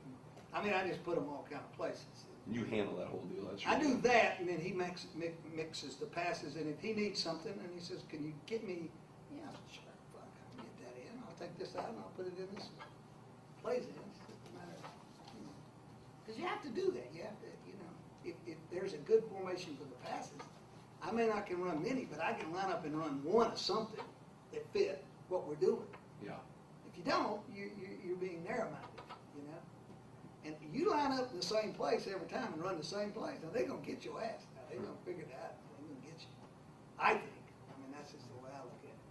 I just put them all kind of places. And you handle that whole deal, that's I really do that, and then he mixes the passes, and if he needs something, and he says, can you get me, sure, fuck, I can get that in, I'll take this out and I'll put it in this plays in, it's just a matter of, because you have to do that, you have to, if there's a good formation for the passes, I may not can run many, but I can line up and run one of something that fit what we're doing. Yeah. If you don't, you're being narrow-minded, And you line up in the same place every time and run the same place, now they're gonna get your ass. Now, they're gonna figure it out, they're gonna get you. I think, that's just the way I look at it.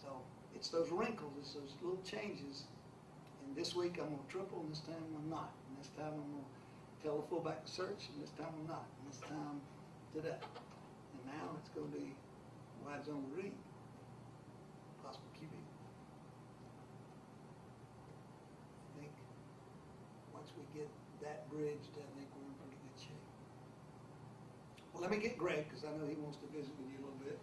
So, it's those wrinkles, it's those little changes. And this week I'm gonna triple, and this time I'm not. And this time I'm gonna tell the fullback to search, and this time I'm not. And this time to that. And now it's gonna be wide zone read, possible QB. I think once we get that bridged, I think we're in pretty good shape. Well, let me get Greg, because I know he wants to visit with you a little bit.